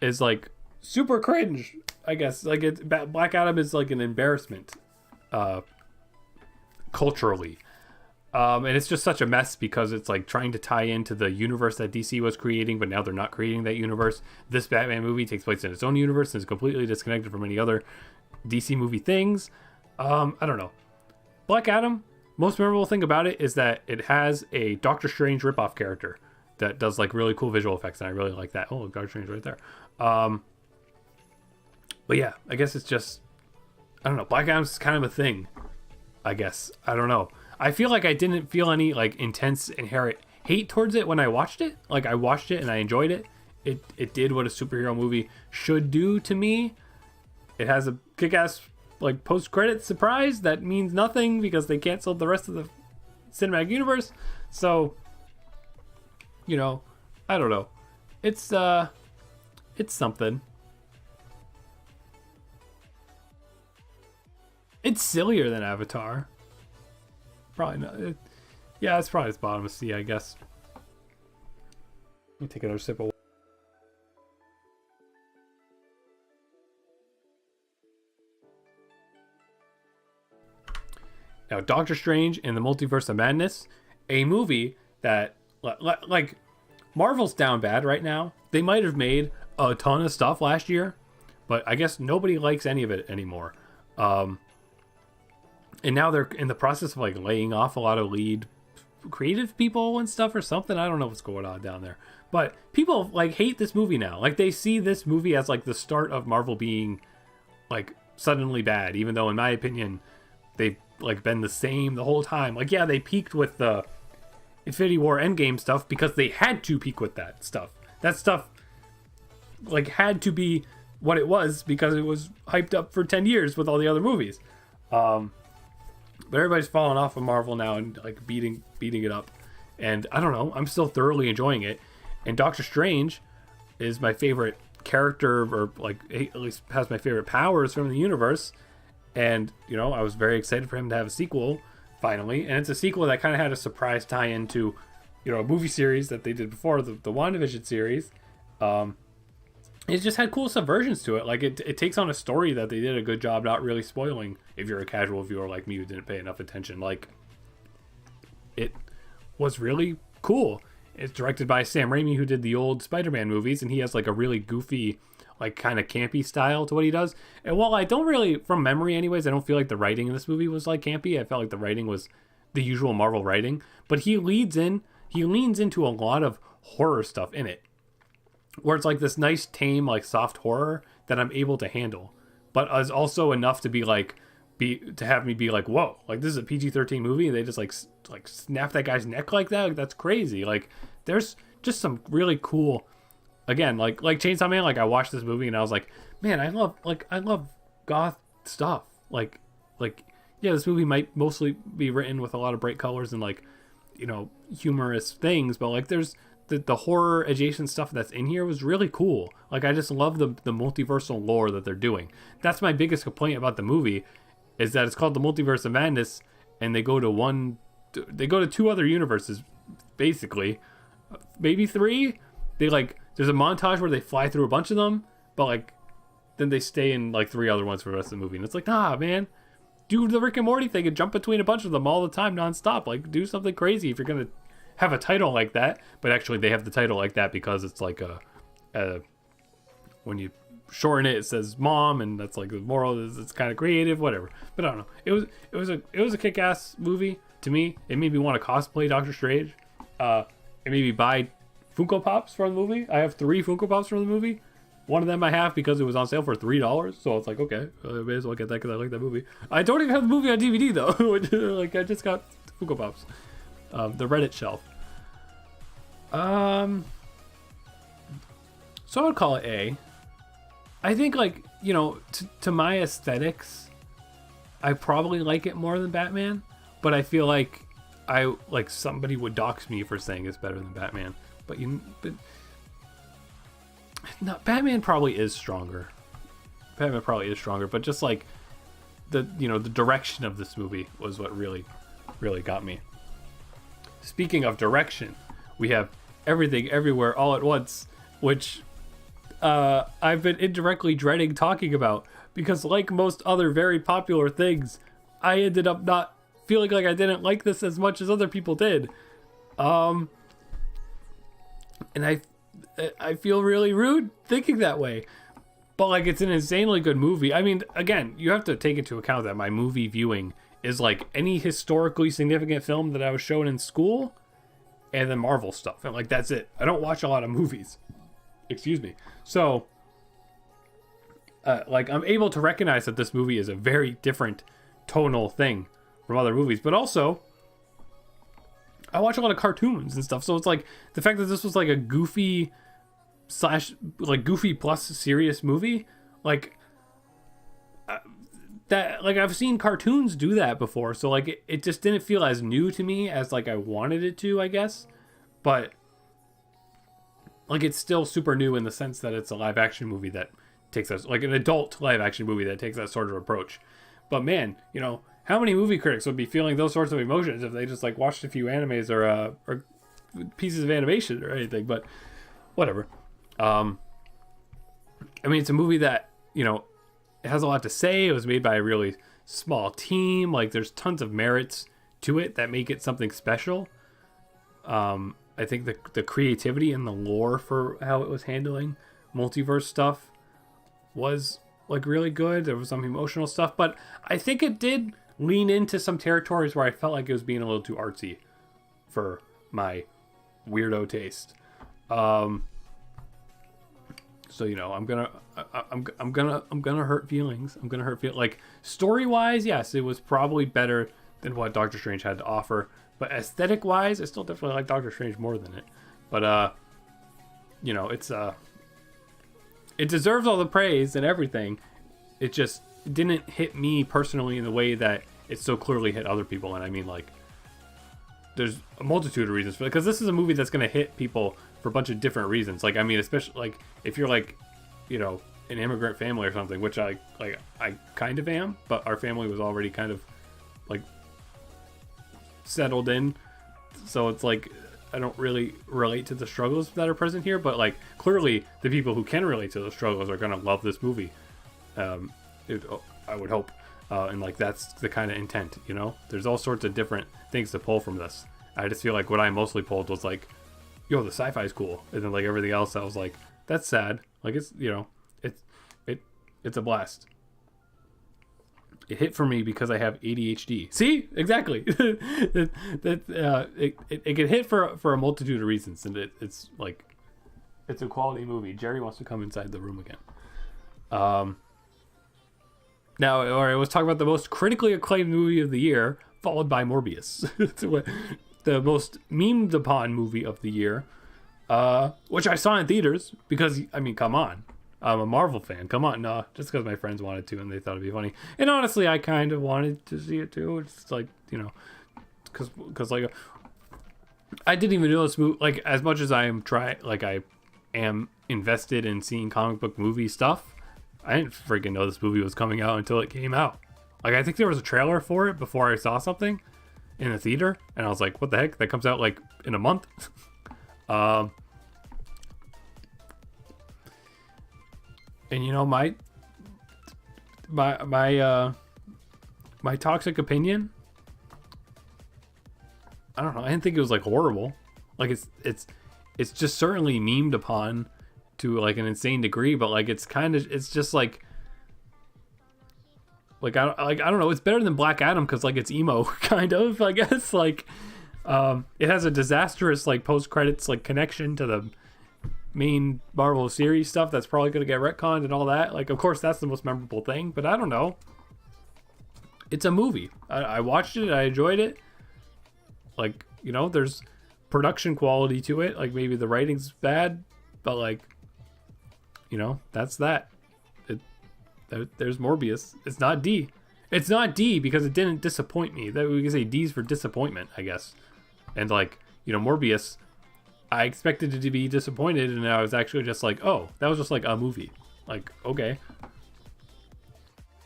is like super cringe, I guess. Like Black Adam is like an embarrassment culturally. And it's just such a mess because it's like trying to tie into the universe that DC was creating, but now they're not creating that universe. This Batman movie takes place in its own universe and is completely disconnected from any other DC movie things. I don't know. Black Adam, most memorable thing about it is that it has a Doctor Strange ripoff character that does like really cool visual effects, and I really like that. Oh, Doctor Strange right there. But yeah, I guess it's just, I don't know. Black Adam's kind of a thing, I guess. I don't know. I feel like I didn't feel any like intense inherent hate towards it when I watched it. Like I watched it and I enjoyed it. It did what a superhero movie should do to me. It has a kick-ass like post-credit surprise that means nothing because they canceled the rest of the cinematic universe. So, you know, I don't know. It's something. It's sillier than Avatar. Probably not. Yeah, it's probably its bottom of C, I guess. Let me take another sip of water. Now, Doctor Strange in the Multiverse of Madness, a movie that, like, Marvel's down bad right now. They might have made a ton of stuff last year, but I guess nobody likes any of it anymore. And now they're in the process of like laying off a lot of lead creative people and stuff or something. I don't know what's going on down there. But people like hate this movie now. Like they see this movie as like the start of Marvel being like suddenly bad, even though in my opinion they've like been the same the whole time. Like yeah, they peaked with the Infinity War Endgame stuff because they had to peak with that stuff. That stuff like had to be what it was because it was hyped up for 10 years with all the other movies. But everybody's falling off of Marvel now and like beating it up. And I don't know, I'm still thoroughly enjoying it. And Doctor Strange is my favorite character, or like at least has my favorite powers from the universe. And, you know, I was very excited for him to have a sequel finally. And it's a sequel that kind of had a surprise tie into, you know, a movie series that they did before, the WandaVision series. It just had cool subversions to it. Like it takes on a story that they did a good job not really spoiling if you're a casual viewer like me who didn't pay enough attention. Like it was really cool. It's directed by Sam Raimi, who did the old Spider-Man movies, and he has like a really goofy, like kind of campy style to what he does. And while I don't really, from memory anyways, I don't feel like the writing in this movie was like campy. I felt like the writing was the usual Marvel writing, but he leans into a lot of horror stuff in it, where it's like this nice, tame, like soft horror that I'm able to handle, but is also enough to to have me be like, whoa, like this is a PG-13 movie and they just like snap that guy's neck like that. Like, that's crazy. Like there's just some really cool, again, like Chainsaw Man. Like I watched this movie and I was like, man, I love goth stuff. Like yeah, this movie might mostly be written with a lot of bright colors and like, you know, humorous things, but like there's the horror adjacent stuff that's in here was really cool. Like I just love the multiversal lore that they're doing. That's my biggest complaint about the movie, is that it's called the Multiverse of Madness, and they go to two other universes, basically, maybe three. There's a montage where they fly through a bunch of them, but like then they stay in like three other ones for the rest of the movie, and it's like, nah, man, do the Rick and Morty thing and jump between a bunch of them all the time nonstop. Like, do something crazy if you're gonna have a title like that. But actually, they have the title like that because it's like a when you shorten it, it says mom, and that's like the moral is it's kind of creative, whatever. But I don't know. It was a kick-ass movie to me. It made me want to cosplay Doctor Strange. It made me buy Funko Pops from the movie. I have 3 Funko Pops from the movie. One of them I have because it was on sale for $3. So it's like, okay, I may as well get that because I like that movie. I don't even have the movie on DVD though. Like, I just got Funko Pops. The Reddit shelf. So I would call it A. I think, like, you know, to my aesthetics, I probably like it more than Batman. But I feel like somebody would dox me for saying it's better than Batman. But no, Batman probably is stronger. But just like the direction of this movie was what really got me. Speaking of direction, we have Everything Everywhere All at Once, which I've been indirectly dreading talking about because, like most other very popular things, I ended up not feeling like I didn't like this as much as other people did. And I feel really rude thinking that way. But, like, it's an insanely good movie. I mean, again, you have to take into account that my movie viewing is like any historically significant film that I was shown in school and then Marvel stuff. And, like, that's it. I don't watch a lot of movies. Excuse me. So, like, I'm able to recognize that this movie is a very different tonal thing from other movies. But also, I watch a lot of cartoons and stuff. So it's like, the fact that this was like a goofy plus serious movie, like, that, like, I've seen cartoons do that before. So, like, it just didn't feel as new to me as, like, I wanted it to, I guess. But, like, it's still super new in the sense that it's a live action movie that takes us, like, an adult live action movie that takes that sort of approach. But man, you know, how many movie critics would be feeling those sorts of emotions if they just, like, watched a few animes or pieces of animation or anything? But whatever. I mean, it's a movie that, you know, it has a lot to say. It was made by a really small team. Like, there's tons of merits to it that make it something special. I think the creativity and the lore for how it was handling multiverse stuff was, like, really good. There was some emotional stuff, but I think it did lean into some territories where I felt like it was being a little too artsy for my weirdo taste. So, you know, I'm gonna hurt feelings. Like, story wise, yes, it was probably better than what Doctor Strange had to offer. But aesthetic wise, I still definitely like Doctor Strange more than it. But you know, it deserves all the praise and everything. It just didn't hit me personally in the way that it so clearly hit other people. And I mean, like, there's a multitude of reasons for it, because this is a movie that's going to hit people for a bunch of different reasons. Like, I mean, especially, like, if you're, like, you know, an immigrant family or something, which I kind of am, but our family was already kind of, like, settled in, so it's like I don't really relate to the struggles that are present here, but, like, clearly the people who can relate to those struggles are gonna love this movie. I would hope, and, like, that's the kind of intent, you know. There's all sorts of different things to pull from this. I just feel like what I mostly pulled was, like, yo, the sci-fi is cool, and then, like, everything else I was like, that's sad. Like, it's, you know, it's a blast. It hit for me because I have ADHD. See? Exactly. It can hit for a multitude of reasons, and it's like, it's a quality movie. Jerry wants to come inside the room again. Now, all right, let's talk about the most critically acclaimed movie of the year, followed by Morbius. The most memed upon movie of the year, which I saw in theaters because, I mean, come on. I'm a Marvel fan. Come on, no, just because my friends wanted to and they thought it'd be funny. And honestly, I kind of wanted to see it too. It's like, you know, because like, I didn't even know this movie. Like, as much as I am invested in seeing comic book movie stuff, I didn't freaking know this movie was coming out until it came out. Like, I think there was a trailer for it before I saw something in the theater, and I was like, what the heck? That comes out like in a month. And, you know, my My toxic opinion, I don't know. I didn't think it was like horrible. Like it's just certainly memed upon to like an insane degree, but like it's just like I don't know. It's better than Black Adam because like it's emo kind of, I guess. Like it has a disastrous like post credits like connection to the main Marvel series stuff that's probably going to get retconned and all that. Like, of course, that's the most memorable thing, but I don't know. It's a movie. I watched it. I enjoyed it. Like, you know, there's production quality to it. Like, maybe the writing's bad, but like, you know, that's that. There's Morbius. It's not D. It's not D because it didn't disappoint me. That we can say D's for disappointment, I guess. And like, you know, Morbius, I expected it to be disappointed, and I was actually just like, oh, that was just like a movie. Like, okay.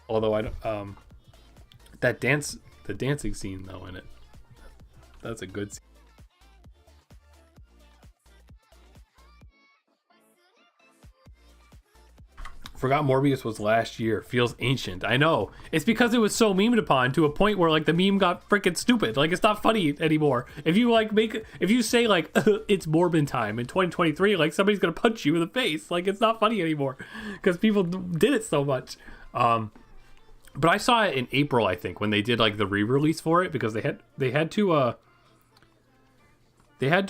Although I don't, the dancing scene though in it, that's a good scene. Forgot Morbius was last year. Feels ancient. I know. It's because it was so memed upon to a point where like the meme got freaking stupid. Like it's not funny anymore. If you like if you say like it's Morbin time in 2023, like somebody's gonna punch you in the face. Like it's not funny anymore because people did it so much. But I saw it in April, I think, when they did like the re-release for it because they had to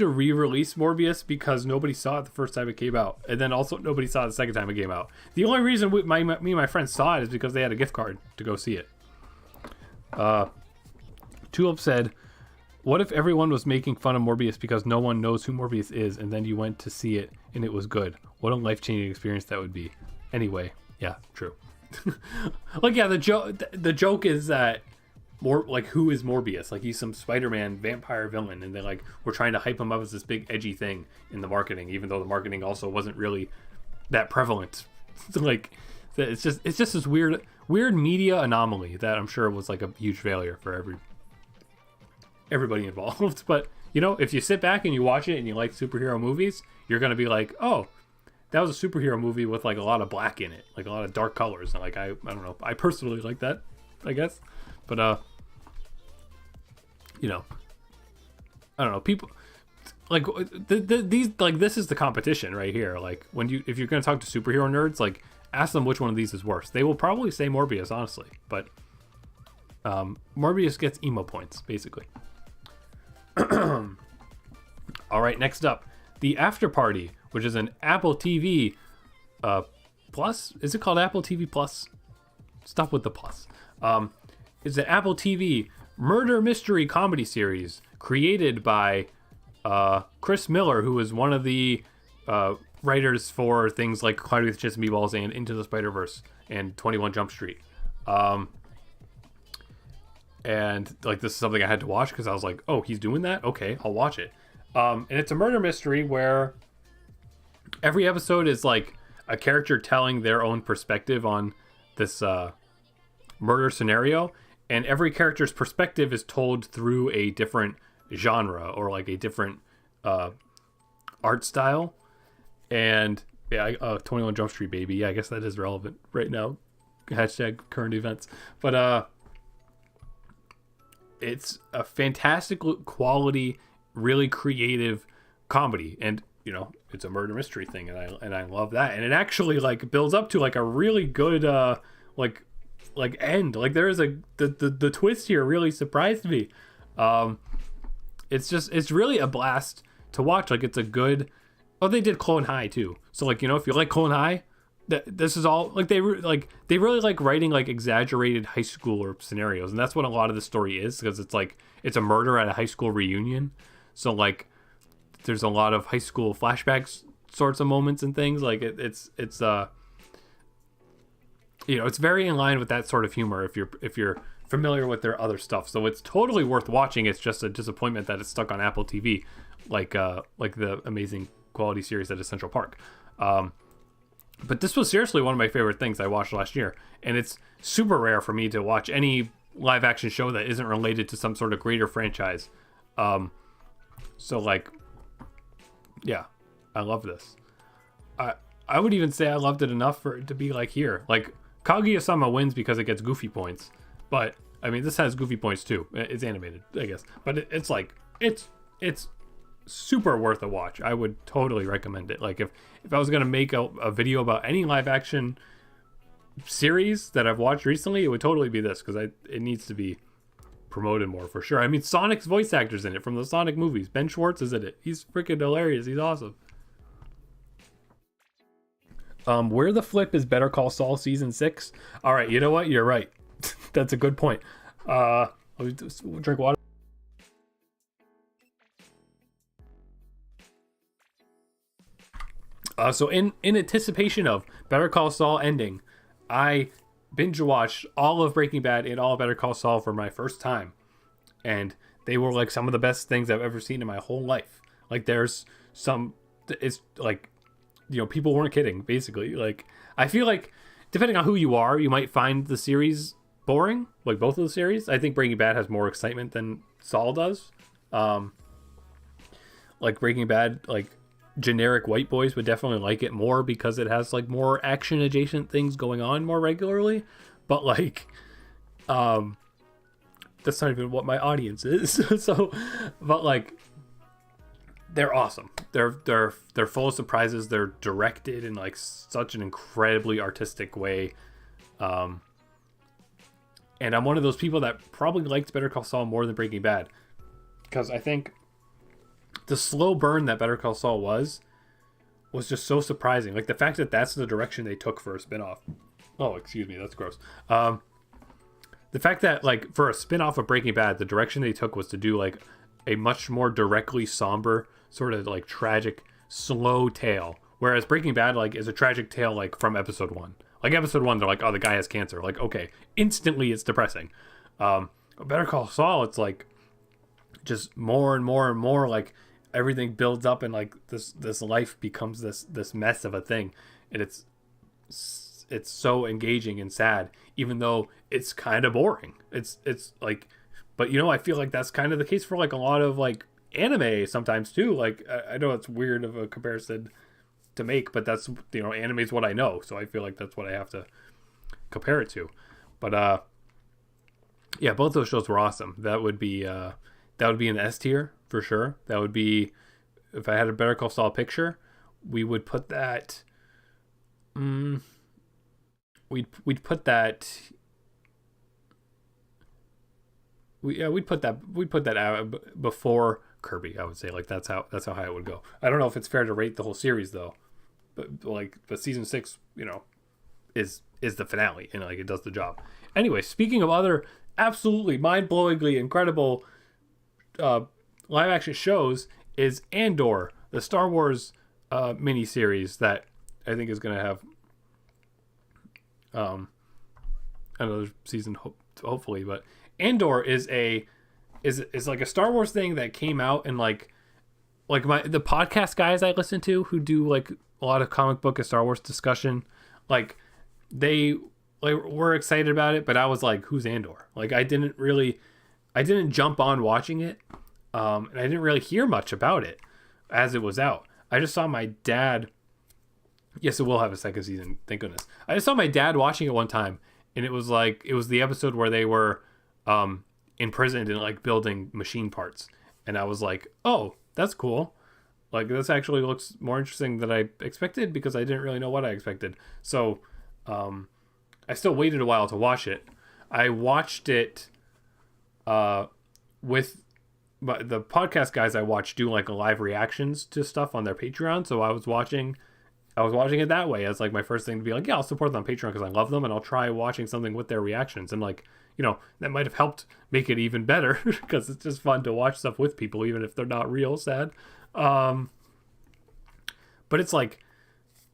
re-release Morbius because nobody saw it the first time it came out, and then also nobody saw it the second time it came out. The only reason me and my friends saw it is because they had a gift card to go see it. Tulip said, "What if everyone was making fun of Morbius because no one knows who Morbius is, and then you went to see it and it was good? What a life-changing experience that would be." Anyway, yeah, true. Like, yeah, the joke is that more like who is Morbius? Like he's some Spider-Man vampire villain, and they like were trying to hype him up as this big edgy thing in the marketing, even though the marketing also wasn't really that prevalent. Like it's just this weird media anomaly that I'm sure was like a huge failure for everybody involved. But you know, if you sit back and you watch it and you like superhero movies, you're gonna be like, oh, that was a superhero movie with like a lot of black in it, like a lot of dark colors, and like I don't know, I personally like that, I guess. But you know, I don't know, people like these, like this is the competition right here. Like if you're gonna talk to superhero nerds, like ask them which one of these is worse. They will probably say Morbius, honestly, but Morbius gets emo points basically. All right, next up, The After Party, which is an Apple TV Plus. Is it called Apple TV Plus? Stop with the plus. It's an Apple TV murder mystery comedy series created by Chris Miller, who is one of the writers for things like Cloudy with Chance and Meatballs and Into the Spider-Verse and 21 Jump Street. And like this is something I had to watch because I was like, oh, he's doing that? Okay, I'll watch it. And it's a murder mystery where every episode is like a character telling their own perspective on this murder scenario, and every character's perspective is told through a different genre or like a different art style. And yeah, 21 Jump Street, baby. Yeah, I guess that is relevant right now. Hashtag current events. But it's a fantastic quality, really creative comedy, and you know, it's a murder mystery thing, and I love that. And it actually like builds up to like a really good like end. Like there is the twist here really surprised me. It's really a blast to watch. Like it's a good. Oh, they did Clone High too. So like, you know, if you like Clone High, this is all like they really like writing like exaggerated high schooler scenarios, and that's what a lot of the story is, because it's like it's a murder at a high school reunion. So like there's a lot of high school flashbacks sorts of moments and things. Like it's you know, it's very in line with that sort of humor if you're familiar with their other stuff. So it's totally worth watching. It's just a disappointment that it's stuck on Apple TV, like the amazing quality series that is Central Park. But this was seriously one of my favorite things I watched last year, and it's super rare for me to watch any live action show that isn't related to some sort of greater franchise. So like, yeah, I love this. I would even say I loved it enough for it to be like here. Like Kaguya-sama wins because it gets Goofy points, but I mean, this has goofy points too. It's animated, I guess, but it's like it's super worth a watch. I would totally recommend it. Like if I was gonna make a video about any live action series that I've watched recently, it would totally be this, because it needs to be promoted more for sure. I mean, Sonic's voice actor's in it from the Sonic movies. Ben Schwartz is in it. He's freaking hilarious. He's awesome. Where the flip is Better Call Saul season 6? All right, you know what? You're right. That's a good point. Let me just drink water. So in anticipation of Better Call Saul ending, I binge watched all of Breaking Bad and all of Better Call Saul for my first time, and they were like some of the best things I've ever seen in my whole life. Like there's some, it's like, you know, people weren't kidding, basically. Like I feel like depending on who you are, you might find the series boring, like both of the series. I think Breaking Bad has more excitement than Saul does. Like Breaking Bad, like generic white boys would definitely like it more because it has like more action adjacent things going on more regularly. But like that's not even what my audience is. So but like they're awesome. They're full of surprises. They're directed in like such an incredibly artistic way. And I'm one of those people that probably liked Better Call Saul more than Breaking Bad, because I think the slow burn that Better Call Saul was just so surprising. Like the fact that that's the direction they took for a spinoff. Oh, excuse me, that's gross. The fact that like for a spinoff of Breaking Bad, the direction they took was to do like a much more directly somber, sort of like tragic, slow tale. Whereas Breaking Bad like is a tragic tale like from episode 1. Like episode 1, they're like, oh, the guy has cancer. Like, okay, instantly it's depressing. Better Call Saul, it's like just more and more and more like everything builds up, and like this life becomes this mess of a thing, and it's so engaging and sad, even though it's kind of boring. It's like, but you know, I feel like that's kind of the case for like a lot of like anime sometimes too. Like I know it's weird of a comparison to make, but that's, you know, anime is what I know, so I feel like that's what I have to compare it to. But yeah, both those shows were awesome. That would be in the S tier for sure. That would be, if I had a Better Call Saul picture, we would put that we'd put that we'd put that out before Kirby, I would say. Like that's how high it would go. I don't know if it's fair to rate the whole series though, but season 6, you know, is the finale, and like it does the job. Anyway, speaking of other absolutely mind-blowingly incredible live action shows, is Andor, the Star Wars mini series that I think is going to have another season hopefully. But Andor is like a Star Wars thing that came out, and like the podcast guys I listen to who do like a lot of comic book and Star Wars discussion, like they like were excited about it, but I was like, who's Andor? Like I didn't jump on watching it, and I didn't really hear much about it as it was out. I just saw my dad. Yes, it will have a second season, thank goodness. I just saw my dad watching it one time, and it was the episode where they were imprisoned and like building machine parts, and I was like, oh, that's cool. Like this actually looks more interesting than I expected, because I didn't really know what I expected. So I still waited a while to watch it. I watched it with the podcast guys I watch do like live reactions to stuff on their Patreon. So I was watching it that way as like my first thing to be like, yeah, I'll support them on Patreon because I love them, and I'll try watching something with their reactions. And like, you know, that might have helped make it even better because it's just fun to watch stuff with people, even if they're not real sad. But it's like,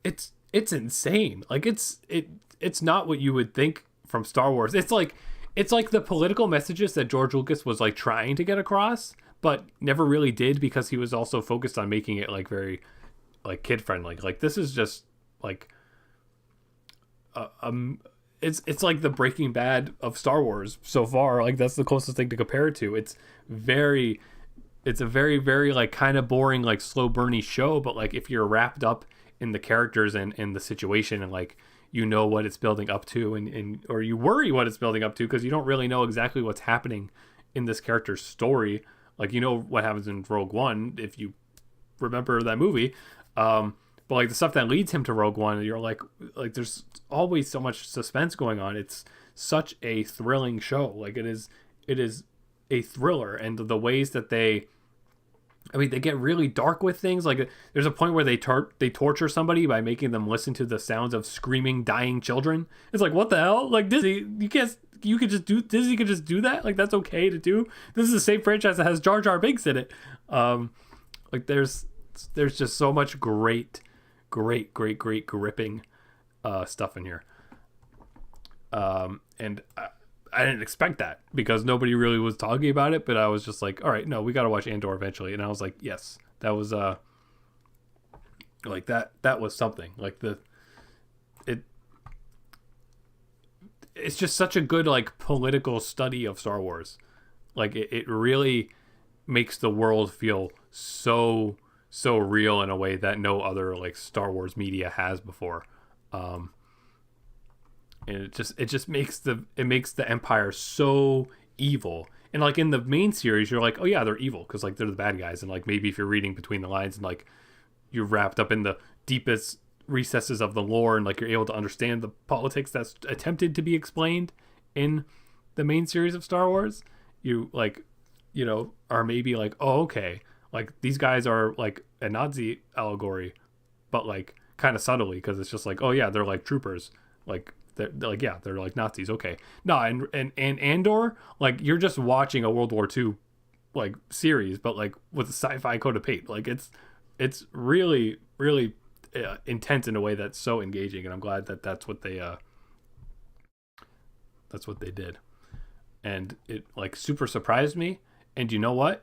it's insane. Like it's not what you would think from Star Wars. It's like the political messages that George Lucas was like trying to get across, but never really did, because he was also focused on making it like very like kid friendly. Like this is just like it's like the Breaking Bad of Star Wars so far. Like that's the closest thing to compare it to. It's a very, very like kind of boring, like slow burny show, but like if you're wrapped up in the characters and the situation, and like you know what it's building up to, or you worry what it's building up to because you don't really know exactly what's happening in this character's story. Like, you know what happens in Rogue One if you remember that movie, but like the stuff that leads him to Rogue One, you're like there's always so much suspense going on. It's such a thrilling show. Like it is a thriller, and the ways that they get really dark with things. Like there's a point where they torture somebody by making them listen to the sounds of screaming, dying children. It's like, what the hell? Like Disney, Disney could just do that. Like that's okay to do. This is the same franchise that has Jar Jar Binks in it. Like there's just so much great gripping stuff in here. And I didn't expect that because nobody really was talking about it, but I was just like, all right, no, we got to watch Andor eventually. And I was like, yes, that was like that was something. Like it's just such a good like political study of Star Wars. Like it really makes the world feel so real in a way that no other like Star Wars media has before. And it just makes the Empire so evil. And like in the main series, you're like, oh yeah, they're evil because like they're the bad guys. And like maybe if you're reading between the lines and like you're wrapped up in the deepest recesses of the lore and like you're able to understand the politics that's attempted to be explained in the main series of Star Wars, you like, you know, are maybe like, oh okay, like these guys are like a Nazi allegory, but like kind of subtly because it's just like, oh yeah, they're like troopers, like they're like, yeah, they're like Nazis. Okay. No, and Andor, like you're just watching a World War II like series, but like with a sci-fi coat of paint. Like it's really intense in a way that's so engaging, and I'm glad that that's what they did. And it like super surprised me. And you know what?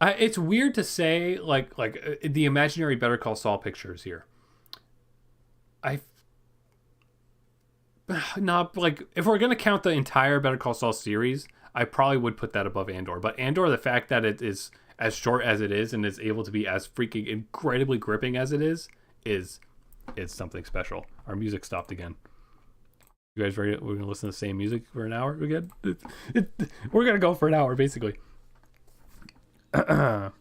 It's weird to say like the imaginary Better Call Saul pictures here. Not like if we're gonna count the entire Better Call Saul series, I probably would put that above Andor. But Andor, the fact that it is as short as it is and is able to be as freaking incredibly gripping as it is something special. Our music stopped again. You guys ready? We're gonna listen to the same music for an hour again. We're gonna go for an hour basically. I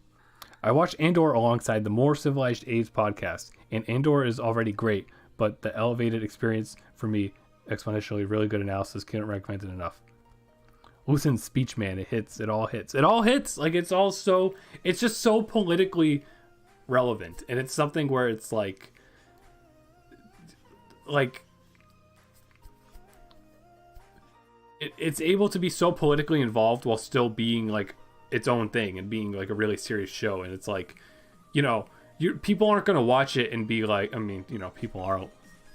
watched Andor alongside the More Civilized Age podcast, and Andor is already great, but the elevated experience for me, exponentially really good analysis, couldn't recommend it enough. Luthon's speech, man, it all hits. Like it's just so politically relevant, and it's something where it's like it's able to be so politically involved while still being like its own thing and being like a really serious show. And it's like, you know, people aren't going to watch it and be like, I mean, you know, people are,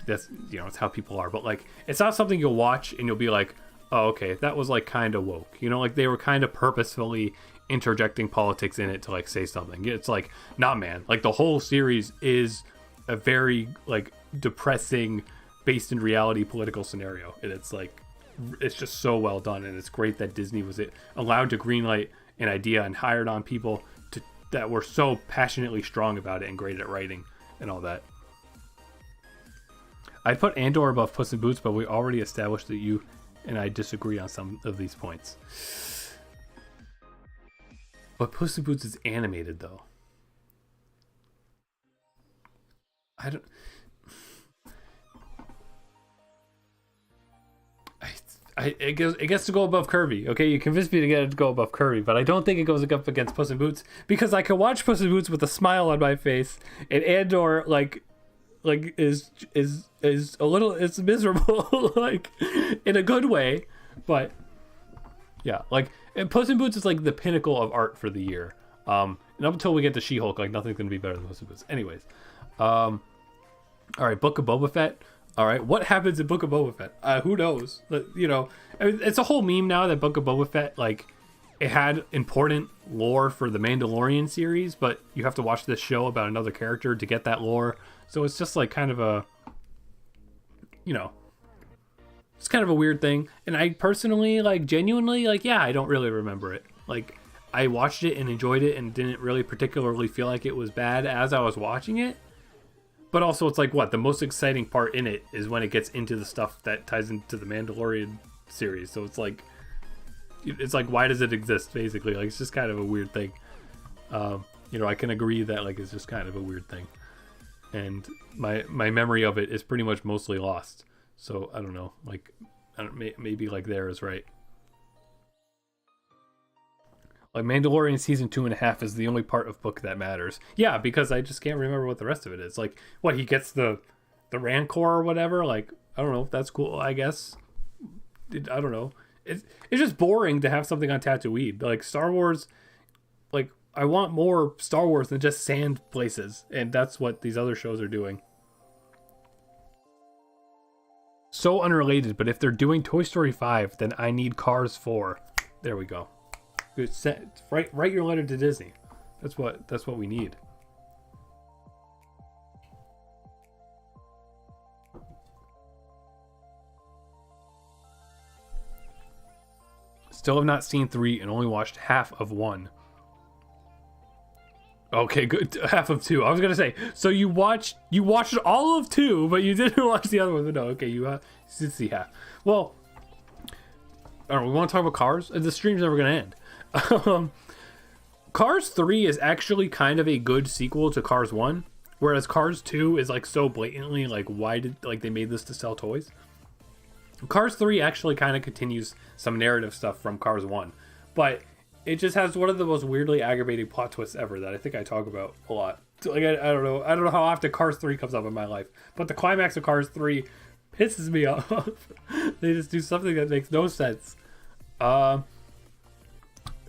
that's, you know, it's how people are, but like, it's not something you'll watch and you'll be like, oh, okay, that was like kind of woke, you know, like they were kind of purposefully interjecting politics in it to like say something. It's like, nah, man, like the whole series is a very like depressing, based in reality political scenario. And it's like, it's just so well done. And it's great that Disney was allowed to greenlight an idea and hired on people that were so passionately strong about it and great at writing and all that. I'd put Andor above Puss in Boots, but we already established that you and I disagree on some of these points. But Puss in Boots is animated, though. It gets to go above Kirby. Okay, you convinced me to get it to go above Kirby, but I don't think it goes up against Puss in Boots because I can watch Puss in Boots with a smile on my face, and Andor is a little, it's miserable like in a good way, but yeah, like and Puss in Boots is like the pinnacle of art for the year. And up until we get to She-Hulk, like nothing's gonna be better than Puss in Boots. Anyways, all right, Book of Boba Fett. All right, what happens in Book of Boba Fett? Who knows? You know, I mean, it's a whole meme now that Book of Boba Fett, like, it had important lore for the Mandalorian series, but you have to watch this show about another character to get that lore. So it's just like kind of a, you know, it's kind of a weird thing. And I personally, like, genuinely, like, yeah, I don't really remember it. Like, I watched it and enjoyed it and didn't really particularly feel like it was bad as I was watching it. but also it's like what the most exciting part in it is when it gets into the stuff that ties into the Mandalorian series. So it's like why does it exist basically? Like it's just kind of a weird thing. I can agree that like it's just kind of a weird thing, and my memory of it is pretty much mostly lost. So I don't know, like maybe like there is right. Like Mandalorian season 2.5 is the only part of book that matters. Yeah, because I just can't remember what the rest of it is. Like what he gets the Rancor or whatever. Like I don't know. That's cool. I guess. I don't know. It's just boring to have something on Tatooine. Like Star Wars. Like I want more Star Wars than just sand places, and that's what these other shows are doing. So unrelated, but if they're doing Toy Story 5, then I need Cars 4. There we go. Good. Write your letter to Disney. That's what we need. Still have not seen 3 and only watched half of 1. Okay, good. Half of 2. I was gonna say. So you watched all of 2, but you didn't watch the other one. But no, okay, you did see half. Well, I don't know. We want to talk about Cars. The stream's never gonna end. Cars 3 is actually kind of a good sequel to Cars 1, whereas Cars 2 is like so blatantly like why did like they made this to sell toys. Cars 3 actually kind of continues some narrative stuff from Cars 1, but it just has one of the most weirdly aggravating plot twists ever that I think I talk about a lot. Like I don't know how often Cars 3 comes up in my life, but the climax of Cars 3 pisses me off. They just do something that makes no sense.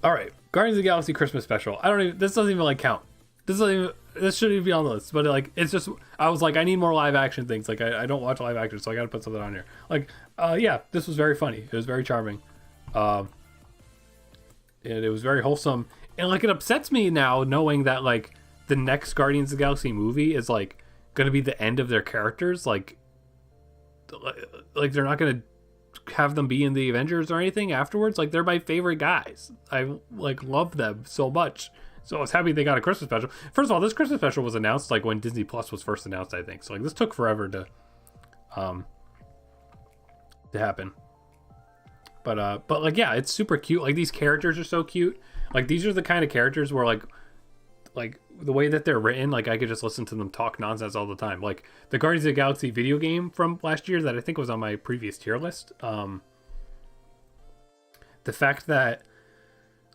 All right, Guardians of the Galaxy Christmas special. This doesn't even like count. This shouldn't even be on the list. But like, it's just I was like, I need more live action things. Like I don't watch live action, so I got to put something on here. Like, yeah, this was very funny. It was very charming, and it was very wholesome. And like, it upsets me now knowing that like the next Guardians of the Galaxy movie is like gonna be the end of their characters. Like they're not gonna have them be in the Avengers or anything afterwards. Like they're my favorite guys. I like love them so much. So I was happy they got a Christmas special. First of all, this Christmas special was announced like when Disney Plus was first announced, I think. So like this took forever to happen. But like yeah, it's super cute. Like these characters are so cute. Like these are the kind of characters where like the way that they're written, like I could just listen to them talk nonsense all the time. Like the Guardians of the Galaxy video game from last year that I think was on my previous tier list. The fact that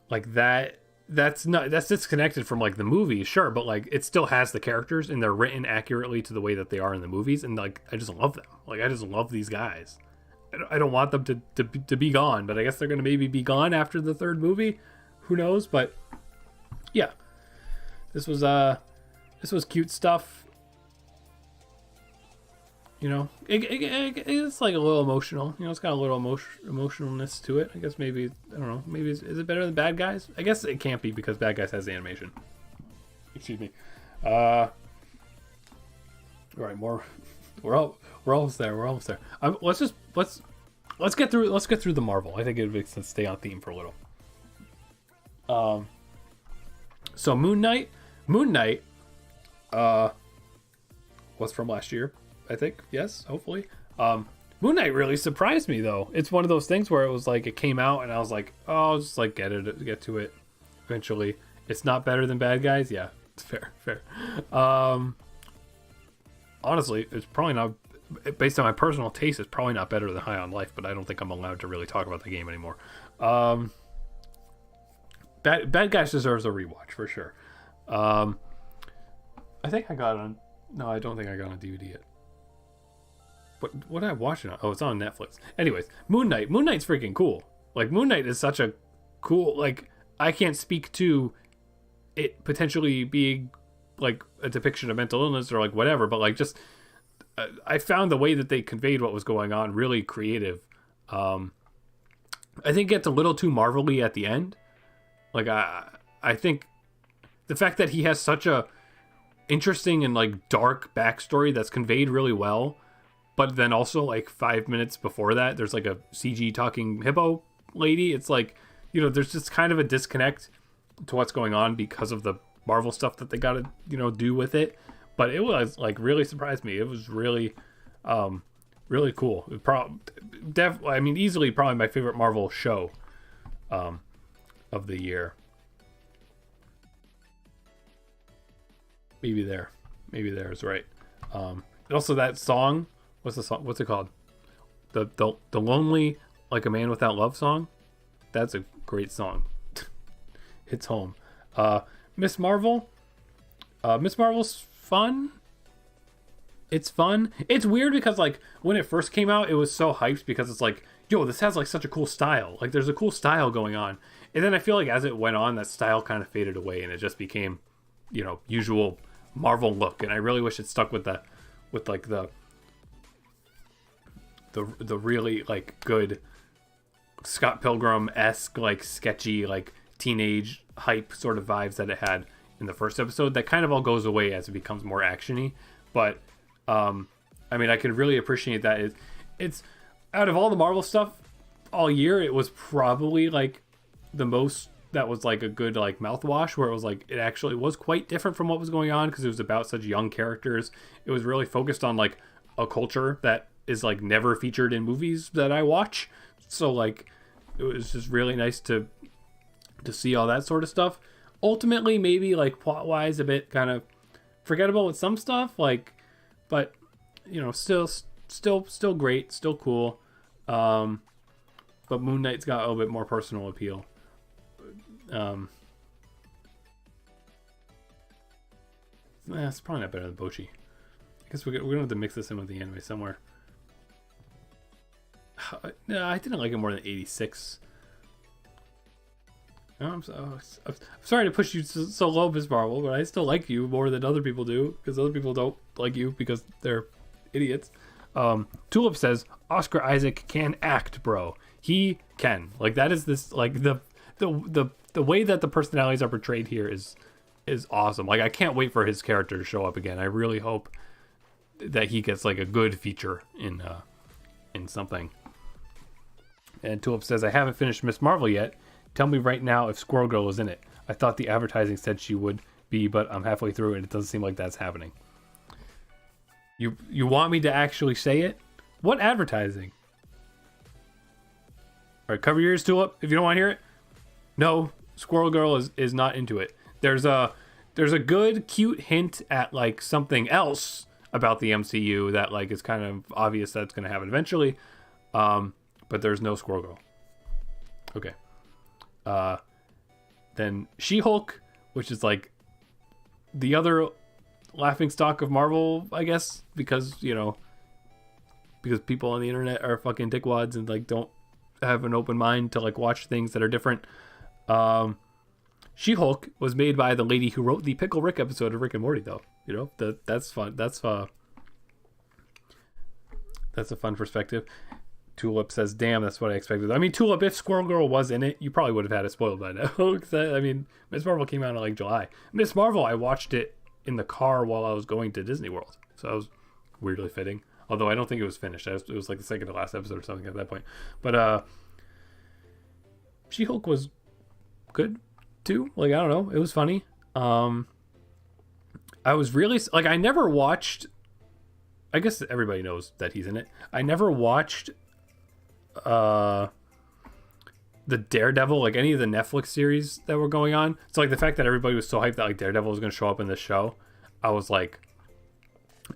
like that's disconnected from like the movie, sure, but like it still has the characters and they're written accurately to the way that they are in the movies, and like I just love them. Like I just love these guys. I don't want them to be gone, but I guess they're gonna maybe be gone after the third movie. Who knows? But yeah. This was cute stuff. You know, it's like a little emotional. You know, it's got a little emotionalness to it. I guess maybe, I don't know. Maybe is it better than Bad Guys? I guess it can't be because Bad Guys has the animation. Excuse me. All right, more. We're almost there. We're almost there. Let's get through the Marvel. I think it makes sense to stay on theme for a little. So Moon Knight was from last year, I think. Yes, hopefully. Moon Knight really surprised me though. It's one of those things where it was like it came out and I was like, oh, I'll just like get to it eventually. It's not better than Bad Guys. Yeah, it's fair. Honestly, it's probably not, based on my personal taste, it's probably not better than High on Life, but I don't think I'm allowed to really talk about the game anymore. Bad Guys deserves a rewatch for sure. I think I got on. No, I don't think I got on DVD yet. What did I watch it on? Oh, it's on Netflix. Anyways, Moon Knight. Moon Knight's freaking cool. Like Moon Knight is such a cool. Like I can't speak to it potentially being like a depiction of mental illness or like whatever, but like just I found the way that they conveyed what was going on really creative. I think it gets a little too Marvel-y at the end. Like I think the fact that he has such a interesting and like dark backstory that's conveyed really well, but then also like 5 minutes before that there's like a CG talking hippo lady. It's like, you know, there's just kind of a disconnect to what's going on because of the Marvel stuff that they gotta, you know, do with it. but it was like really surprised me. It was really, really cool. I mean, easily probably my favorite Marvel show, of the year. Maybe there is right. And also that song. What's the song? What's it called? The Lonely Like a Man Without Love song. That's a great song. Hits home. Miss Marvel. Miss Marvel's fun. It's fun. It's weird because like when it first came out, it was so hyped because it's like, yo, this has like such a cool style. Like there's a cool style going on. And then I feel like as it went on, that style kind of faded away and it just became, usual Marvel look. And I really wish it stuck with the really like good Scott Pilgrim-esque, like sketchy, like teenage hype sort of vibes that it had in the first episode. That kind of all goes away as it becomes more actiony. But I mean, I can really appreciate that. It's out of all the Marvel stuff all year, it was probably like the most that was like a good like mouthwash, where it was like it actually was quite different from what was going on because it was about such young characters. It was really focused on like a culture that is like never featured in movies that I watch. So like it was just really nice to see all that sort of stuff. Ultimately, maybe like plot wise a bit kind of forgettable with some stuff, like, but still great, still cool. But Moon Knight's got a little bit more personal appeal. It's probably not better than Bocchi. I guess we're gonna have to mix this in with the anime somewhere. No, I didn't like it more than 86. No, I'm sorry to push you so low, Miss Marvel, but I still like you more than other people do, because other people don't like you because they're idiots. Tulip says Oscar Isaac can act, bro. He can. Like that is this like the way that the personalities are portrayed here is awesome. Like I can't wait for his character to show up again. I really hope that he gets like a good feature in something. And Tulip says, I haven't finished Miss Marvel yet. Tell me right now if Squirrel Girl is in it. I thought the advertising said she would be, but I'm halfway through and it doesn't seem like that's happening. You want me to actually say it? What advertising? All right, cover your ears, Tulip, if you don't want to hear it. No, Squirrel Girl is not into it. There's a good, cute hint at like something else about the MCU that like is kind of obvious that's going to happen eventually. But there's no Squirrel Girl. Okay. Then She-Hulk, which is like the other laughing stock of Marvel, I guess, because people on the internet are fucking dickwads and like don't have an open mind to like watch things that are different. She-Hulk was made by the lady who wrote the Pickle Rick episode of Rick and Morty, though. That's fun. That's a fun perspective. Tulip says, damn, that's what I expected. I mean, Tulip, if Squirrel Girl was in it, you probably would have had it spoiled by now. I mean, Miss Marvel came out in like July. Miss Marvel, I watched it in the car while I was going to Disney World. So that was weirdly fitting. Although I don't think it was finished. It was like the second to last episode or something at that point. But She-Hulk was good too. Like, I don't know. It was funny. I was really like, I never watched, I guess everybody knows that he's in it. I never watched the Daredevil, like any of the Netflix series that were going on. So like the fact that everybody was so hyped that like Daredevil was going to show up in this show, I was like,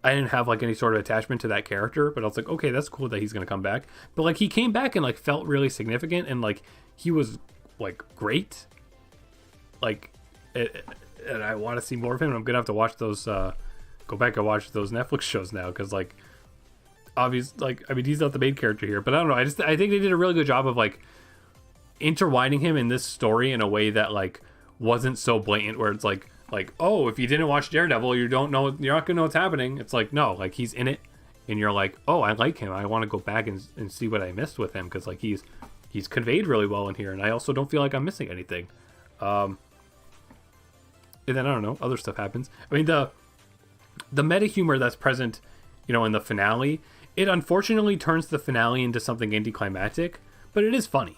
I didn't have like any sort of attachment to that character, but I was like, okay, that's cool that he's going to come back. But like he came back and like felt really significant and like he was like great. Like and I want to see more of him. I'm going to have to watch those go back and watch those Netflix shows now, because like obvious, like, I mean, he's not the main character here, but I don't know. I think they did a really good job of like intertwining him in this story in a way that like wasn't so blatant, where it's like, oh, if you didn't watch Daredevil, you're not gonna know what's happening. It's like, no, like he's in it, and you're like, oh, I like him. I want to go back and see what I missed with him, because like he's conveyed really well in here, and I also don't feel like I'm missing anything. And then I don't know, other stuff happens. I mean, the meta humor that's present, in the finale, it unfortunately turns the finale into something anticlimactic, but it is funny.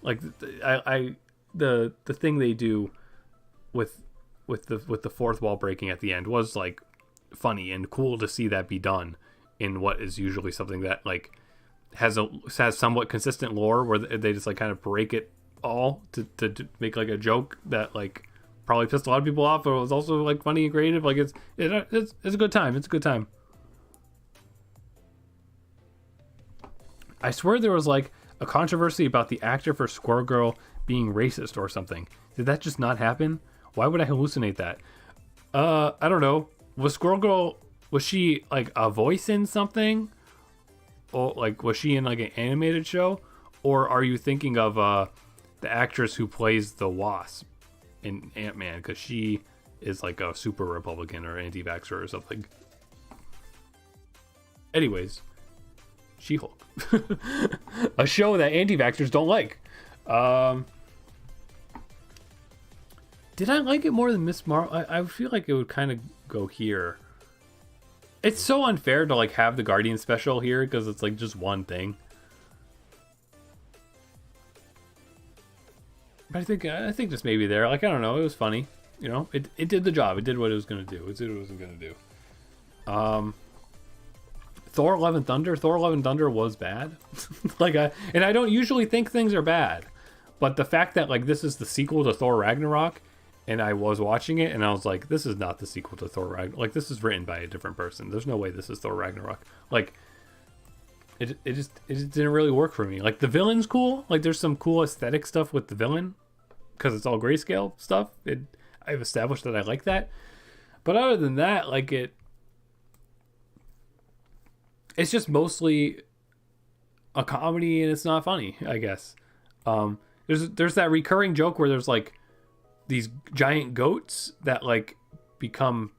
Like the thing they do with the fourth wall breaking at the end was like funny and cool to see that be done in what is usually something that like has somewhat consistent lore, where they just like kind of break it all to make like a joke that like probably pissed a lot of people off, but it was also like funny and creative. Like it's a good time. It's a good time. I swear there was like a controversy about the actor for Squirrel Girl being racist or something. Did that just not happen? Why would I hallucinate that? I don't know. Was Squirrel Girl, was she like a voice in something? Or like was she in like an animated show? Or are you thinking of the actress who plays the Wasp in Ant-Man? Because she is like a super Republican or anti-vaxxer or something. Anyways, She-Hulk. A show that anti-vaxxers don't like. Did I like it more than Miss Marvel? I feel like it would kind of go here. It's so unfair to like have the Guardian special here because it's like just one thing. But I think just maybe there. Like I don't know, it was funny. You know, it did the job. It did what it was gonna do. It did what it was gonna do. Thor: Love and Thunder. Thor: Love and Thunder was bad. And I don't usually think things are bad, but the fact that like this is the sequel to Thor Ragnarok, and I was watching it and I was like, this is not the sequel to Thor Ragnarok. Like this is written by a different person. There's no way this is Thor Ragnarok. Like it just didn't really work for me. Like the villain's cool. Like there's some cool aesthetic stuff with the villain because it's all grayscale stuff. I've established that I like that. But other than that, like it's just mostly a comedy and it's not funny, I guess. There's that recurring joke where there's like these giant goats that like become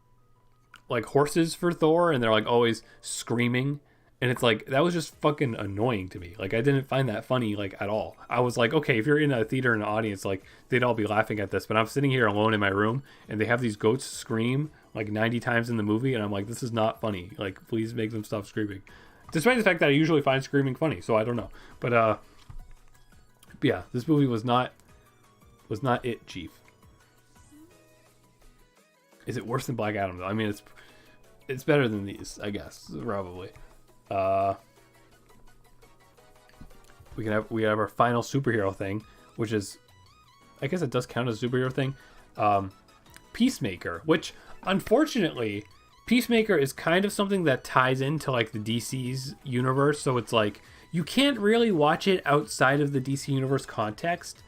like horses for Thor and they're like always screaming, and it's like that was just fucking annoying to me. Like I didn't find that funny like at all. I was like, okay, if you're in a theater and an audience, like they'd all be laughing at this, but I'm sitting here alone in my room and they have these goats scream like 90 times in the movie and I'm like, this is not funny. Like please make them stop screaming. Despite the fact that I usually find screaming funny, so I don't know. But yeah, this movie was not it, Chief. Is it worse than Black Adam though? I mean, it's better than these, I guess, probably. We have our final superhero thing, which is, I guess it does count as a superhero thing. Peacemaker, which unfortunately, Peacemaker is kind of something that ties into like the DC's universe, so it's like you can't really watch it outside of the DC universe context,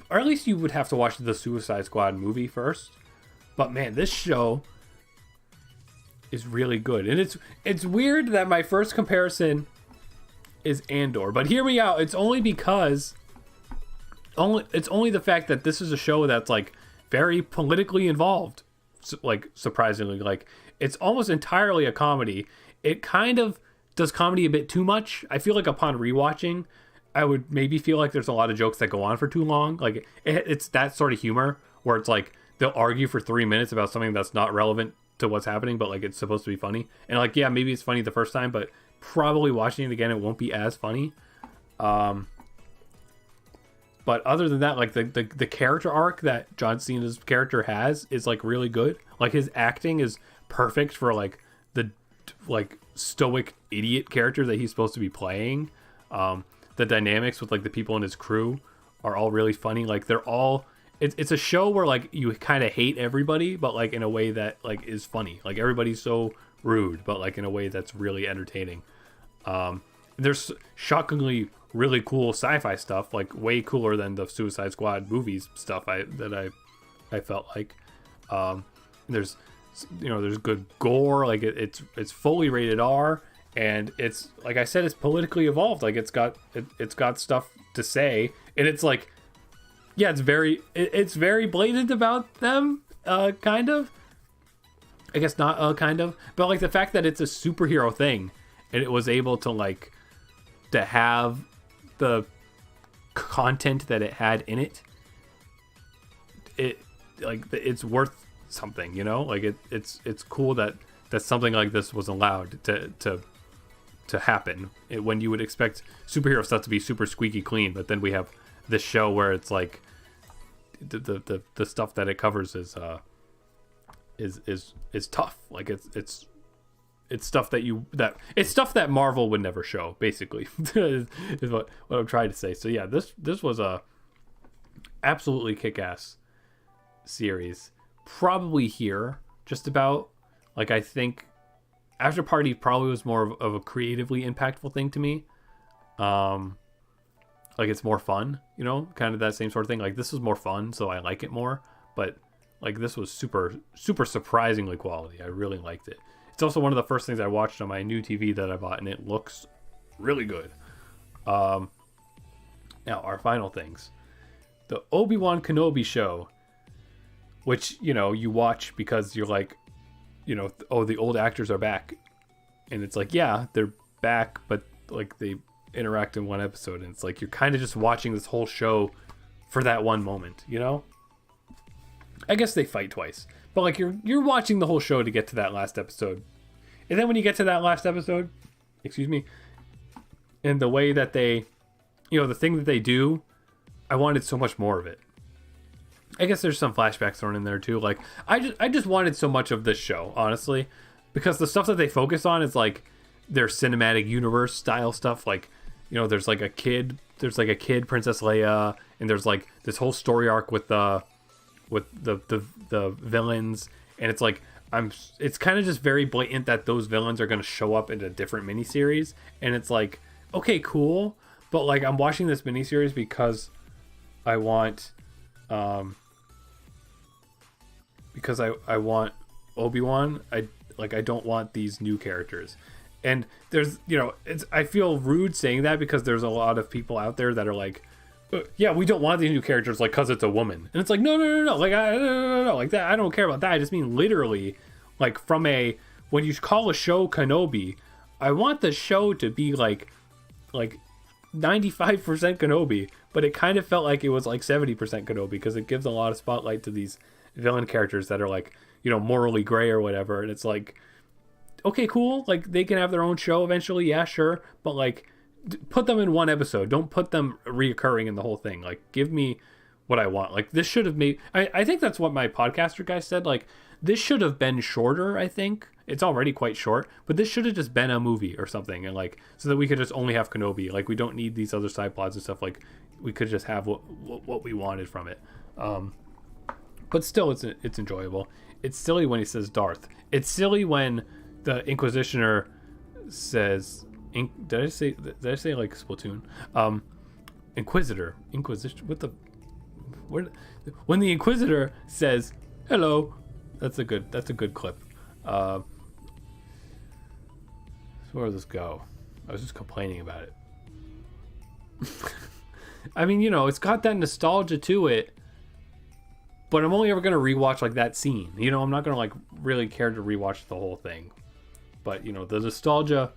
or at least you would have to watch the Suicide Squad movie first. But man, this show is really good, and it's weird that my first comparison is Andor, but hear me out. It's only because it's only the fact that this is a show that's like very politically involved, like surprisingly. Like it's almost entirely a comedy. It kind of does comedy a bit too much. I feel like upon rewatching, I would maybe feel like there's a lot of jokes that go on for too long. Like it's that sort of humor where it's like they'll argue for 3 minutes about something that's not relevant to what's happening, but like it's supposed to be funny. And like, yeah, maybe it's funny the first time, but probably watching it again, it won't be as funny. But other than that, like the character arc that John Cena's character has is like really good. Like his acting is perfect for like the like stoic idiot character that he's supposed to be playing. The dynamics with like the people in his crew are all really funny. Like they're all, it's a show where like you kind of hate everybody, but like in a way that like is funny. Like everybody's so rude, but like in a way that's really entertaining. There's shockingly really cool sci-fi stuff, like way cooler than the Suicide Squad movies stuff I felt like. There's good gore, like it's fully rated R, and it's like I said, it's politically evolved. Like it's got stuff to say, and it's like, yeah, it's very blatant about them, kind of. I guess not kind of, but like the fact that it's a superhero thing, and it was able to like to have the content that it had in it, it's worth something, you know. Like it's cool that something like this was allowed to happen when you would expect superhero stuff to be super squeaky clean, but then we have this show where it's like the stuff that it covers is is tough. Like it's stuff that Marvel would never show, basically. is what I'm trying to say. So yeah, this was a absolutely kick-ass series. Probably here, just about. Like, I think After Party probably was more of a creatively impactful thing to me. Like, it's more fun, you know, kind of that same sort of thing. Like, this was more fun, so I like it more. But like, this was super surprisingly quality. I really liked it. It's also one of the first things I watched on my new TV that I bought, and it looks really good. Now, our final things. The Obi-Wan Kenobi show, which, you know, you watch because you're like, you know, oh, the old actors are back. And it's like, yeah, they're back, but like they interact in one episode. And it's like, you're kind of just watching this whole show for that one moment, you know? I guess they fight twice. But like, you're watching the whole show to get to that last episode. And then when you get to that last episode, excuse me, and the way that they, you know, the thing that they do, I wanted so much more of it. I guess there's some flashbacks thrown in there too. Like, I just wanted so much of this show, honestly, because the stuff that they focus on is like their cinematic universe style stuff. Like, you know, there's a kid, Princess Leia, and there's like this whole story arc with the villains, and it's like it's kind of just very blatant that those villains are going to show up in a different miniseries, and it's like, okay, cool, but like, I'm watching this miniseries because I want I want Obi-Wan. I don't want these new characters. And there's, you know, I feel rude saying that because there's a lot of people out there that are like, yeah, we don't want these new characters, like, because it's a woman. And it's like, no, like, no, like that, I don't care about that. I just mean literally, like, when you call a show Kenobi, I want the show to be like 95% Kenobi, but it kind of felt like it was like 70% Kenobi, because it gives a lot of spotlight to these villain characters that are like, you know, morally gray or whatever. And it's like, okay, cool, like, they can have their own show eventually, yeah, sure, but like, put them in one episode. Don't put them reoccurring in the whole thing. Like, give me what I want. Like, this should have made, I think that's what my podcaster guy said, like, this should have been shorter. I think it's already quite short, but this should have just been a movie or something, and like, so that we could just only have Kenobi. Like, we don't need these other side plots and stuff. Like, we could just have what we wanted from it. But still, it's enjoyable. It's silly when he says Darth. It's silly when the Inquisitioner says, did I say like Splatoon? Inquisition. When the Inquisitor says hello, that's a good clip. So where does this go? I was just complaining about it. I mean, you know, it's got that nostalgia to it, but I'm only ever gonna rewatch like that scene. You know, I'm not gonna like really care to rewatch the whole thing. But, you know, the nostalgia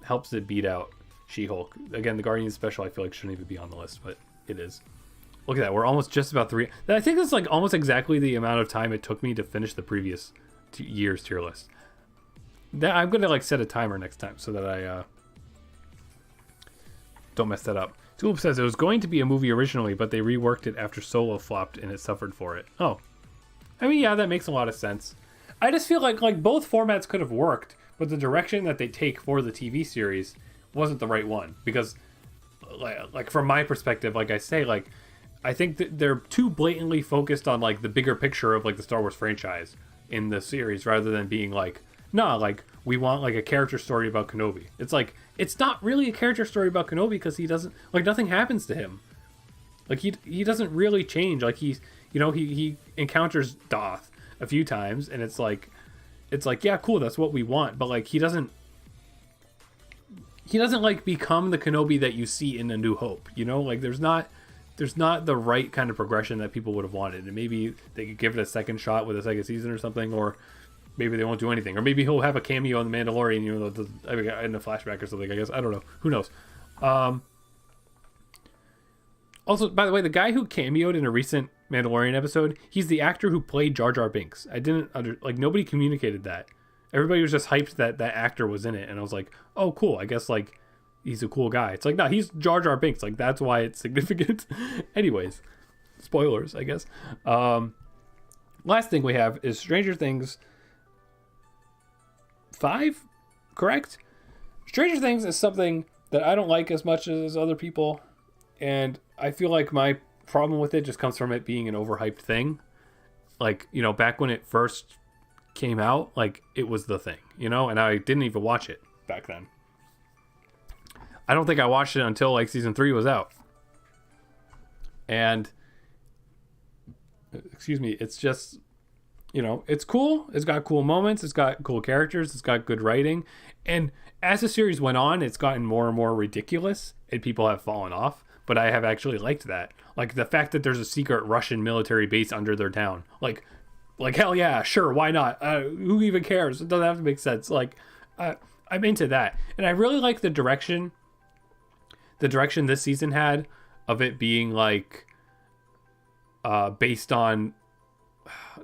helps it beat out She-Hulk. Again, the Guardians special, I feel like, shouldn't even be on the list, but it is. Look at that. We're almost just about I think that's like almost exactly the amount of time it took me to finish the previous year's tier list. I'm going to like set a timer next time so that I don't mess that up. Tulip says it was going to be a movie originally, but they reworked it after Solo flopped and it suffered for it. Oh. I mean, yeah, that makes a lot of sense. I just feel like both formats could have worked, but the direction that they take for the TV series wasn't the right one, because like from my perspective, like I say, like, I think that they're too blatantly focused on like the bigger picture of like the Star Wars franchise in the series, rather than being like, nah, like, we want like a character story about Kenobi. It's like, it's not really a character story about Kenobi, because he doesn't, like, nothing happens to him. Like, he doesn't really change. Like, he's, you know, he encounters Darth a few times, and it's like, yeah, cool, that's what we want, but like, he doesn't like become the Kenobi that you see in A New Hope, you know? Like, there's not the right kind of progression that people would have wanted, and maybe they could give it a second shot with a second season or something, or maybe they won't do anything, or maybe he'll have a cameo on The Mandalorian, you know, in a flashback or something, I guess. I don't know, who knows. Also, by the way, the guy who cameoed in a recent Mandalorian episode, he's the actor who played Jar Jar Binks. I didn't nobody communicated that. Everybody was just hyped that that actor was in it, and I was like, oh, cool, I guess, like, he's a cool guy. It's like, no, he's Jar Jar Binks. Like, that's why it's significant. Anyways, spoilers, I guess. Last thing we have is Stranger Things 5, correct? Stranger Things is something that I don't like as much as other people, and I feel like my problem with it just comes from it being an overhyped thing. Like, you know, back when it first came out, like, it was the thing, you know, and I didn't even watch it back then. I don't think I watched it until like season 3 was out. And excuse me, it's just, you know, it's cool. It's got cool moments. It's got cool characters. It's got good writing. And as the series went on, it's gotten more and more ridiculous and people have fallen off. But I have actually liked that. Like the fact that there's a secret Russian military base under their town. Like hell yeah, sure, why not? Who even cares? It doesn't have to make sense. Like, I'm into that. And I really like the direction this season had of it being like based on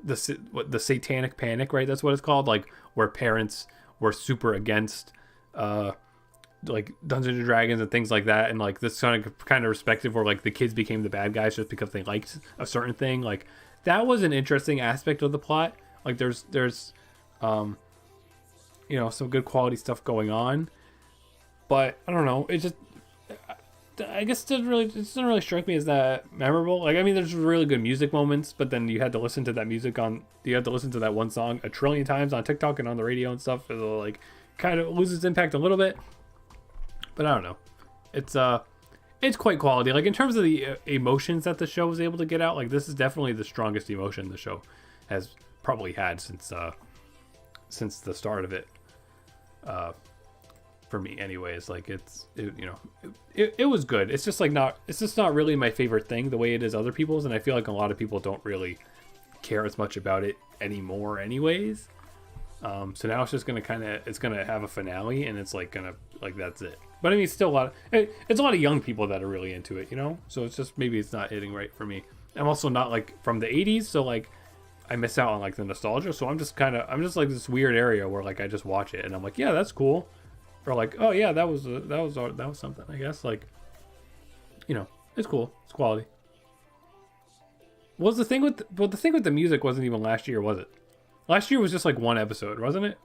the satanic panic, right? That's what it's called. Like where parents were super against like Dungeons and Dragons and things like that, and like this kind of perspective where like the kids became the bad guys just because they liked a certain thing. Like that was an interesting aspect of the plot. Like there's you know, some good quality stuff going on, but I don't know, it just, I guess it doesn't really strike me as that memorable. Like, I mean, there's really good music moments, but then you had to listen to that one song a trillion times on TikTok and on the radio and stuff. It'll like kind of loses impact a little bit, but I don't know. It's quite quality. Like in terms of the emotions that the show was able to get out, like this is definitely the strongest emotion the show has probably had since the start of it. For me anyways, like it was good. It's just not really my favorite thing the way it is other people's, and I feel like a lot of people don't really care as much about it anymore anyways. So now it's just gonna have a finale, and it's like that's it. But I mean, it's still it's a lot of young people that are really into it, you know, so it's just maybe it's not hitting right for me. I'm also not like from the 80s, so like I miss out on like the nostalgia, so I'm just like this weird area where like I just watch it and I'm like, yeah, that's cool. Or like, oh yeah, that was something, I guess. Like, you know, it's cool. It's quality. The thing with the music wasn't even last year, was it? Last year was just like one episode, wasn't it?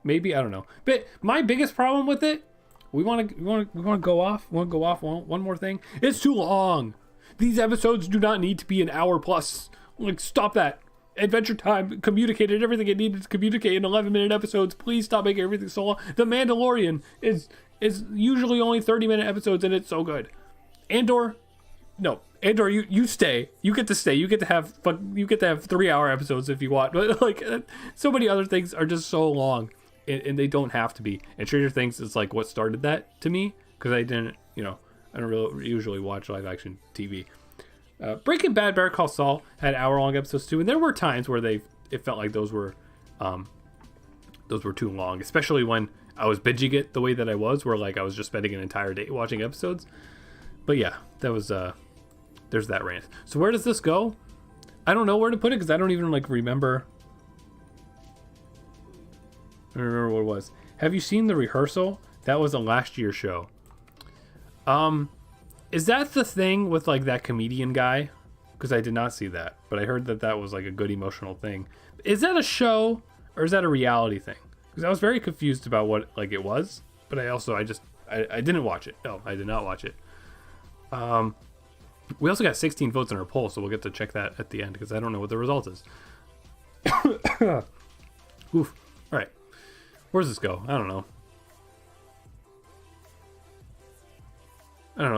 Maybe, I don't know. But my biggest problem with it, we want to go off one more thing. It's too long. These episodes do not need to be an hour plus. Like, stop that. Adventure Time communicated everything it needed to communicate in 11-minute episodes. Please stop making everything so long. The Mandalorian is usually only 30-minute episodes, and it's so good. Andor, you stay. You get to stay. You get to have 3-hour episodes if you want. But like, so many other things are just so long, and they don't have to be. And Stranger Things is like what started that to me, because I don't really usually watch live action TV. Breaking Bad, Better Call Saul had hour-long episodes too, and there were times where it felt like those were too long, especially when I was binging it the way that I was, where like I was just spending an entire day watching episodes. But yeah, that was there's that rant. So where does this go? I don't know where to put it because I don't even like remember. I don't remember what it was. Have you seen The Rehearsal? That was a last year show. Is that the thing with like that comedian guy? Because I did not see that, but I heard that was like a good emotional thing. Is that a show or is that a reality thing? Because I was very confused about what like it was, but I didn't watch it. No, I did not watch it. We also got 16 votes in our poll, so we'll get to check that at the end because I don't know what the result is. Oof. All right. Where does this go? I don't know.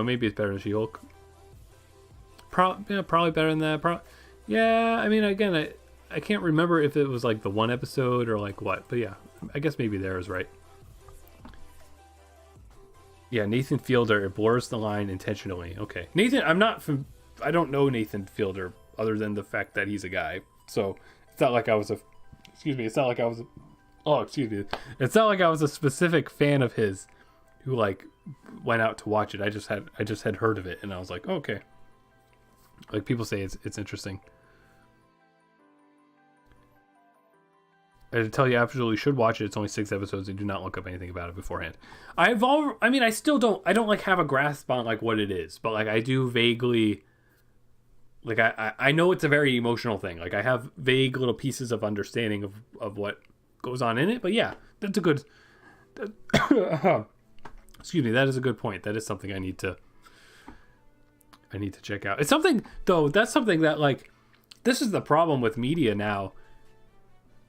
Maybe it's better than She-Hulk. Probably better than that. Yeah, I mean, again, I can't remember if it was like the one episode or like what. But yeah, I guess maybe there is right. Yeah, Nathan Fielder, it blurs the line intentionally. Okay. Nathan, I don't know Nathan Fielder other than the fact that he's a guy. So it's not like I was it's not like I was a specific fan of his who like went out to watch it. I just had heard of it and I was like, oh, okay. Like people say it's interesting. I tell you absolutely should watch it. It's only 6 episodes and do not look up anything about it beforehand. I don't like have a grasp on like what it is, but like I do vaguely Like I know it's a very emotional thing. Like I have vague little pieces of understanding of what goes on in it, but yeah, that's a good excuse me, that is a good point. That is something I need to check out. It's something though, that's something that like this is the problem with media now.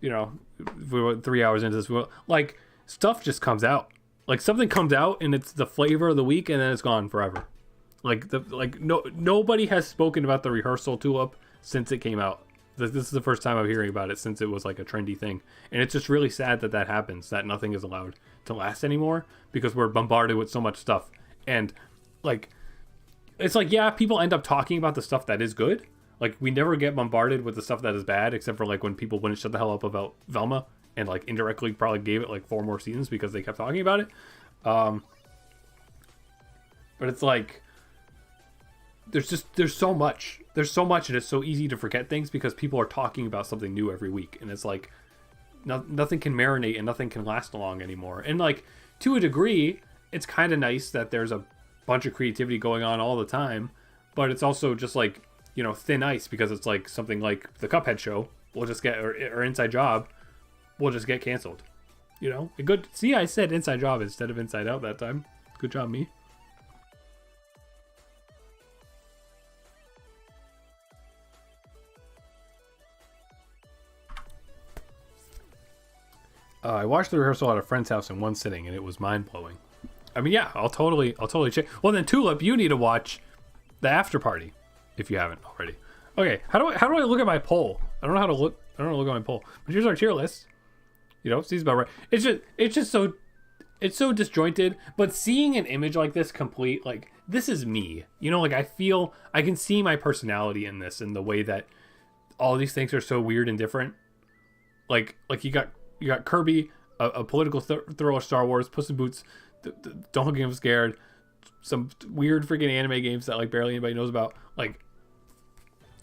You know, if we were 3 hours into this, like stuff just comes out. Like something comes out and it's the flavor of the week and then it's gone forever. Nobody has spoken about the rehearsal tulip since it came out. This is the first time I'm hearing about it since it was like a trendy thing. And it's just really sad that that happens, that nothing is allowed to last anymore because we're bombarded with so much stuff. And like, it's like, yeah, people end up talking about the stuff that is good. Like we never get bombarded with the stuff that is bad, except for like when people wouldn't shut the hell up about Velma and like indirectly probably gave it like 4 more seasons because they kept talking about it. But it's like, there's so much and it's so easy to forget things because people are talking about something new every week, and it's like nothing can marinate and nothing can last long anymore. And like to a degree it's kind of nice that there's a bunch of creativity going on all the time, but it's also just like, you know, thin ice because it's like something like the Cuphead show will just get or Inside Job will just get canceled, you know. A good, see, I said Inside Job instead of Inside Out that time. Good job, me. I watched the rehearsal at a friend's house in one sitting, and it was mind-blowing. I mean, yeah, I'll totally check. Well, then Tulip, you need to watch the after party if you haven't already. Okay, how do I look at my poll? I don't know how to look at my poll. But here's our tier list. You know, seems about right. It's just so disjointed. But seeing an image like this complete, like this is me. You know, like I can see my personality in this, and the way that all these things are so weird and different. Like you got Kirby, a political thriller, Star Wars, Puss in Boots, Don't Get Scared, some weird freaking anime games that like barely anybody knows about. Like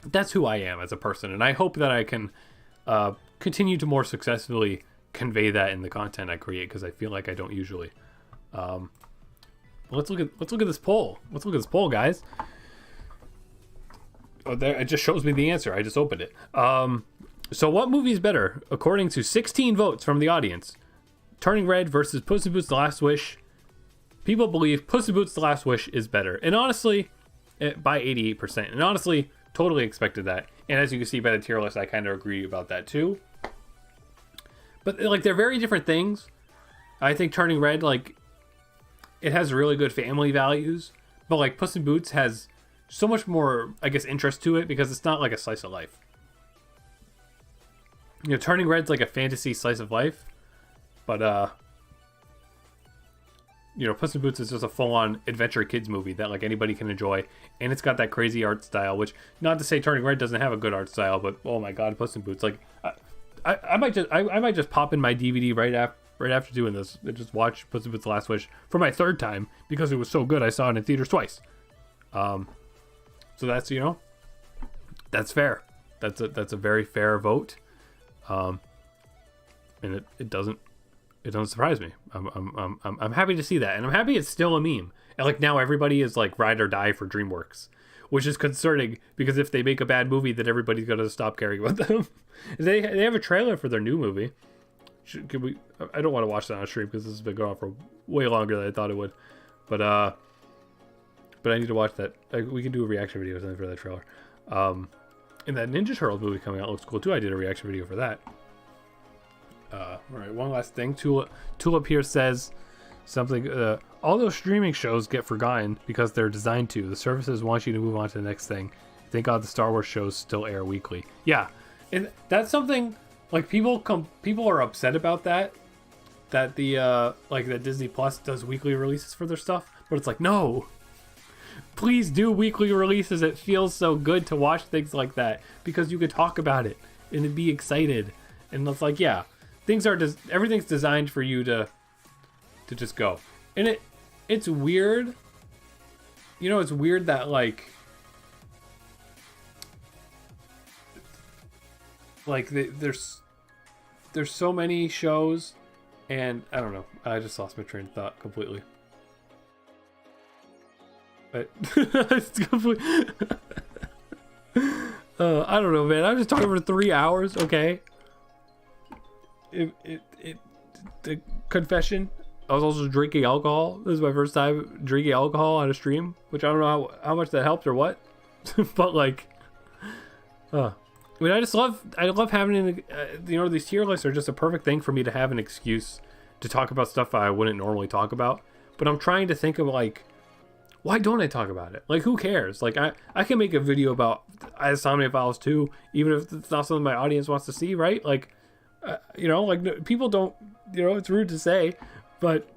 that's who I am as a person, and I hope that I can continue to more successfully convey that in the content I create, because I feel like I don't usually. Let's look at this poll. Let's look at this poll, guys. Oh, there, it just shows me the answer. I just opened it. So what movie is better? According to 16 votes from the audience, Turning Red versus Puss in Boots: The Last Wish. People believe Puss in Boots: The Last Wish is better. And honestly, by 88%. And honestly, totally expected that. And as you can see by the tier list, I kind of agree about that too. But like, they're very different things. I think Turning Red, like, it has really good family values. But like, Puss in Boots has so much more, I guess, interest to it because it's not like a slice of life. You know, Turning Red's like a fantasy slice of life, but you know, Puss in Boots is just a full-on adventure kids movie that like anybody can enjoy, and it's got that crazy art style. Which, not to say Turning Red doesn't have a good art style, but oh my god, Puss in Boots! Like, I might just pop in my DVD right after doing this and just watch Puss in Boots: The Last Wish for my 3rd time because it was so good. I saw it in theaters twice. So that's, you know, that's fair. That's a very fair vote. And it doesn't surprise me. I'm happy to see that, and I'm happy it's still a meme. And like now everybody is like ride or die for DreamWorks, which is concerning because if they make a bad movie, then everybody's gonna stop caring about them. They have a trailer for their new movie. I don't want to watch that on stream because this has been going on for way longer than I thought it would. But I need to watch that. We can do a reaction video for that trailer. And that Ninja Turtles movie coming out looks cool too. I did a reaction video for that. All right, one last thing. Tulip here says something. All those streaming shows get forgotten because they're designed to. The services want you to move on to the next thing. Thank God the Star Wars shows still air weekly. Yeah, and that's something like people are upset about that. That the like that Disney Plus does weekly releases for their stuff, but it's like, no. Please do weekly releases. It feels so good to watch things like that because you could talk about it and be excited. And it's like, yeah, everything's designed for you to just go. And it's weird. You know, it's weird that like there's so many shows, and I don't know. I just lost my train of thought completely. It's complete. I don't know, man. I was just talking for 3 hours. Okay. The confession. I was also drinking alcohol. This is my first time drinking alcohol on a stream, which I don't know how much that helped or what. But like, I mean, I love having these tier lists are just a perfect thing for me to have an excuse to talk about stuff I wouldn't normally talk about. But I'm trying to think of like, why don't I talk about it? Like, who cares? Like, I can make a video about Insomnia Files 2, even if it's not something my audience wants to see, right? Like, like people don't, it's rude to say, but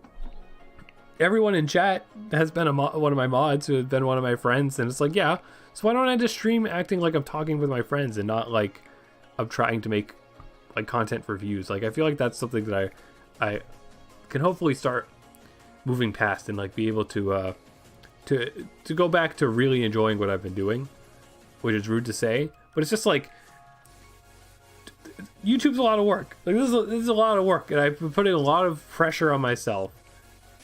everyone in chat has been one of my mods who has been one of my friends, and it's like, yeah, so why don't I just stream acting like I'm talking with my friends and not like I'm trying to make like content for views? Like, I feel like that's something that I can hopefully start moving past and like be able to go back to really enjoying what I've been doing, which is rude to say, but it's just like YouTube's a lot of work. Like, this is a lot of work, and I've been putting a lot of pressure on myself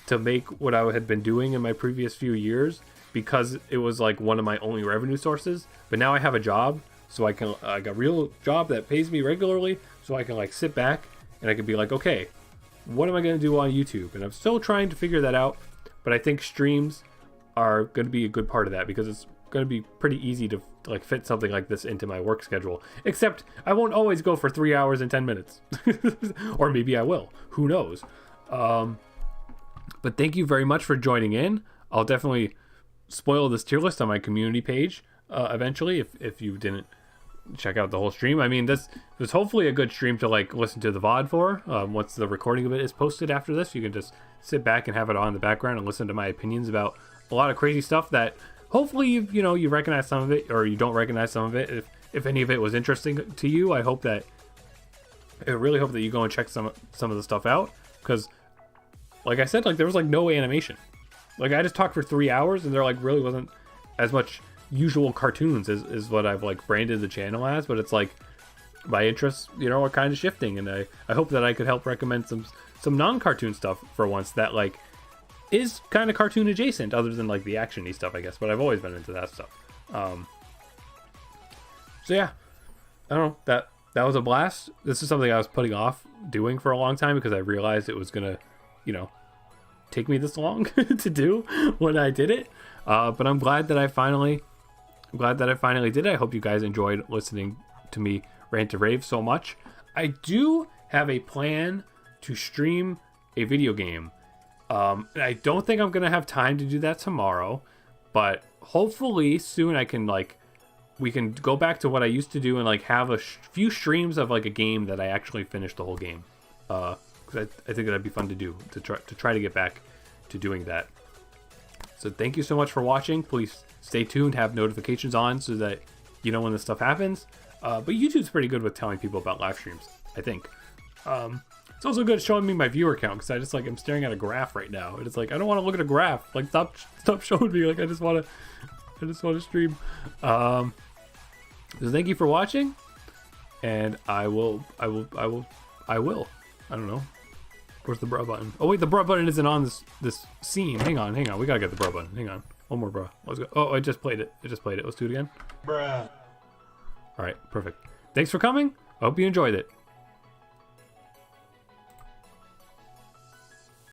to make what I had been doing in my previous few years, because it was like one of my only revenue sources. But now I have a job, so I can like a real job that pays me regularly, so I can like sit back and I can be like, okay, what am I going to do on YouTube? And I'm still trying to figure that out, but I think streams are going to be a good part of that, because it's going to be pretty easy to like fit something like this into my work schedule. Except I won't always go for 3 hours and 10 minutes. Or maybe I will. Who knows? But thank you very much for joining in. I'll definitely spoil this tier list on my community page eventually, if you didn't check out the whole stream. I mean, this was hopefully a good stream to like listen to the VOD for. Once the recording of it is posted after this, you can just sit back and have it on in the background and listen to my opinions about a lot of crazy stuff that hopefully you recognize some of it, or you don't recognize some of it. If any of it was interesting to you, I really hope that you go and check some of the stuff out, because like I said, like there was like no animation. Like, I just talked for 3 hours, and there like really wasn't as much usual cartoons is what I've like branded the channel as. But it's like my interests, are kind of shifting, and I hope that I could help recommend some non-cartoon stuff for once that like is kind of cartoon adjacent, other than like the action-y stuff, I guess. But I've always been into that stuff. So yeah, I don't know, that was a blast. This is something I was putting off doing for a long time, because I realized it was gonna, take me this long to do when I did it. But I'm glad that I finally did it. I hope you guys enjoyed listening to me rant to rave so much. I do have a plan to stream a video game. I don't think I'm gonna have time to do that tomorrow, but hopefully soon we can go back to what I used to do and like have a few streams of like a game that I actually finished the whole game. Because I think that'd be fun to do, to try to get back to doing that. So thank you so much for watching. Please stay tuned, have notifications on so that you know when this stuff happens. But YouTube's pretty good with telling people about live streams, I think. It's also good at showing me my viewer count, because I just like I'm staring at a graph right now, and it's like I don't want to look at a graph. Like, stop showing me. Like, I just want to stream. So thank you for watching, and I will. I don't know. Where's the bra button? Oh wait, the bra button isn't on this scene. Hang on. We gotta get the bra button. Hang on. One more bra. Let's go. Oh, I just played it. Let's do it again. Bruh. All right, perfect. Thanks for coming. I hope you enjoyed it.